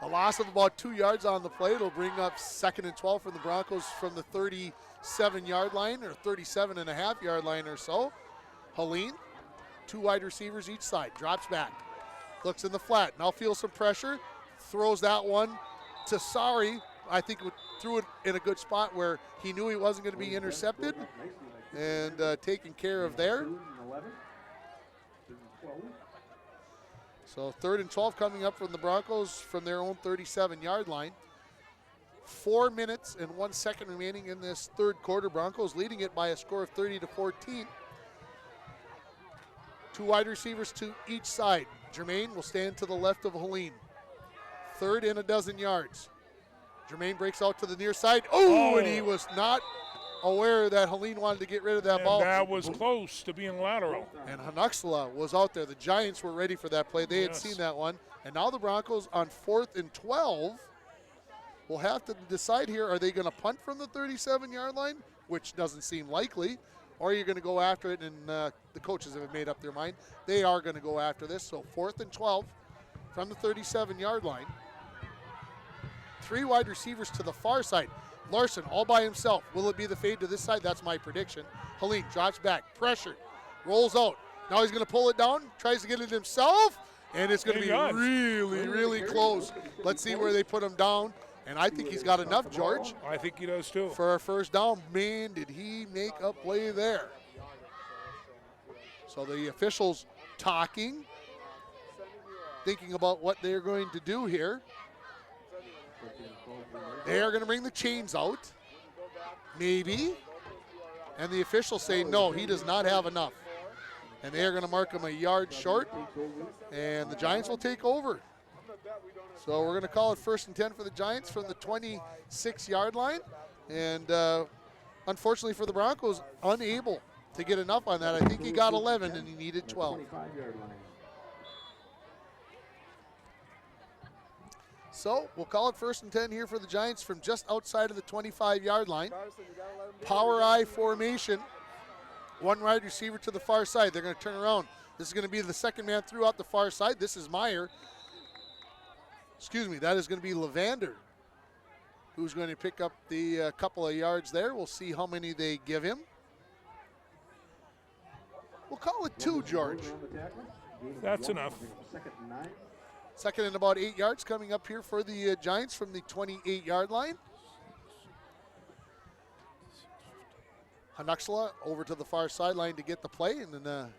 A loss of about 2 yards on the play. It'll bring up 2nd and 12 for the Broncos from the 37-yard line or 37.5-yard line or so. Helene, 2 wide receivers each side, drops back. Looks in the flat, now feels some pressure, throws that one to Sari. I think threw it in a good spot where he knew he wasn't going to be intercepted and taken care of there. So 3rd and 12 coming up from the Broncos from their own 37-yard line. 4 minutes and 1 second remaining in this 3rd quarter. Broncos leading it by a score of 30-14. 2 wide receivers to each side. Jermaine will stand to the left of Helene. 3rd and a dozen yards. Jermaine breaks out to the near side. Oh, and he was not aware that Helene wanted to get rid of that And ball. that was close to being lateral. And Hanuxla was out there. The Giants were ready for that play. They had seen that one. And now the Broncos on 4th and 12 will have to decide here, are they going to punt from the 37-yard line, which doesn't seem likely, or are you going to go after it? And the coaches have made up their mind. They are going to go after this. So 4th and 12 from the 37-yard line. 3 wide receivers to the far side. Larson all by himself. Will it be the fade to this side? That's my prediction. Helene drops back, pressured, rolls out. Now he's going to pull it down, tries to get it himself, and it's going to be really, really close. Let's see where they put him down. And I think he's got enough, George. I think he does too. For a first down. Man, did he make a play there. So the officials talking, thinking about what they're going to do here. They are going to bring the chains out, maybe. And the officials say, no, he does not have enough. And they are going to mark him a yard short. And the Giants will take over. So we're going to call it 1st and 10 for the Giants from the 26-yard line. And unfortunately for the Broncos, unable to get enough on that. I think he got 11 and he needed 12. So we'll call it 1st and 10 here for the Giants from just outside of the 25-yard line. Power I formation. One wide receiver to the far side. They're going to turn around. This is going to be the second man through out the far side. This is Meyer. Excuse me, that is going to be Levander, who's going to pick up the couple of yards there. We'll see how many they give him. We'll call it 2, George. That's enough. Second and about 8 yards coming up here for the Giants from the 28-yard line. Hanuxla over to the far sideline to get the play, and then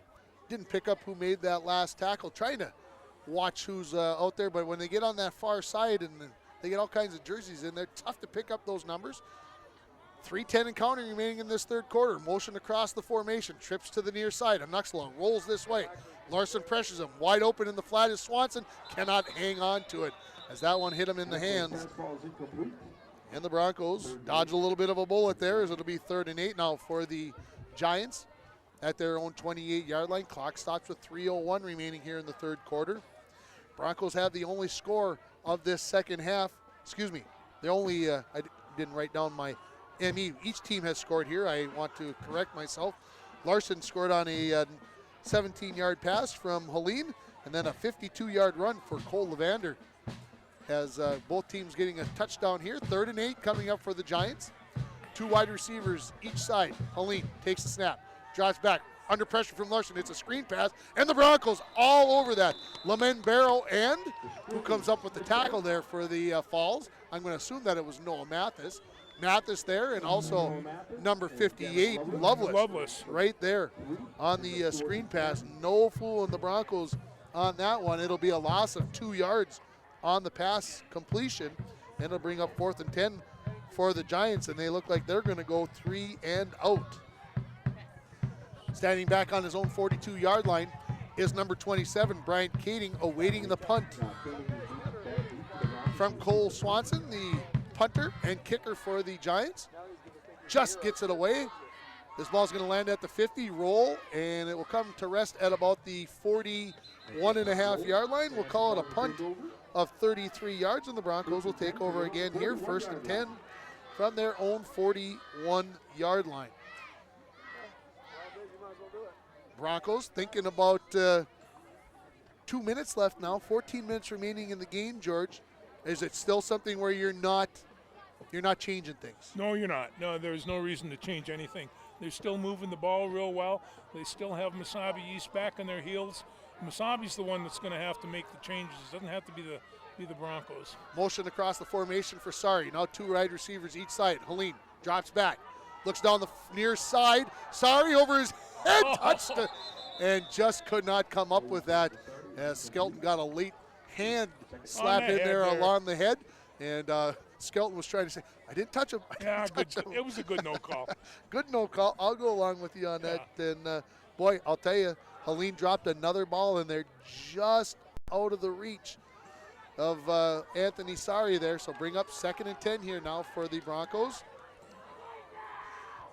didn't pick up who made that last tackle. Trying to watch who's out there, but when they get on that far side and they get all kinds of jerseys in there, tough to pick up those numbers. 3:10 and counting remaining in this third quarter. Motion across the formation, trips to the near side. Hanuxla rolls this way. Larson pressures him. Wide open in the flat is Swanson. Cannot hang on to it as that one hit him in the hands. And the Broncos dodge a little bit of a bullet there as it'll be 3rd and 8 now for the Giants at their own 28-yard line. Clock stops with 3:01 remaining here in the third quarter. Broncos have the only score of this second half. Excuse me. The only, I didn't write down my ME. Each team has scored here. I want to correct myself. Larson scored on a 17-yard pass from Helene, and then a 52-yard run for Cole Levander. As both teams getting a touchdown here. 3rd and 8 coming up for the Giants. 2 wide receivers each side. Helene takes the snap, drops back, under pressure from Larson. It's a screen pass, and the Broncos all over that. Lamen Barrow, and who comes up with the tackle there for the Falls? I'm going to assume that it was Noah Mathis. Mathis there, and also number 58, Lovelace. Right there on the screen pass. No fooling the Broncos on that one. It'll be a loss of 2 yards on the pass completion, and it'll bring up 4th and 10 for the Giants, and they look like they're going to go 3 and out. Standing back on his own 42-yard line is number 27, Bryant Kading, awaiting the punt from Cole Swanson, the punter and kicker for the Giants. Just gets it away. This ball's going to land at the 50, roll, and it will come to rest at about the 41.5-yard line. We'll call it a punt of 33 yards, and the Broncos will take over again here, 1st and 10 from their own 41-yard line. Broncos thinking about 2 minutes left now, 14 minutes remaining in the game, George. Is it still something where you're not changing things? No, you're not. No, there's no reason to change anything. They're still moving the ball real well. They still have Mesabi East back on their heels. Mesabi's the one that's going to have to make the changes. It doesn't have to be the Broncos. Motion across the formation for Sari. Now 2 wide receivers each side. Helene drops back, looks down the near side. Sari over his head, touched it, and just could not come up with that as Skelton got a late hand slap in there along the head, and Skelton was trying to say, I didn't touch him. It was a good no call. Good no call. I'll go along with you on that. And boy, I'll tell you, Helene dropped another ball in there just out of the reach of Anthony Sari there. So bring up 2nd and 10 here now for the Broncos.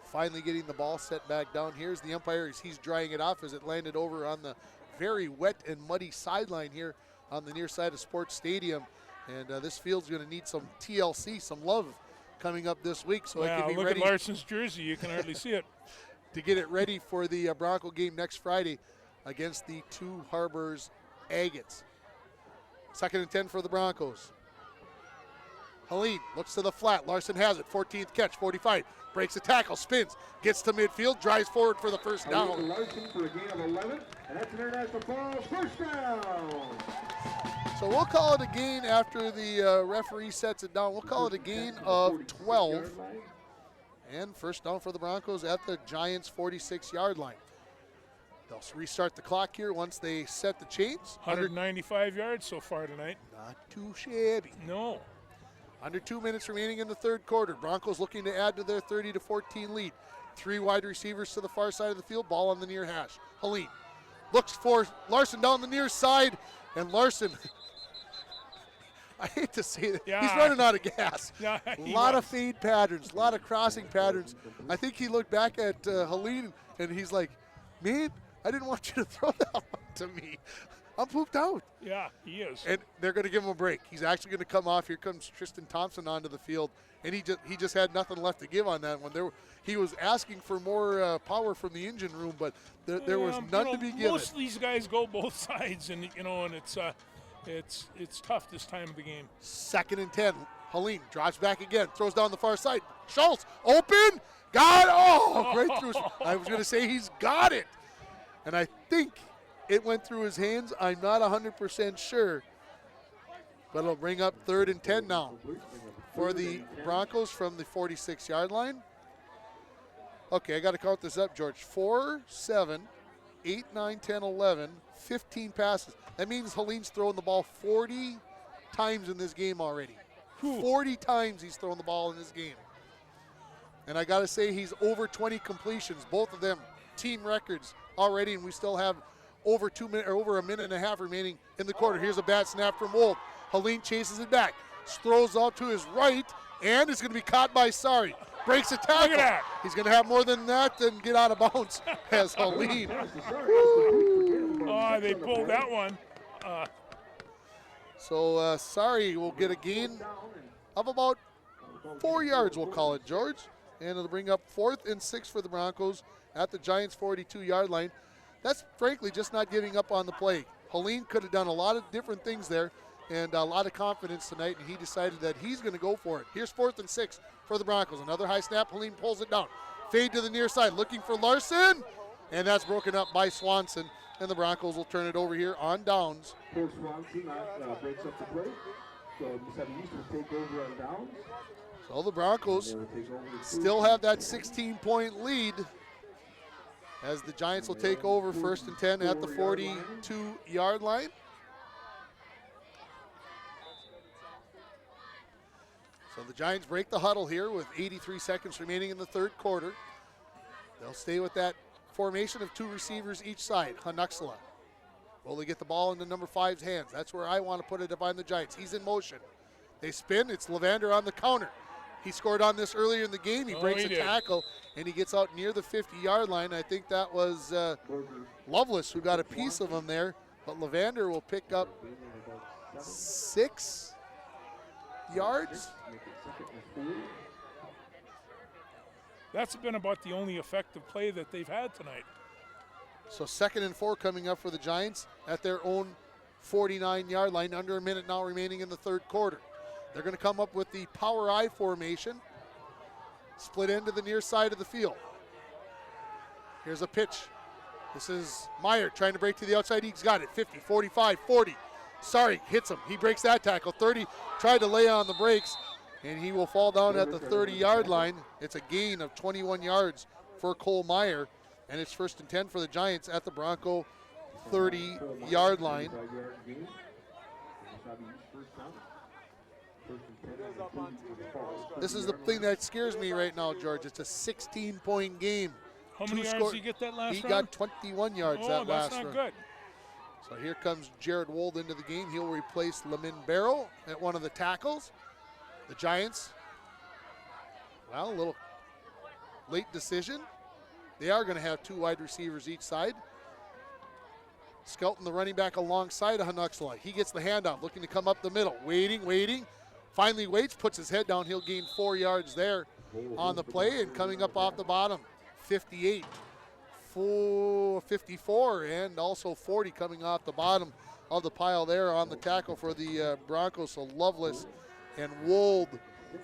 Finally getting the ball set back down. Here's the umpire as he's drying it off as it landed over on the very wet and muddy sideline here on the near side of Sports Stadium. And this field's going to need some TLC, some love coming up this week. So it can be look ready. At Larson's jersey. You can hardly see it. To get it ready for the Bronco game next Friday against the Two Harbors Agates. 2nd and 10 for the Broncos. Helene looks to the flat. Larson has it. 14th catch, 45. Breaks a tackle, spins, gets to midfield, drives forward for the first down. Larson for a gain of 11, and that's an international ball, first down. So we'll call it a gain after the referee sets it down. We'll call it a gain of 12. And first down for the Broncos at the Giants' 46-yard line. They'll restart the clock here once they set the chains. 195 yards so far tonight. Not too shabby. No. Under 2 minutes remaining in the third quarter. Broncos looking to add to their 30-14 lead. 3 wide receivers to the far side of the field. Ball on the near hash. Helene looks for Larson down the near side. And Larson, I hate to say that. Yeah. He's running out of gas. Yeah, A he lot was. of fade patterns, a lot of crossing patterns. I think he looked back at Helene and he's like, man, I didn't want you to throw that one to me. I'm pooped out. Yeah, he is. And they're going to give him a break. He's actually going to come off. Here comes Tristan Thompson onto the field, and he just had nothing left to give on that one. He was asking for more power from the engine room, but there was none to be given. Most of these guys go both sides, and and it's tough this time of the game. 2nd and 10. Helene drops back again, throws down the far side. Schultz open, got it. Oh, great through. I was going to say he's got it, and I think it went through his hands. I'm not 100% sure, but it'll bring up 3rd and 10 now for the Broncos from the 46-yard line. Okay, I got to count this up, George. 4, 7, 8, 9, 10, 11, 15 passes. That means Helene's thrown the ball 40 times in this game already. 40 times he's thrown the ball in this game. And I got to say he's over 20 completions, both of them team records already, and we still have over a minute and a half remaining in the quarter. Here's a bad snap from Wolf. Helene chases it back, throws out to his right, and it's going to be caught by Sari. Breaks a tackle. Look at that. He's going to have more than that and get out of bounds as Helene. Oh, they pulled that one. So Sari will get a gain of about 4 yards, we'll call it, George. And it'll bring up 4th and 6 for the Broncos at the Giants' 42-yard line. That's frankly just not giving up on the play. Helene could have done a lot of different things there and a lot of confidence tonight, and he decided that he's going to go for it. Here's 4th and 6 for the Broncos. Another high snap. Helene pulls it down. Fade to the near side, looking for Larson, and that's broken up by Swanson, and the Broncos will turn it over here on downs. Coach Swanson breaks up the play. So Mesabi East will take over on downs. So the Broncos still have that 16-point lead as the Giants will take over 1st and 10 at the 42-yard line. So the Giants break the huddle here with 83 seconds remaining in the 3rd quarter. They'll stay with that formation of 2 receivers each side. Hanuxala. Will they get the ball into number 5's hands? That's where I want to put it behind the Giants. He's in motion. They spin. It's Levander on the counter. He scored on this earlier in the game. He breaks a tackle, and he gets out near the 50-yard line. I think that was Lovelace who got a piece of him there. But Levander will pick up 6 yards. That's been about the only effective play that they've had tonight. So 2nd and 4 coming up for the Giants at their own 49-yard line. Under a minute now remaining in the 3rd quarter. They're going to come up with the power I formation. Split end to the near side of the field. Here's a pitch. This is Meyer trying to break to the outside. He's got it. 50, 45, 40. Sorry, hits him. He breaks that tackle. 30, tried to lay on the brakes, and he will fall down at the 30-yard line. It's a gain of 21 yards for Cole Meyer, and it's 1st and 10 for the Giants at the Bronco 30-yard line. This is the thing that scares me right now, George. It's a 16-point game. How many yards did he get that last round? He got 21 yards that last round. Oh, that's not good. So here comes Jared Wold into the game. He'll replace Lamin Barrow at one of the tackles. The Giants, well, a little late decision. They are going to have 2 wide receivers each side. Skelton, the running back, alongside of Hanuxala. He gets the handoff, looking to come up the middle. Waiting. Finally waits, puts his head down. He'll gain 4 yards there on the play. And coming up off the bottom, 58, 54, and also 40 coming off the bottom of the pile there on the tackle for the Broncos. So Lovelace and Wold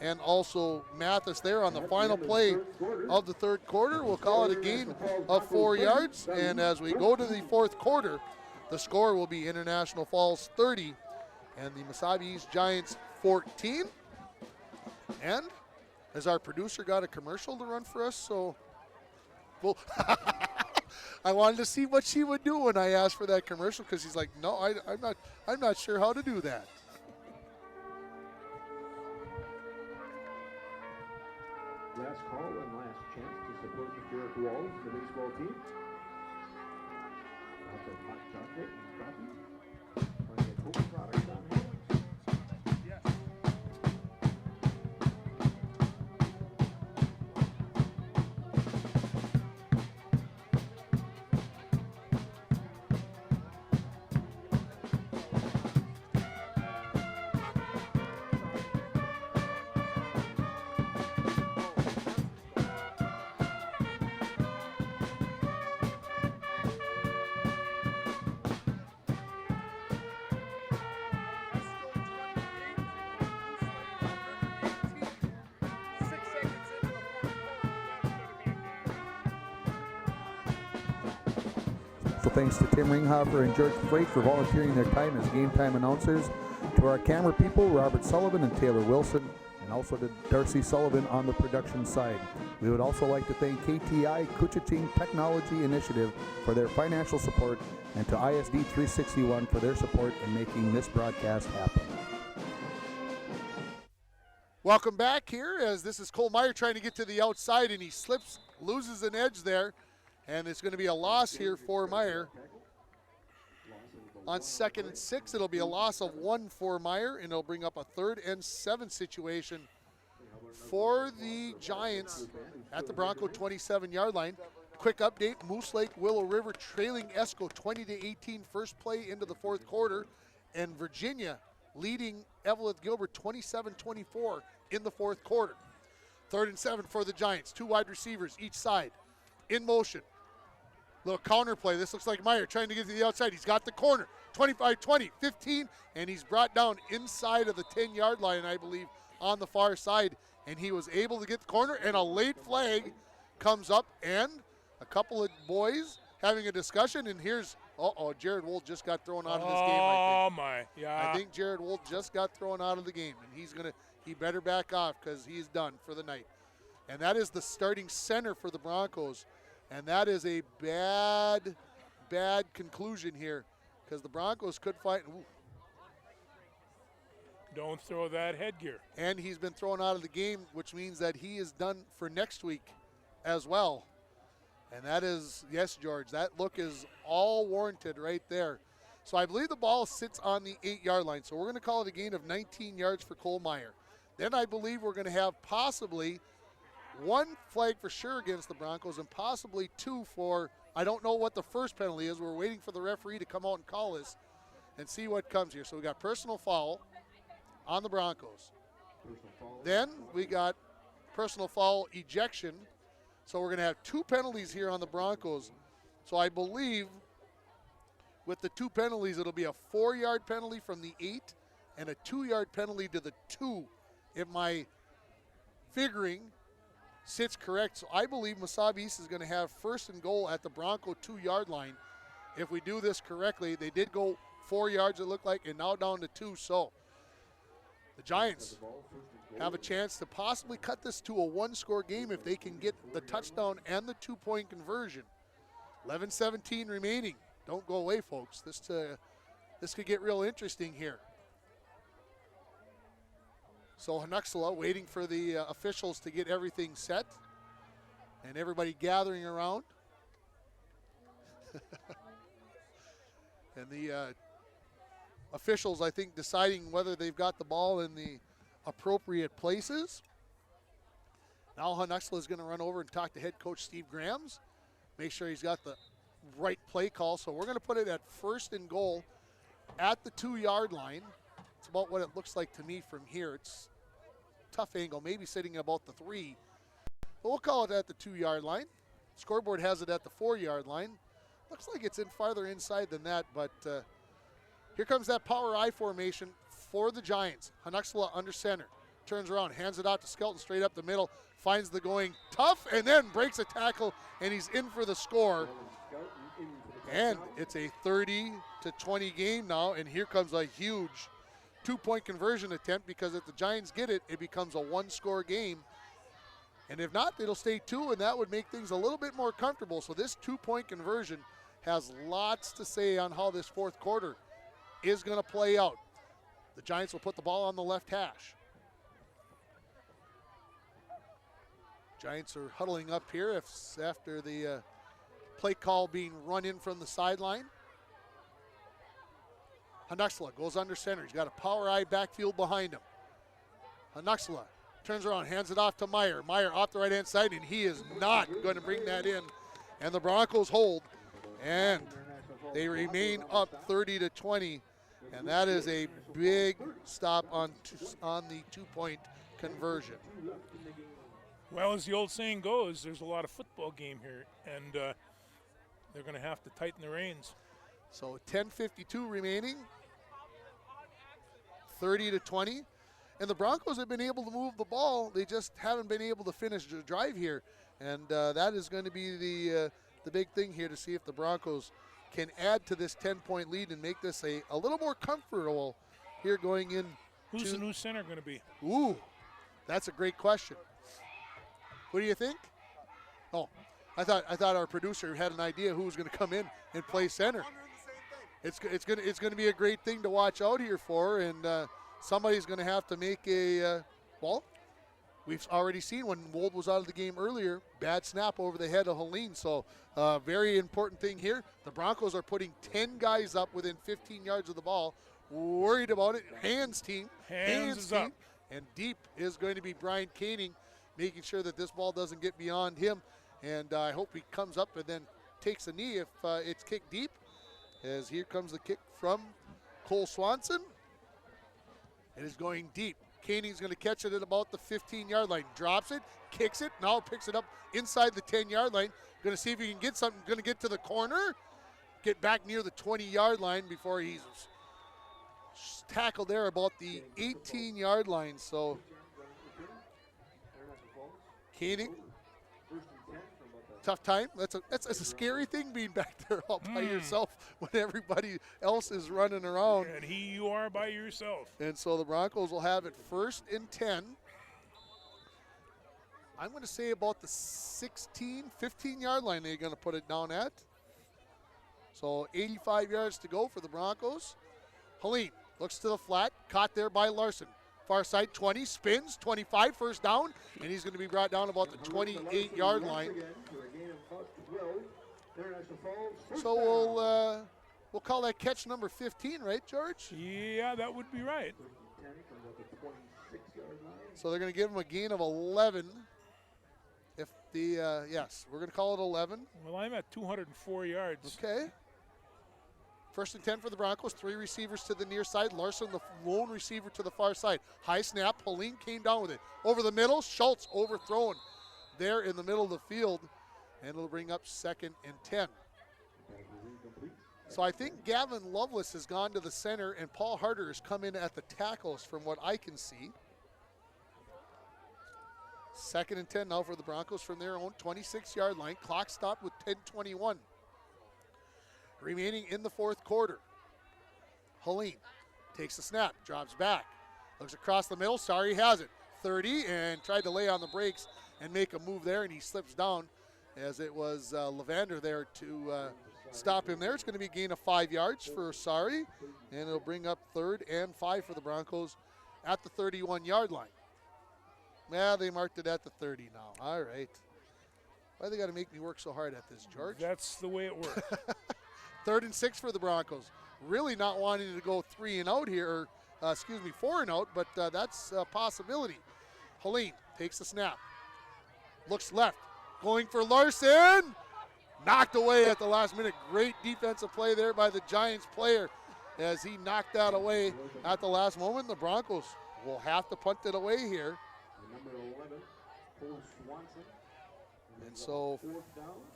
and also Mathis there on the final play of the 3rd quarter. We'll call it a gain of 4 yards. And as we go to the 4th quarter, the score will be International Falls 30 and the Mesabi East Giants 14. And has our producer got a commercial to run for us? So well, I wanted to see what she would do when I asked for that commercial, because he's like, no, I'm not sure how to do that. Last call and last chance to support the Derek Walls, the baseball team. Lots of hot chocolate and coffee. Plenty of Coke products on hand. Special thanks to Tim Ringhofer and George Freight for volunteering their time as game time announcers. To our camera people, Robert Sullivan and Taylor Wilson, and also to Darcy Sullivan on the production side. We would also like to thank KTI Kuchiching Technology Initiative for their financial support, and to ISD 361 for their support in making this broadcast happen. Welcome back here, as this is Cole Meyer trying to get to the outside, and he slips, loses an edge there, and it's going to be a loss here for Meyer. On 2nd and 6, it'll be a loss of 1 for Meyer, and it'll bring up a 3rd and 7 situation for the Giants at the Bronco 27-yard line. Quick update, Moose Lake Willow River trailing Esco 20-18 first play into the 4th quarter, and Virginia leading Evelyn Gilbert 27-24 in the 4th quarter. 3rd and 7 for the Giants, 2 wide receivers each side, in motion. Little counter play. This looks like Meyer trying to get to the outside. He's got the corner, 25-20, 15, and he's brought down inside of the 10-yard line, I believe, on the far side, and he was able to get the corner, and a late flag comes up, and a couple of boys having a discussion, and here's, Jared Wold just got thrown out of this game, I think. Oh, my, yeah. I think Jared Wold just got thrown out of the game, and he better back off because he's done for the night. And that is the starting center for the Broncos, and that is a bad conclusion here because the Broncos could fight. Ooh. Don't throw that headgear. And he's been thrown out of the game, which means that he is done for next week as well. And that is, yes, George, that look is all warranted right there. So I believe the ball sits on the 8-yard line. So we're going to call it a gain of 19 yards for Cole Meyer. Then I believe we're going to have possibly 1 flag for sure against the Broncos and possibly 2 for, I don't know what the first penalty is. We're waiting for the referee to come out and call this and see what comes here. So we got personal foul on the Broncos. Then we got personal foul ejection. So we're going to have 2 penalties here on the Broncos. So I believe with the 2 penalties, it'll be a 4-yard penalty from the 8 and a 2-yard penalty to the 2, if my figuring sits correct. So I believe Mesabi East is going to have 1st and goal at the Bronco 2-yard line. If we do this correctly, they did go 4 yards, it looked like, and now down to 2. So the Giants have a chance to possibly cut this to a 1-score game if they can get the touchdown and the 2-point conversion. 11-17 remaining. Don't go away, folks. This could get real interesting here. So Hanuxala waiting for the officials to get everything set and everybody gathering around. And the officials, I think, deciding whether they've got the ball in the appropriate places. Now Hanuxala is going to run over and talk to head coach Steve Grams, make sure he's got the right play call. So we're going to put it at 1st and goal at the 2-yard line. It's about what it looks like to me from here. It's a tough angle, maybe sitting at about the 3. But we'll call it at the 2-yard line. Scoreboard has it at the 4-yard line. Looks like it's in farther inside than that, but here comes that power I formation for the Giants. Hanuxala under center. Turns around, hands it out to Skelton straight up the middle, finds the going tough, and then breaks a tackle, and he's in for the score. And it's a 30-20 game now, and here comes a huge 2-point conversion attempt, because if the Giants get it, it becomes a 1-score game. And if not, it'll stay 2, and that would make things a little bit more comfortable. So this 2-point conversion has lots to say on how this 4th quarter is going to play out. The Giants will put the ball on the left hash. Giants are huddling up here after the play call being run in from the sideline. Hanuxala goes under center. He's got a power I backfield behind him. Hanuxala turns around, hands it off to Meyer. Meyer off the right-hand side, and he is not going to bring that in. And the Broncos hold, and they remain up 30-20. And that is a big stop on the 2-point conversion. Well, as the old saying goes, there's a lot of football game here, and they're going to have to tighten the reins. So 10:52 remaining, 30-20. And the Broncos have been able to move the ball. They just haven't been able to finish the drive here. And that is going to be the big thing here, to see if the Broncos can add to this 10-point lead and make this a little more comfortable here going in. Who's the new center going to be? Ooh, that's a great question. Who do you think? Oh, I thought our producer had an idea who was going to come in and play center. It's going to be a great thing to watch out here for, and somebody's going to have to make a well. We've already seen when Wold was out of the game earlier, bad snap over the head of Helene. So very important thing here. The Broncos are putting 10 guys up within 15 yards of the ball. Worried about it. Hands team. Hands is up. And deep is going to be Brian Koenig, making sure that this ball doesn't get beyond him. And I hope he comes up and then takes a knee if it's kicked deep. As here comes the kick from Cole Swanson. It is going deep. Koenig's going to catch it at about the 15-yard line. Drops it, kicks it, now picks it up inside the 10-yard line. Going to see if he can get something. Going to get to the corner, get back near the 20-yard line before he's tackled there about the 18-yard line. So Koenig, tough time. That's a scary thing being back there all by yourself when everybody else is running around. And you are by yourself. And so the Broncos will have it 1st and 10. I'm going to say about the 15-yard line they're going to put it down at. So 85 yards to go for the Broncos. Helene looks to the flat, caught there by Larson. Far side 20, spins, 25, first down, and he's going to be brought down about the 28-yard line. So we'll call that catch number 15, right, George? Yeah, that would be right. So they're going to give him a gain of 11. If the yes, we're going to call it 11. Well, I'm at 204 yards. Okay. 1st and 10 for the Broncos. 3 receivers to the near side. Larson, the lone receiver, to the far side. High snap. Helene came down with it. Over the middle. Schultz overthrown there in the middle of the field. And it'll bring up 2nd and 10. So I think Gavin Lovelace has gone to the center, and Paul Harder has come in at the tackles from what I can see. 2nd and 10 now for the Broncos from their own 26-yard line. Clock stopped with 10:21 remaining in the 4th quarter. Helene takes the snap, drops back, looks across the middle. Sorry, has it. 30, and tried to lay on the brakes and make a move there, and he slips down as it was Levander there to stop him there. It's going to be a gain of 5 yards for Sari, and it'll bring up 3rd and 5 for the Broncos at the 31-yard line. Well, they marked it at the 30 now. All right. Why they got to make me work so hard at this, George? That's the way it works. 3rd and 6 for the Broncos. Really not wanting to go 3 and out here, or 4 and out, but that's a possibility. Helene takes the snap. Looks left. Going for Larson. Knocked away at the last minute. Great defensive play there by the Giants player as he knocked that away at the last moment. The Broncos will have to punt it away here. Number 11, Cole Swanson. And so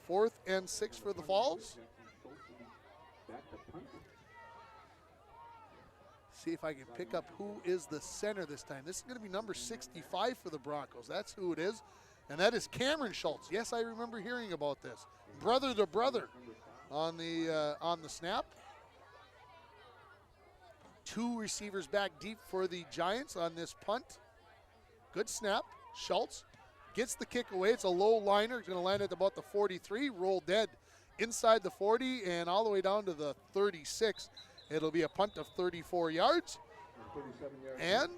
4th and 6 for the Falls. See if I can pick up who is the center this time. This is going to be number 65 for the Broncos. That's who it is. And that is Cameron Schultz. Yes, I remember hearing about this. Brother to brother on the snap. 2 receivers back deep for the Giants on this punt. Good snap. Schultz gets the kick away. It's a low liner. It's going to land at about the 43. Roll dead inside the 40 and all the way down to the 36. It'll be a punt of 34 yards. And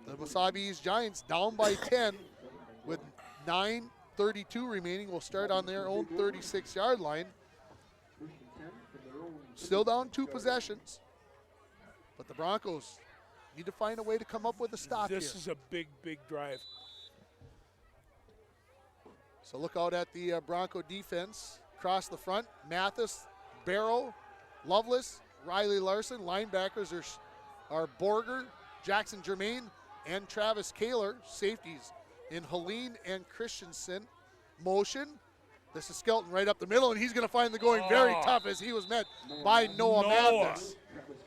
the Mesabi East Giants down by 10 with 9:32 remaining. Will start on their own 36-yard line. Still down 2 possessions. But the Broncos need to find a way to come up with a stop here. This is a big, big drive. So look out at the Bronco defense. Across the front, Mathis, Barrow, Lovelace, Riley Larson. Linebackers are Borger, Jackson Germain, and Travis Kaler. Safeties in Helene and Christensen. Motion. This is Skelton right up the middle, and he's going to find the going very tough as he was met by Noah Mathis.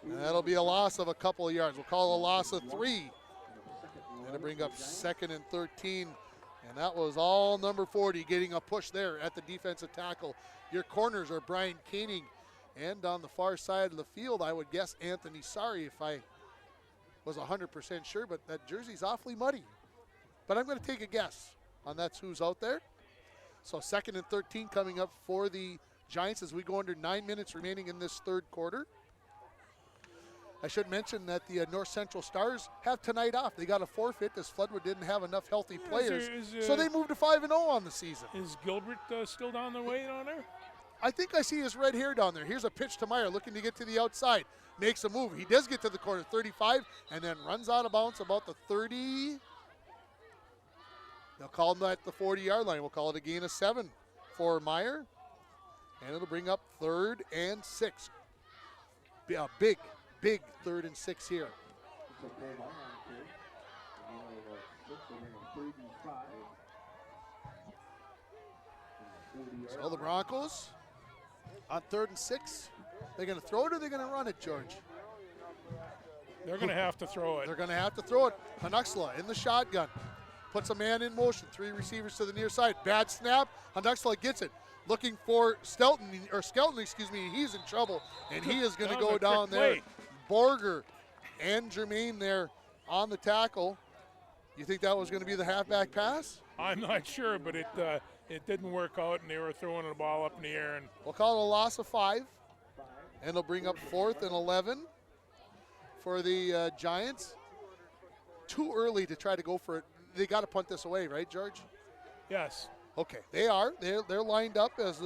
And that'll be a loss of a couple of yards. We'll call it a loss of 3. And to bring up 2nd and 13 And that was all number 40 getting a push there at the defensive tackle. Your corners are Brian Koenig, and on the far side of the field, I would guess Anthony Sari if I was 100% sure, but that jersey's awfully muddy. But I'm going to take a guess on that's who's out there. So 2nd and 13 coming up for the Giants as we go under 9 minutes remaining in this third quarter. I should mention that the North Central Stars have tonight off. They got a forfeit as Floodwood didn't have enough healthy players, so they moved to 5-0 on the season. Is Gilbert still down the way down there? I think I see his red hair down there. Here's a pitch to Meyer looking to get to the outside. Makes a move. He does get to the corner, 35, and then runs out of bounds about the 30. They'll call him at the 40-yard line. We'll call it a gain of 7 for Meyer. And it'll bring up 3rd and 6. A big 3rd and 6 here. So the Broncos on 3rd and 6. They're going to throw it or they're going to run it, George? They're going to have to throw it. They're going to have to throw it. Hanuxla in the shotgun. Puts a man in motion. 3 receivers to the near side. Bad snap. Hanuxla gets it. Looking for Skelton. He's in trouble. And he is going to go down there. Borger and Jermaine there on the tackle. You think that was going to be the halfback pass? I'm not sure, but it didn't work out, and they were throwing the ball up in the air. And we'll call it a loss of 5. And it'll bring up 4th and 11 for the Giants. Too early to try to go for it. They got to punt this away, right, George? Yes. Okay, they are. They're lined up as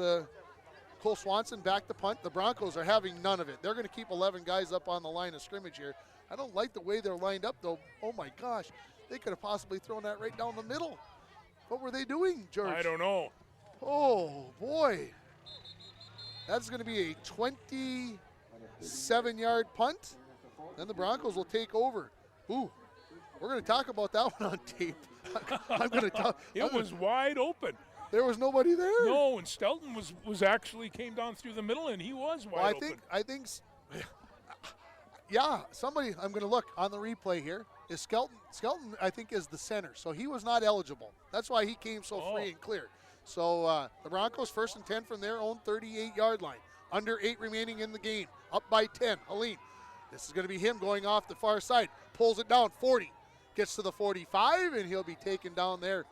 Cole Swanson back to punt. The Broncos are having none of it. They're going to keep 11 guys up on the line of scrimmage here. I don't like the way they're lined up, though. Oh, my gosh. They could have possibly thrown that right down the middle. What were they doing, George? I don't know. Oh, boy. That's going to be a 27-yard punt. Then the Broncos will take over. Ooh, we're going to talk about that one on tape. I'm going to talk. It was wide open. There was nobody there. No, and Stelton was actually came down through the middle, and he was wide open. I think, yeah, somebody, I'm going to look on the replay here, is Skelton. Skelton, I think, is the center, so he was not eligible. That's why he came so free and clear. So the Broncos 1st and 10 from their own 38-yard line. Under 8 remaining in the game. Up by 10. Helene. This is going to be him going off the far side. Pulls it down, 40. Gets to the 45, and he'll be taken down there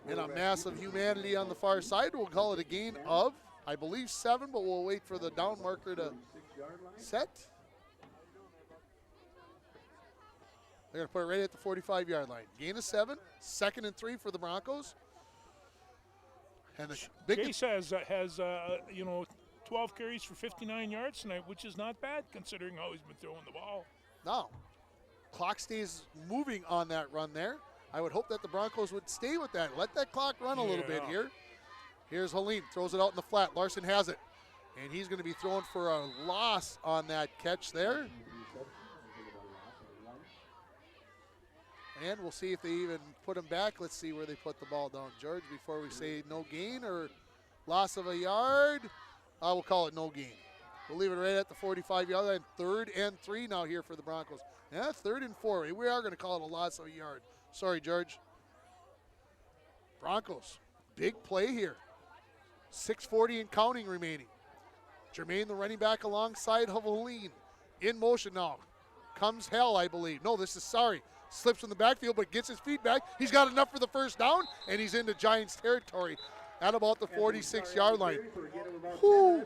in a mass of humanity on the far side. We'll call it a gain of, I believe, 7, but we'll wait for the down marker to set. They're going to put it right at the 45-yard line. Gain of 7, 2nd and 3 for the Broncos. And the Chase has 12 carries for 59 yards tonight, which is not bad considering how he's been throwing the ball. No. Clock stays moving on that run there. I would hope that the Broncos would stay with that. Let that clock run a little bit here. Here's Helene, throws it out in the flat. Larson has it. And he's going to be thrown for a loss on that catch there. And we'll see if they even put him back. Let's see where they put the ball down, George, before we say no gain or loss of a yard. I will call it no gain. We'll leave it right at the 45-yard line. 3rd and 3 now here for the Broncos. Yeah, 3rd and 4. We are going to call it a loss of a yard. Sorry, George. Broncos, big play here. 6:40 and counting remaining. Jermaine, the running back, alongside Helene. In motion now. Comes Hell, I believe. No, this is Sari. Slips in the backfield, but gets his feet back. He's got enough for the first down, and he's into Giants territory at about the 46-yard line. Whew.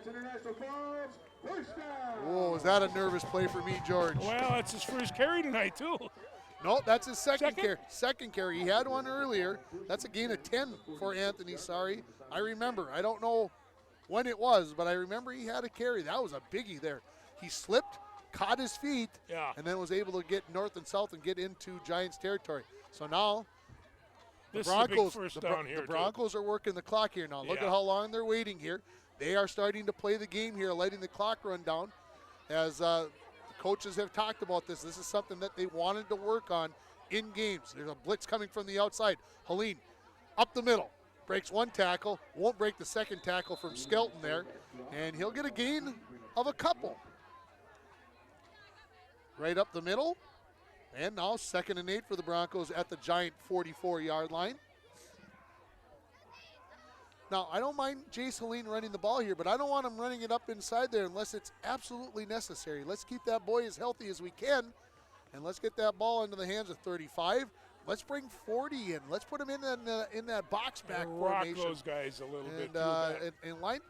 Whoa, is that a nervous play for me, George? Well, that's his first carry tonight, too. No, that's his second carry. He had one earlier. That's a gain of 10 for Anthony, sorry. I remember. I don't know when it was, but I remember he had a carry. That was a biggie there. He slipped, caught his feet, and then was able to get north and south and get into Giants territory. So now the Broncos are working the clock here now. Look at how long they're waiting here. They are starting to play the game here, letting the clock run down. As the coaches have talked about this is something that they wanted to work on in games. There's a blitz coming from the outside. Helene up the middle. Breaks one tackle. Won't break the second tackle from Skelton there. And he'll get a gain of a couple. Right up the middle. And now 2nd and 8 for the Broncos at the Giant 44-yard line. Now, I don't mind Jace Helene running the ball here, but I don't want him running it up inside there unless it's absolutely necessary. Let's keep that boy as healthy as we can, and let's get that ball into the hands of 35. Let's bring 40 in. Let's put him in that box back formation. Rock those guys a little bit. And line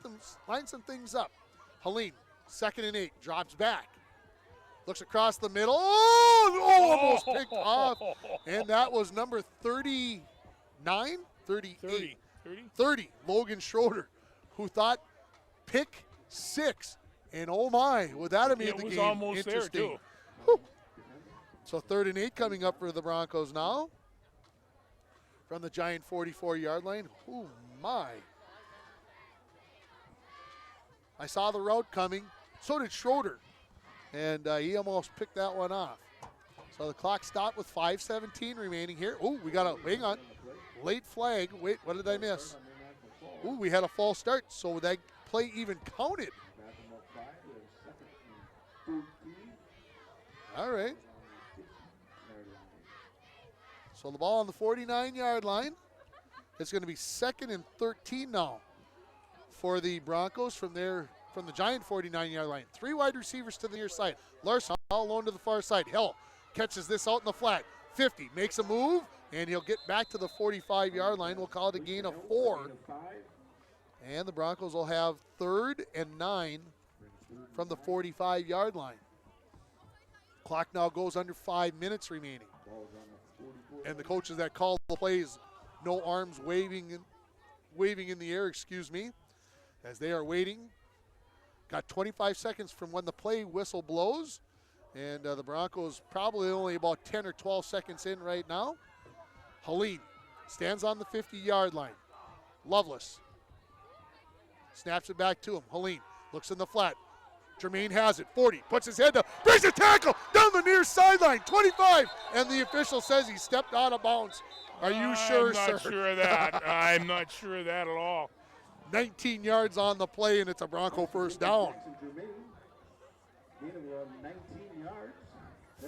some things up. Helene, 2nd and 8, drops back. Looks across the middle. Almost picked off. And that was number 39, 38. 30, Logan Schroeder, who thought pick 6. And oh my, would that have made the game almost interesting. there too. Whew. So 3rd and 8 coming up for the Broncos now. From the Giant 44-yard line. Oh my. I saw the route coming. So did Schroeder. And he almost picked that one off. So the clock stopped with 5:17 remaining here. Oh, we got hang on. Late flag. Wait, what did I miss? Ooh, we had a false start, so that play even counted. All right. So the ball on the 49-yard line. It's going to be 2nd and 13 now for the Broncos from the Giant 49-yard line. 3 wide receivers to the near side. Larson all alone to the far side. Hill catches this out in the flat. 50, makes a move, and he'll get back to the 45-yard line. We'll call it a gain of 4. And the Broncos will have 3rd and 9 from the 45-yard line. Clock now goes under 5 minutes remaining. And the coaches that call the plays, no arms waving in the air, as they are waiting. Got 25 seconds from when the play whistle blows. And the Broncos probably only about 10 or 12 seconds in right now. Helene stands on the 50-yard line. Loveless snaps it back to him. Helene looks in the flat. Jermaine has it. 40, puts his head down, brings a tackle down the near sideline. 25, and the official says he stepped out of bounds. Are you sure, sir? I'm not sure of that. I'm not sure of that at all. 19 yards on the play, and it's a Bronco first down.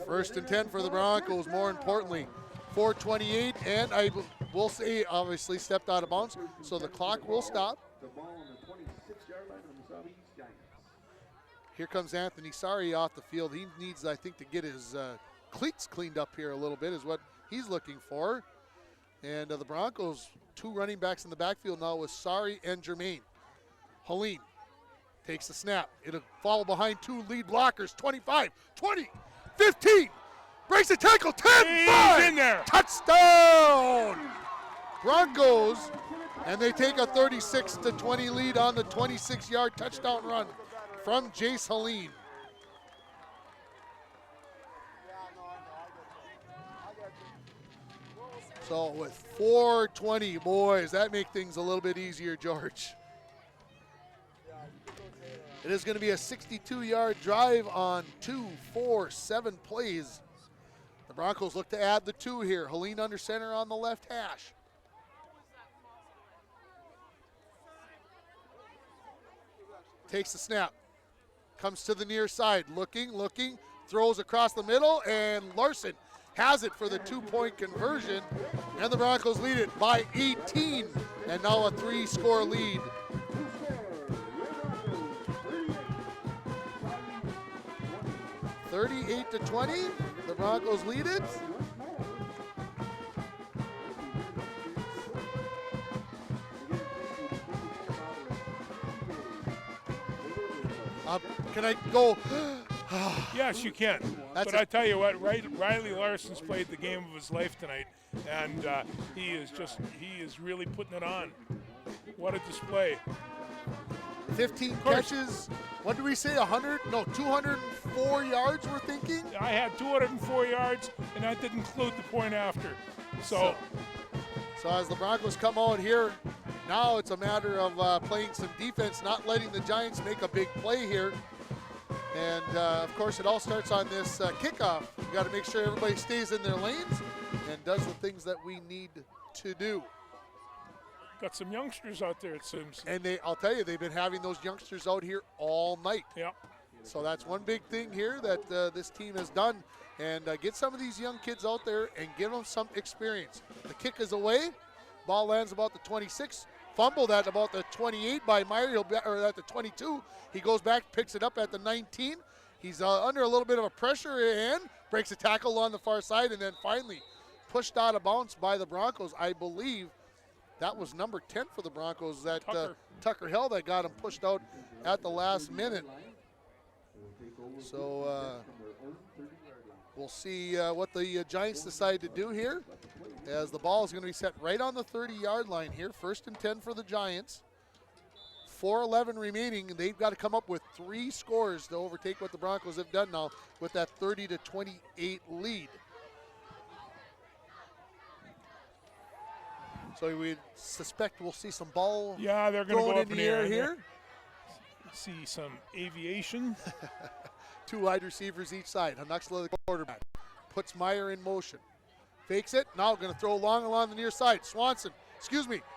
1st and 10 for the Broncos, more importantly. 4:28, and I will say, obviously, stepped out of bounds, so the clock will stop. The ball on the 26-yard line of the Mesabi East Giants. Here comes Anthony Sari off the field. He needs, I think, to get his cleats cleaned up here a little bit is what he's looking for. And the Broncos, 2 running backs in the backfield now with Sari and Jermaine. Helene takes the snap. It'll follow behind 2 lead blockers. 25, 20, 15. Breaks the tackle. 10, 5. In there. Touchdown! Broncos, and they take a 36-20 lead on the 26-yard touchdown run from Jace Helene. So with 4:20, boys, that makes things a little bit easier, George. It is going to be a 62-yard drive on 2, 4, 7 plays. The Broncos look to add the 2 here. Helene under center on the left hash. Takes the snap. Comes to the near side. Looking. Throws across the middle. And Larson has it for the 2-point conversion. And the Broncos lead it by 18. And now a 3-score lead. (38-20). The Broncos lead it. Can I go? Yes, you can. But I tell you what, Riley Larson's played the game of his life tonight, and he is really putting it on. What a display. 15 catches. What did we say? 204 yards, we're thinking? I had 204 yards, and that didn't include the point after. So as the Broncos come out here, now it's a matter of playing some defense, not letting the Giants make a big play here. And, of course, it all starts on this kickoff. We've got to make sure everybody stays in their lanes and does the things that we need to do. Got some youngsters out there, it seems. And I'll tell you, they've been having those youngsters out here all night. Yep. So that's one big thing here that this team has done. And get some of these young kids out there and give them some experience. The kick is away. Ball lands about the 26. fumbled at about the 28 by Meyer, or at the 22. He goes back, picks it up at the 19. He's under a little bit of a pressure and breaks a tackle on the far side, and then finally pushed out of bounds by the Broncos. I believe that was number 10 for the Broncos, that Tucker Hill, that got him pushed out at the last minute. So we'll see what the Giants decide to do here, as the ball is going to be set right on the 30-yard line here. 1st and 10 for the Giants. 4:11 remaining, and they've got to come up with 3 scores to overtake what the Broncos have done now with that 30-28 lead. So we suspect we'll see some ball they're going to go thrown up in the air here. See some aviation. 2 wide receivers each side. Hanuxla, the quarterback, puts Meyer in motion. Fakes it. Now going to throw long along the near side. Swanson,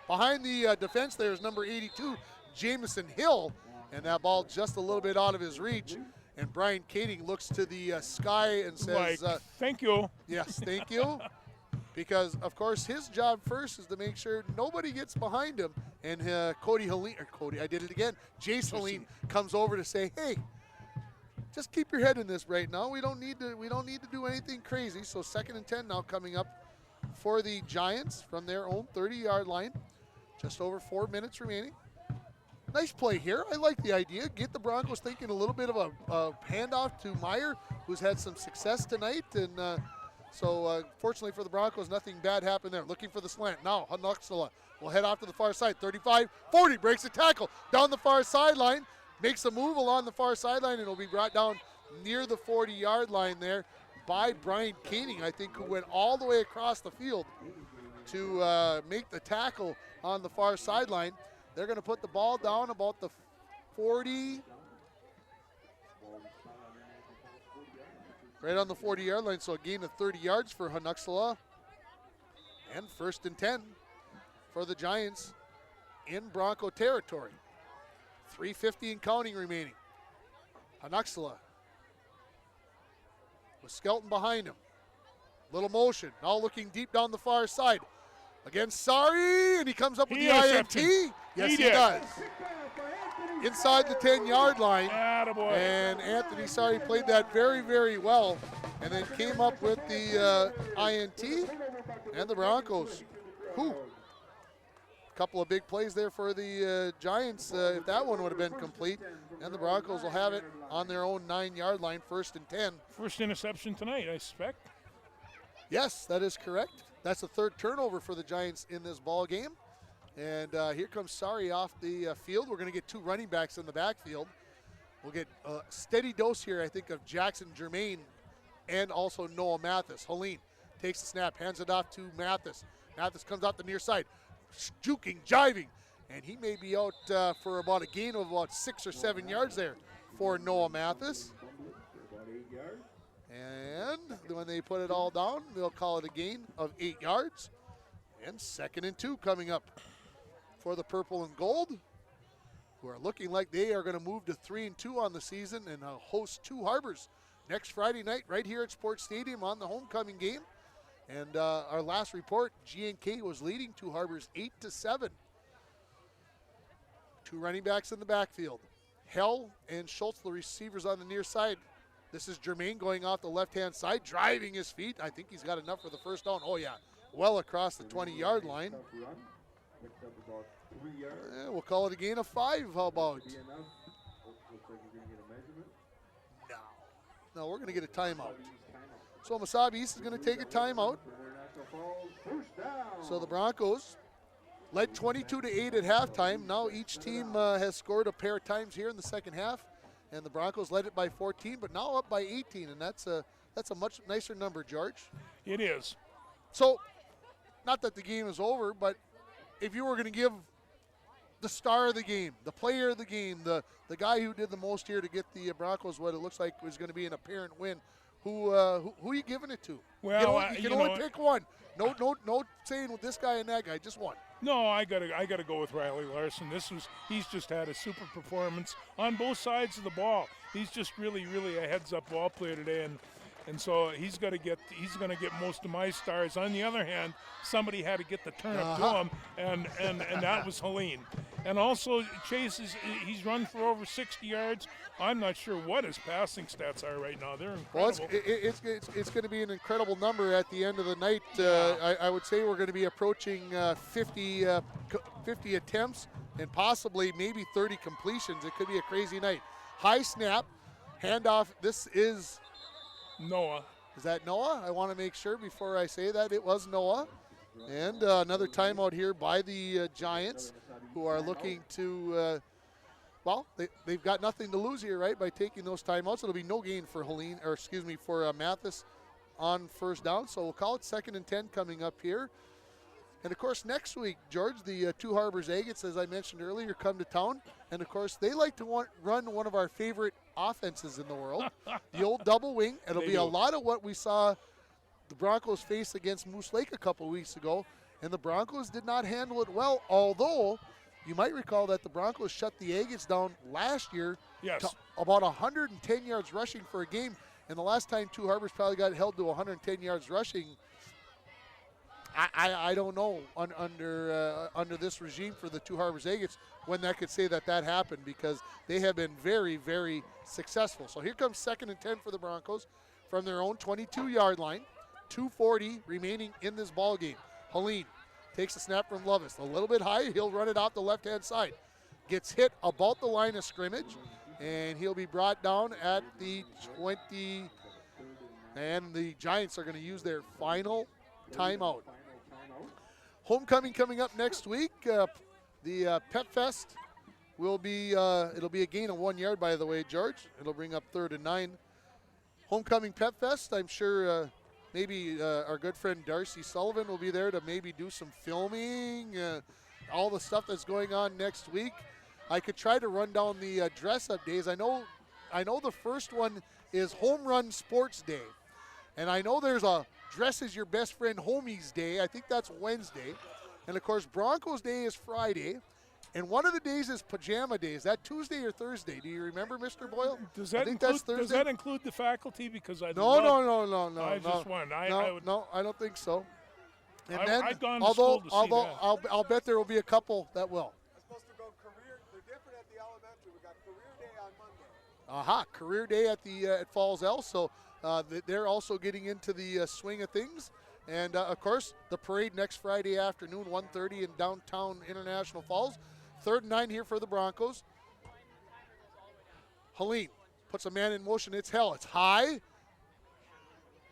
behind the defense there is number 82, Jamison Hill. And that ball just a little bit out of his reach. And Brian Kading looks to the sky and says, thank you. Yes, thank you. Because, of course, his job first is to make sure nobody gets behind him. And Jace Helene comes over to say, hey, just keep your head in this right now. We don't need to do anything crazy. So 2nd and 10 now coming up for the Giants from their own 30-yard line. Just over 4 minutes remaining. Nice play here. I like the idea. Get the Broncos thinking a little bit of a handoff to Meyer, who's had some success tonight. And so fortunately for the Broncos, nothing bad happened there. Looking for the slant. Now Hanuxla will head off to the far side. 35, 40, breaks a tackle down the far sideline. Makes a move along the far sideline, and will be brought down near the 40-yard line there by Brian Kading, I think, who went all the way across the field to make the tackle on the far sideline. They're going to put the ball down about the 40, right on the 40-yard line, so a gain of 30 yards for Hanuxla. And 1st and 10 for the Giants in Bronco territory. 3:50 and counting remaining. Hanuxla with Skelton behind him. Little motion, now looking deep down the far side. Against Sari, and he comes up with the INT. Yes, he does. Inside the 10-yard line. Attaboy. And Anthony Sari played that very, very well, and then came up with the INT, and the Broncos. Couple of big plays there for the Giants if that one would have been complete. And the Broncos will have it on their own 9-yard line, 1st and 10. First interception tonight, I suspect. Yes, that is correct. That's the 3rd turnover for the Giants in this ball game. And here comes Sari off the field. We're going to get 2 running backs in the backfield. We'll get a steady dose here, I think, of Jackson Germain and also Noah Mathis. Helene takes the snap, hands it off to Mathis. Mathis comes out the near side. Juking, jiving, and he may be out for about a gain of about 6 or 7 yards there for Noah Mathis. And when they put it all down, they'll call it a gain of 8 yards. And 2nd and 2 coming up for the purple and gold, who are looking like they are going to move to 3-2 on the season and host 2 Harbors next Friday night right here at Sports Stadium on the homecoming game. And our last report, G&K was leading 2 Harbors 8-7. 2 running backs in the backfield. Hell and Schultz, the receivers on the near side. This is Jermaine going off the left-hand side, driving his feet. I think he's got enough for the first down. Oh, yeah, well across the 20-yard line. We'll call it a gain of 5. How about? No, we're going to get a timeout. So Mesabi East is going to take a timeout. So the Broncos led 22-8 at halftime. Now each team has scored a pair of times here in the second half, and the Broncos led it by 14, but now up by 18, and that's a much nicer number, George. It is. So, not that the game is over, but if you were going to give the star of the game, the player of the game, the guy who did the most here to get the Broncos what it looks like was going to be an apparent win, who are you giving it to? Well, you can only pick one. No saying with this guy and that guy, just one. No, I gotta go with Riley Larson. He's just had a super performance on both sides of the ball. He's just really a heads-up ball player today, And so he's going to get most of my stars. On the other hand, somebody had to get the turnip to him, and that was Helene. And also Chase he's run for over 60 yards. I'm not sure what his passing stats are right now. They're incredible. Well, it's going to be an incredible number at the end of the night. I would say we're going to be approaching 50 attempts and possibly maybe 30 completions. It could be a crazy night. High snap, handoff. This is Noah. Is that Noah? I want to make sure before I say that it was Noah. And another timeout here by the Giants, who are looking to, they've got nothing to lose here, right, by taking those timeouts. It'll be no gain for for Mathis on first down. So we'll call it 2nd and 10 coming up here. And, of course, next week, George, the Two Harbors Agates, as I mentioned earlier, come to town. And, of course, they like to run one of our favorite offenses in the world, the old double wing. It'll be a lot of what we saw the Broncos face against Moose Lake a couple weeks ago. And the Broncos did not handle it well, although you might recall that the Broncos shut the Agates down last year to about 110 yards rushing for a game. And the last time Two Harbors probably got held to 110 yards rushing, I don't know under this regime for the Two Harbors Agates when that could say that happened, because they have been very, very successful. So here comes 2nd and 10 for the Broncos from their own 22-yard line. 2:40 remaining in this ball game. Helene takes the snap from Lovis. A little bit high. He'll run it off the left-hand side. Gets hit about the line of scrimmage, and he'll be brought down at the 20. And the Giants are going to use their final timeout. Homecoming coming up next week. The Pep Fest will be, it'll be a gain of 1 yard, by the way, George. It'll bring up 3rd and 9. Homecoming Pep Fest, I'm sure maybe our good friend Darcy Sullivan will be there to maybe do some filming, all the stuff that's going on next week. I could try to run down the dress-up days. I know the first one is Home Run Sports Day. And I know there's a Dress as Your Best Friend Homies Day. I think that's Wednesday. And, of course, Broncos Day is Friday. And one of the days is Pajama Day. Is that Tuesday or Thursday? Do you remember, Mr. Boyle? Does that include the faculty? Because I No. I just won. I don't think so. And I'd gone to school to see that. I'll bet there will be a couple that will. I'm supposed to go career. They're different at the elementary. We got career day on Monday. Career day at Falls L. So they're also getting into the swing of things. And, of course, the parade next Friday afternoon, 1:30 in downtown International Falls. 3rd and 9 here for the Broncos. Helene puts a man in motion. It's high.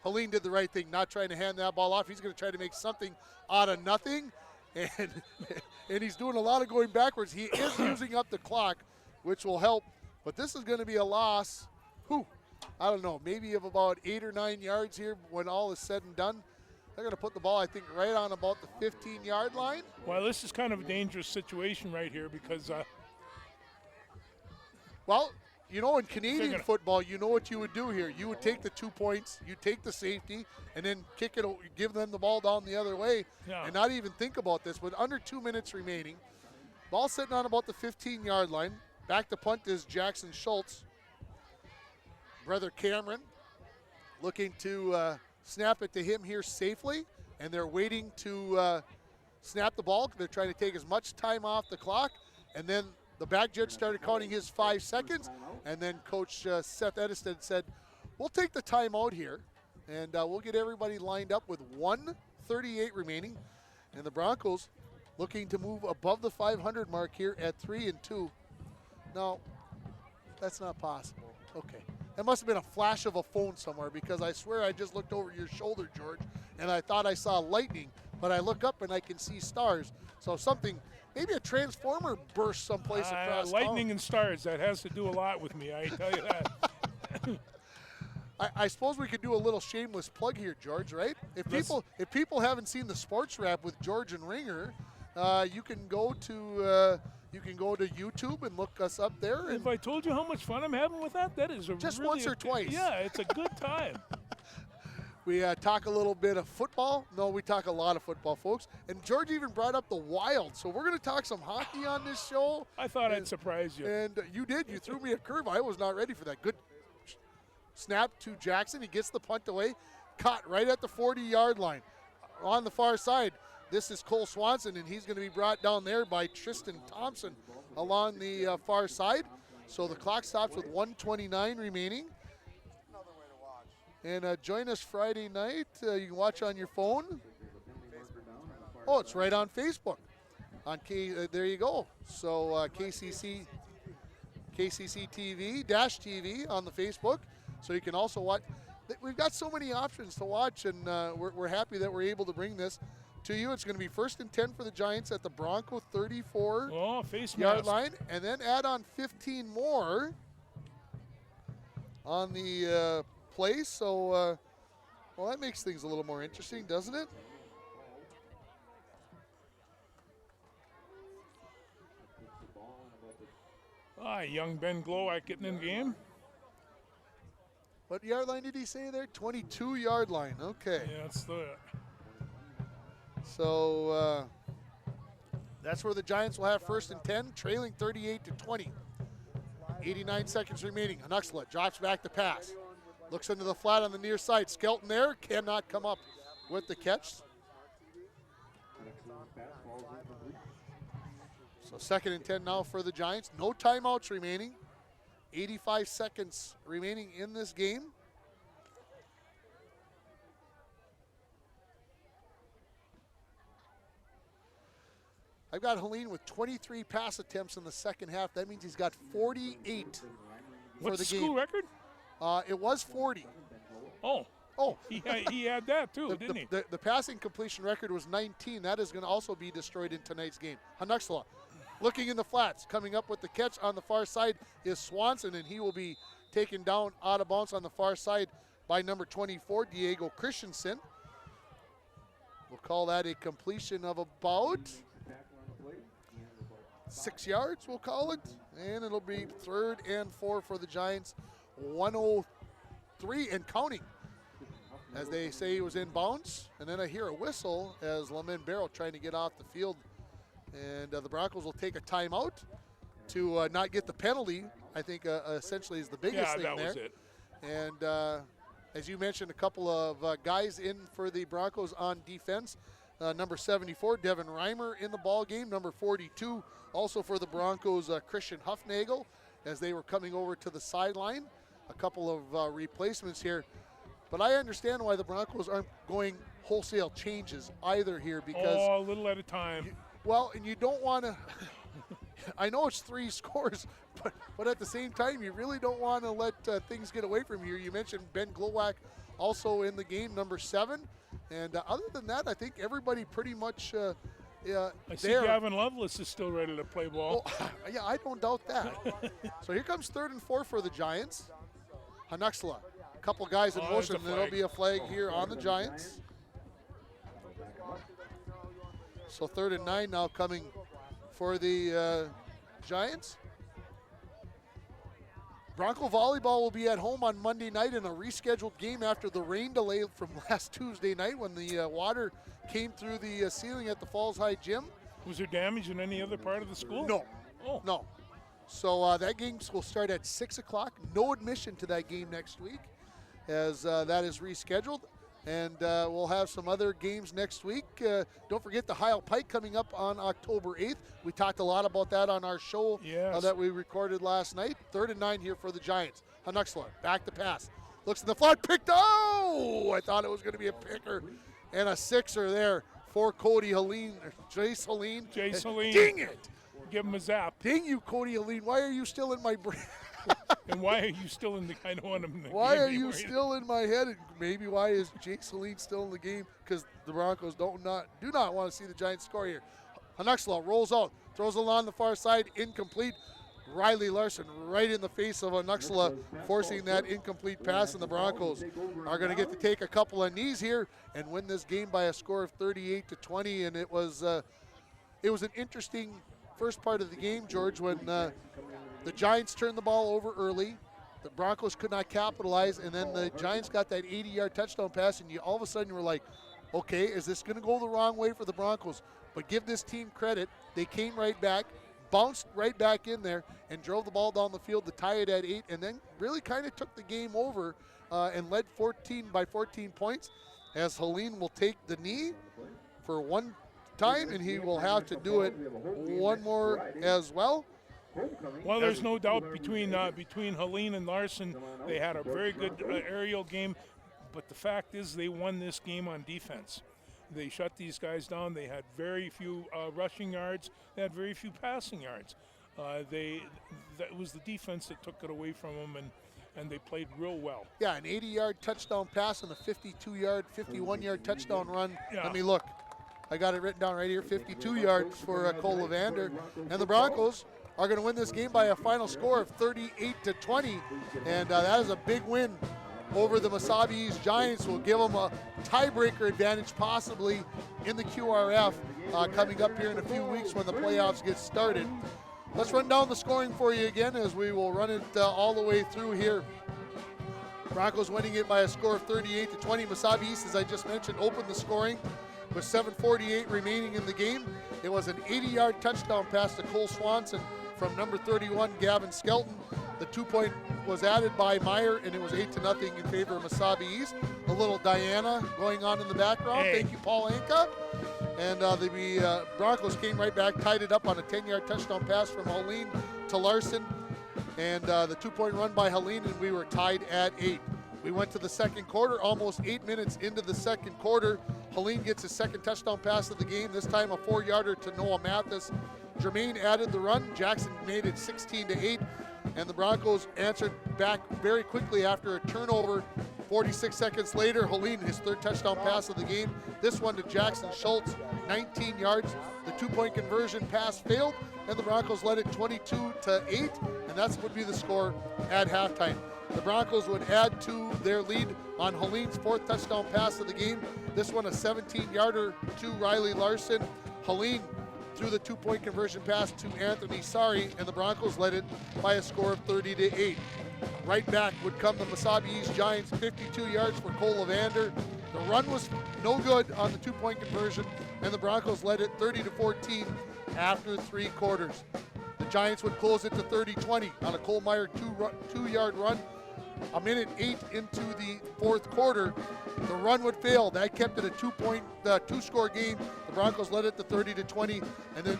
Helene did the right thing, not trying to hand that ball off. He's going to try to make something out of nothing. And he's doing a lot of going backwards. He is using up the clock, which will help. But this is going to be a loss, I don't know, maybe of about 8 or 9 yards here when all is said and done. They're going to put the ball, I think, right on about the 15-yard line. Well, this is kind of a dangerous situation right here because in Canadian football, you know what you would do here. You would take the 2 points, you take the safety, and then kick it, give them the ball down the other way, and not even think about this. With under 2 minutes remaining, ball sitting on about the 15-yard line. Back to punt is Jackson Schultz. Brother Cameron looking to snap it to him here safely, and they're waiting to snap the ball. They're trying to take as much time off the clock, and then the back judge started counting his 5 seconds, and then Coach Seth Ediston said, we'll take the timeout here, and we'll get everybody lined up with 1:38 remaining, and the Broncos looking to move above the 500 mark here at 3-2. No, that's not possible. Okay. That must have been a flash of a phone somewhere, because I swear I just looked over your shoulder, George, and I thought I saw lightning, but I look up and I can see stars. So something, maybe a transformer burst someplace across lightning town. And stars, that has to do a lot with me, I tell you that. I suppose we could do a little shameless plug here, George, right? If people haven't seen the sports wrap with George and Ringer, you can go to YouTube and look us up there. If I told you how much fun I'm having with that, that is just once or twice. Yeah, it's a good time. We talk a little bit of football. No, we talk a lot of football, folks. And George even brought up the Wild. So we're going to talk some hockey on this show. I thought I'd surprise you. And you did. You threw me a curve. I was not ready for that. Good. Snap to Jackson. He gets the punt away. Caught right at the 40-yard line. On the far side, this is Cole Swanson, and he's going to be brought down there by Tristan Thompson along the far side. So the clock stops with 1:29 remaining. And join us Friday night. You can watch on your phone. Oh, it's right on Facebook. There you go. So KCC TV, TV on the Facebook. So you can also watch. We've got so many options to watch, and we're happy that we're able to bring this to you. It's going to be 1st and 10 for the Giants at the Bronco 34-yard line, and then add on 15 more on the play. So, well, that makes things a little more interesting, doesn't it? Young Ben Glowak getting in the game. What yard line did he say there? 22-yard line. Okay. Yeah, that's the. So that's where the Giants will have 1st and 10, trailing 38-20. 89 seconds remaining. Hanuxla drops back to pass. Looks into the flat on the near side. Skelton there cannot come up with the catch. So 2nd and 10 now for the Giants. No timeouts remaining. 85 seconds remaining in this game. I've got Helene with 23 pass attempts in the second half. That means he's got 48 for What's the game. school record? It was 40. Oh. Oh. he had that too, didn't he? The passing completion record was 19. That is going to also be destroyed in tonight's game. Hanuxla looking in the flats. Coming up with the catch on the far side is Swanson, and he will be taken down out of bounds on the far side by number 24, Diego Christensen. We'll call that a completion of about 6 yards, we'll call it. And it'll be 3rd and 4 for the Giants. 103 and counting. As they say he was in bounds. And then I hear a whistle as Lamin Barrow trying to get off the field. And the Broncos will take a timeout to not get the penalty, I think essentially is the biggest thing there. Yeah, that was it. And as you mentioned, a couple of guys in for the Broncos on defense. Number 74, Devin Reimer in the ball game. Number 42, also for the Broncos, Christian Huffnagel, as they were coming over to the sideline. A couple of replacements here. But I understand why the Broncos aren't going wholesale changes either here, because a little at a time. And you don't want to. I know it's 3 scores, but at the same time, you really don't want to let things get away from you. You mentioned Ben Glowak also in the game, number 7. And other than that, I think everybody pretty much I see Gavin Lovelace is still ready to play ball. Oh, yeah, I don't doubt that. So here comes 3rd and 4 for the Giants. Hanuxla, a couple guys in motion, and there'll be a flag here on the Giants. So 3rd and 9 now coming for the Giants. Bronco volleyball will be at home on Monday night in a rescheduled game after the rain delay from last Tuesday night when the water came through the ceiling at the Falls High Gym. Was there damage in any other part of the school? No. Oh. No. So that game will start at 6 o'clock. No admission to that game next week, as that is rescheduled. And we'll have some other games next week. Don't forget the Heil Pike coming up on October 8th. We talked a lot about that on our show that we recorded last night. 3rd and 9 here for the Giants. Hanuxla, back to pass. Looks in the flat, picked. Oh! I thought it was going to be a picker and a 6er there for Cody Helene, Jace Helene. Jace Helene. Ding it! Give him a zap. Ding you, Cody Helene. Why are you still in my brain? And why are you still in the? I don't want him in the Why game are you anymore. still in my head? And maybe why is Jake Celine still in the game? Because the Broncos do not want to see the Giants score here. Hanuxla rolls out, throws it along the far side, incomplete. Riley Larson right in the face of Hanuxla, forcing that incomplete pass, and the Broncos are going to get to take a couple of knees here and win this game by a score of 38-20. And it was an interesting first part of the game, George, when the Giants turned the ball over early. The Broncos could not capitalize, and then the Giants got that 80-yard touchdown pass, and all of a sudden you were like, okay, is this going to go the wrong way for the Broncos? But give this team credit. They came right back, bounced right back in there and drove the ball down the field to tie it at 8, and then really kind of took the game over and led 14 points, as Helene will take the knee for one time, and he will have to do it one more as well. Well, there's no doubt between Helene and Larson, they had a very good aerial game, but the fact is they won this game on defense. They shut these guys down. They had very few rushing yards. They had very few passing yards. That was the defense that took it away from them, and they played real well. Yeah, an 80-yard touchdown pass and a 51-yard touchdown run. Yeah. Let me look. I got it written down right here, 52 yards for Cole Levander. And the Broncos are going to win this game by a final score of 38-20, and that is a big win over the Mesabi East Giants. Will give them a tiebreaker advantage possibly in the QRF coming up here in a few weeks when the playoffs get started. Let's run down the scoring for you again as we will run it all the way through here. Broncos winning it by a score of 38-20. Mesabi East, as I just mentioned, opened the scoring with 7:48 remaining in the game. It was an 80-yard touchdown pass to Cole Swanson from number 31, Gavin Skelton. The 2-point was added by Meyer, and it was 8-0 in favor of Mesabi East. A little Diana going on in the background. Hey. Thank you, Paul Anka. And the Broncos came right back, tied it up on a 10-yard touchdown pass from Helene to Larson. And the 2-point run by Helene, and we were tied at 8. We went to the second quarter, almost 8 minutes into the second quarter. Helene gets his second touchdown pass of the game, this time a 4-yarder to Noah Mathis. Jermaine added the run. Jackson made it 16-8. And the Broncos answered back very quickly after a turnover. 46 seconds later, Helene, his third touchdown pass of the game. This one to Jackson Schultz, 19 yards. The 2-point conversion pass failed, and the Broncos led it 22-8, and that would be the score at halftime. The Broncos would add to their lead on Helene's fourth touchdown pass of the game. This one a 17-yarder to Riley Larson. Helene threw the 2-point conversion pass to Anthony Sari, and the Broncos led it by a score of 30-8. Right back would come the Mesabi East Giants, 52 yards for Cole Levander. The run was no good on the 2-point conversion, and the Broncos led it 30-14 after 3 quarters. The Giants would close it to 30-20 on a Cole Meyer 2-yard run. A minute 8 into the fourth quarter, the run would fail. That kept it a 2-score game. The Broncos led it to 30-20, and then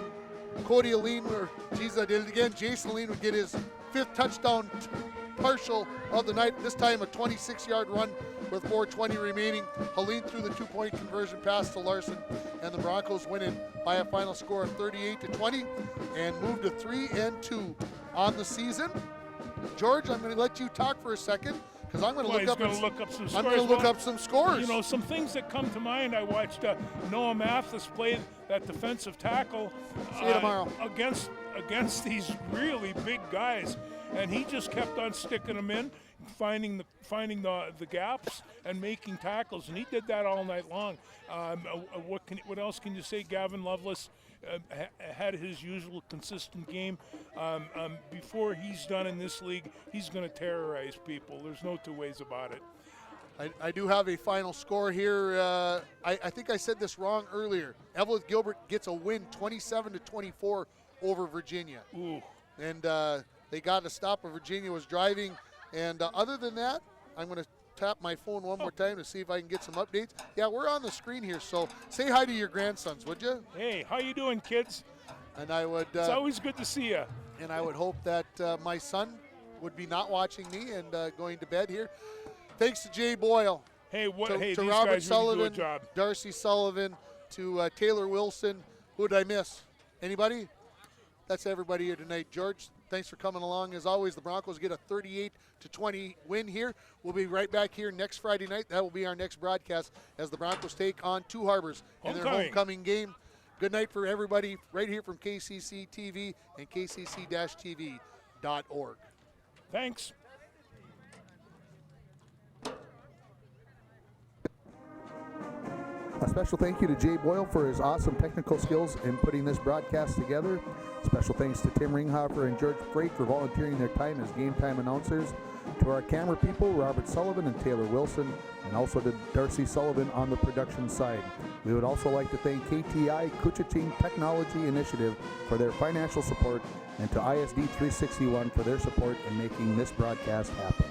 Cody Aline, I did it again. Jason Aline would get his 5th touchdown partial of the night. This time a 26-yard run with 4:20 remaining. Helene threw the 2-point conversion pass to Larson, and the Broncos win it by a final score of 38-20 and move to 3-2 on the season. George, I'm going to let you talk for a second because I'm going to look up some scores. I'm going to look up some scores. You know, some things that come to mind. I watched Noah Mathis play that defensive tackle See you tomorrow. against these really big guys, and he just kept on sticking them in, finding the gaps and making tackles, and he did that all night long. What else can you say? Gavin Lovelace had his usual consistent game. Before he's done in this league, he's going to terrorize people. There's no two ways about it. I do have a final score here. I think I said this wrong earlier. Evelyn Gilbert gets a win, 27-24 over Virginia. Ooh. And they got a stop. Virginia was driving. And other than that, I'm going to tap my phone one more time to see if I can get some updates. Yeah, we're on the screen here, so say hi to your grandsons, would you? Hey, how you doing, kids? And I would. It's always good to see you. And I would hope that my son would be not watching me and going to bed here. Thanks to Jay Boyle. Hey, to these Robert guys Sullivan, really do a job. Darcy Sullivan, to Taylor Wilson. Who did I miss? Anybody? That's everybody here tonight. George, thanks for coming along. As always, the Broncos get a 38-20 win here. We'll be right back here next Friday night. That will be our next broadcast as the Broncos take on Two Harbors in their homecoming game. Good night for everybody right here from KCC TV and kcc-tv.org. Thanks. A special thank you to Jay Boyle for his awesome technical skills in putting this broadcast together. Special thanks to Tim Ringhofer and George Freight for volunteering their time as game time announcers. To our camera people, Robert Sullivan and Taylor Wilson, and also to Darcy Sullivan on the production side. We would also like to thank KTI Kuchiching Technology Initiative for their financial support and to ISD 361 for their support in making this broadcast happen.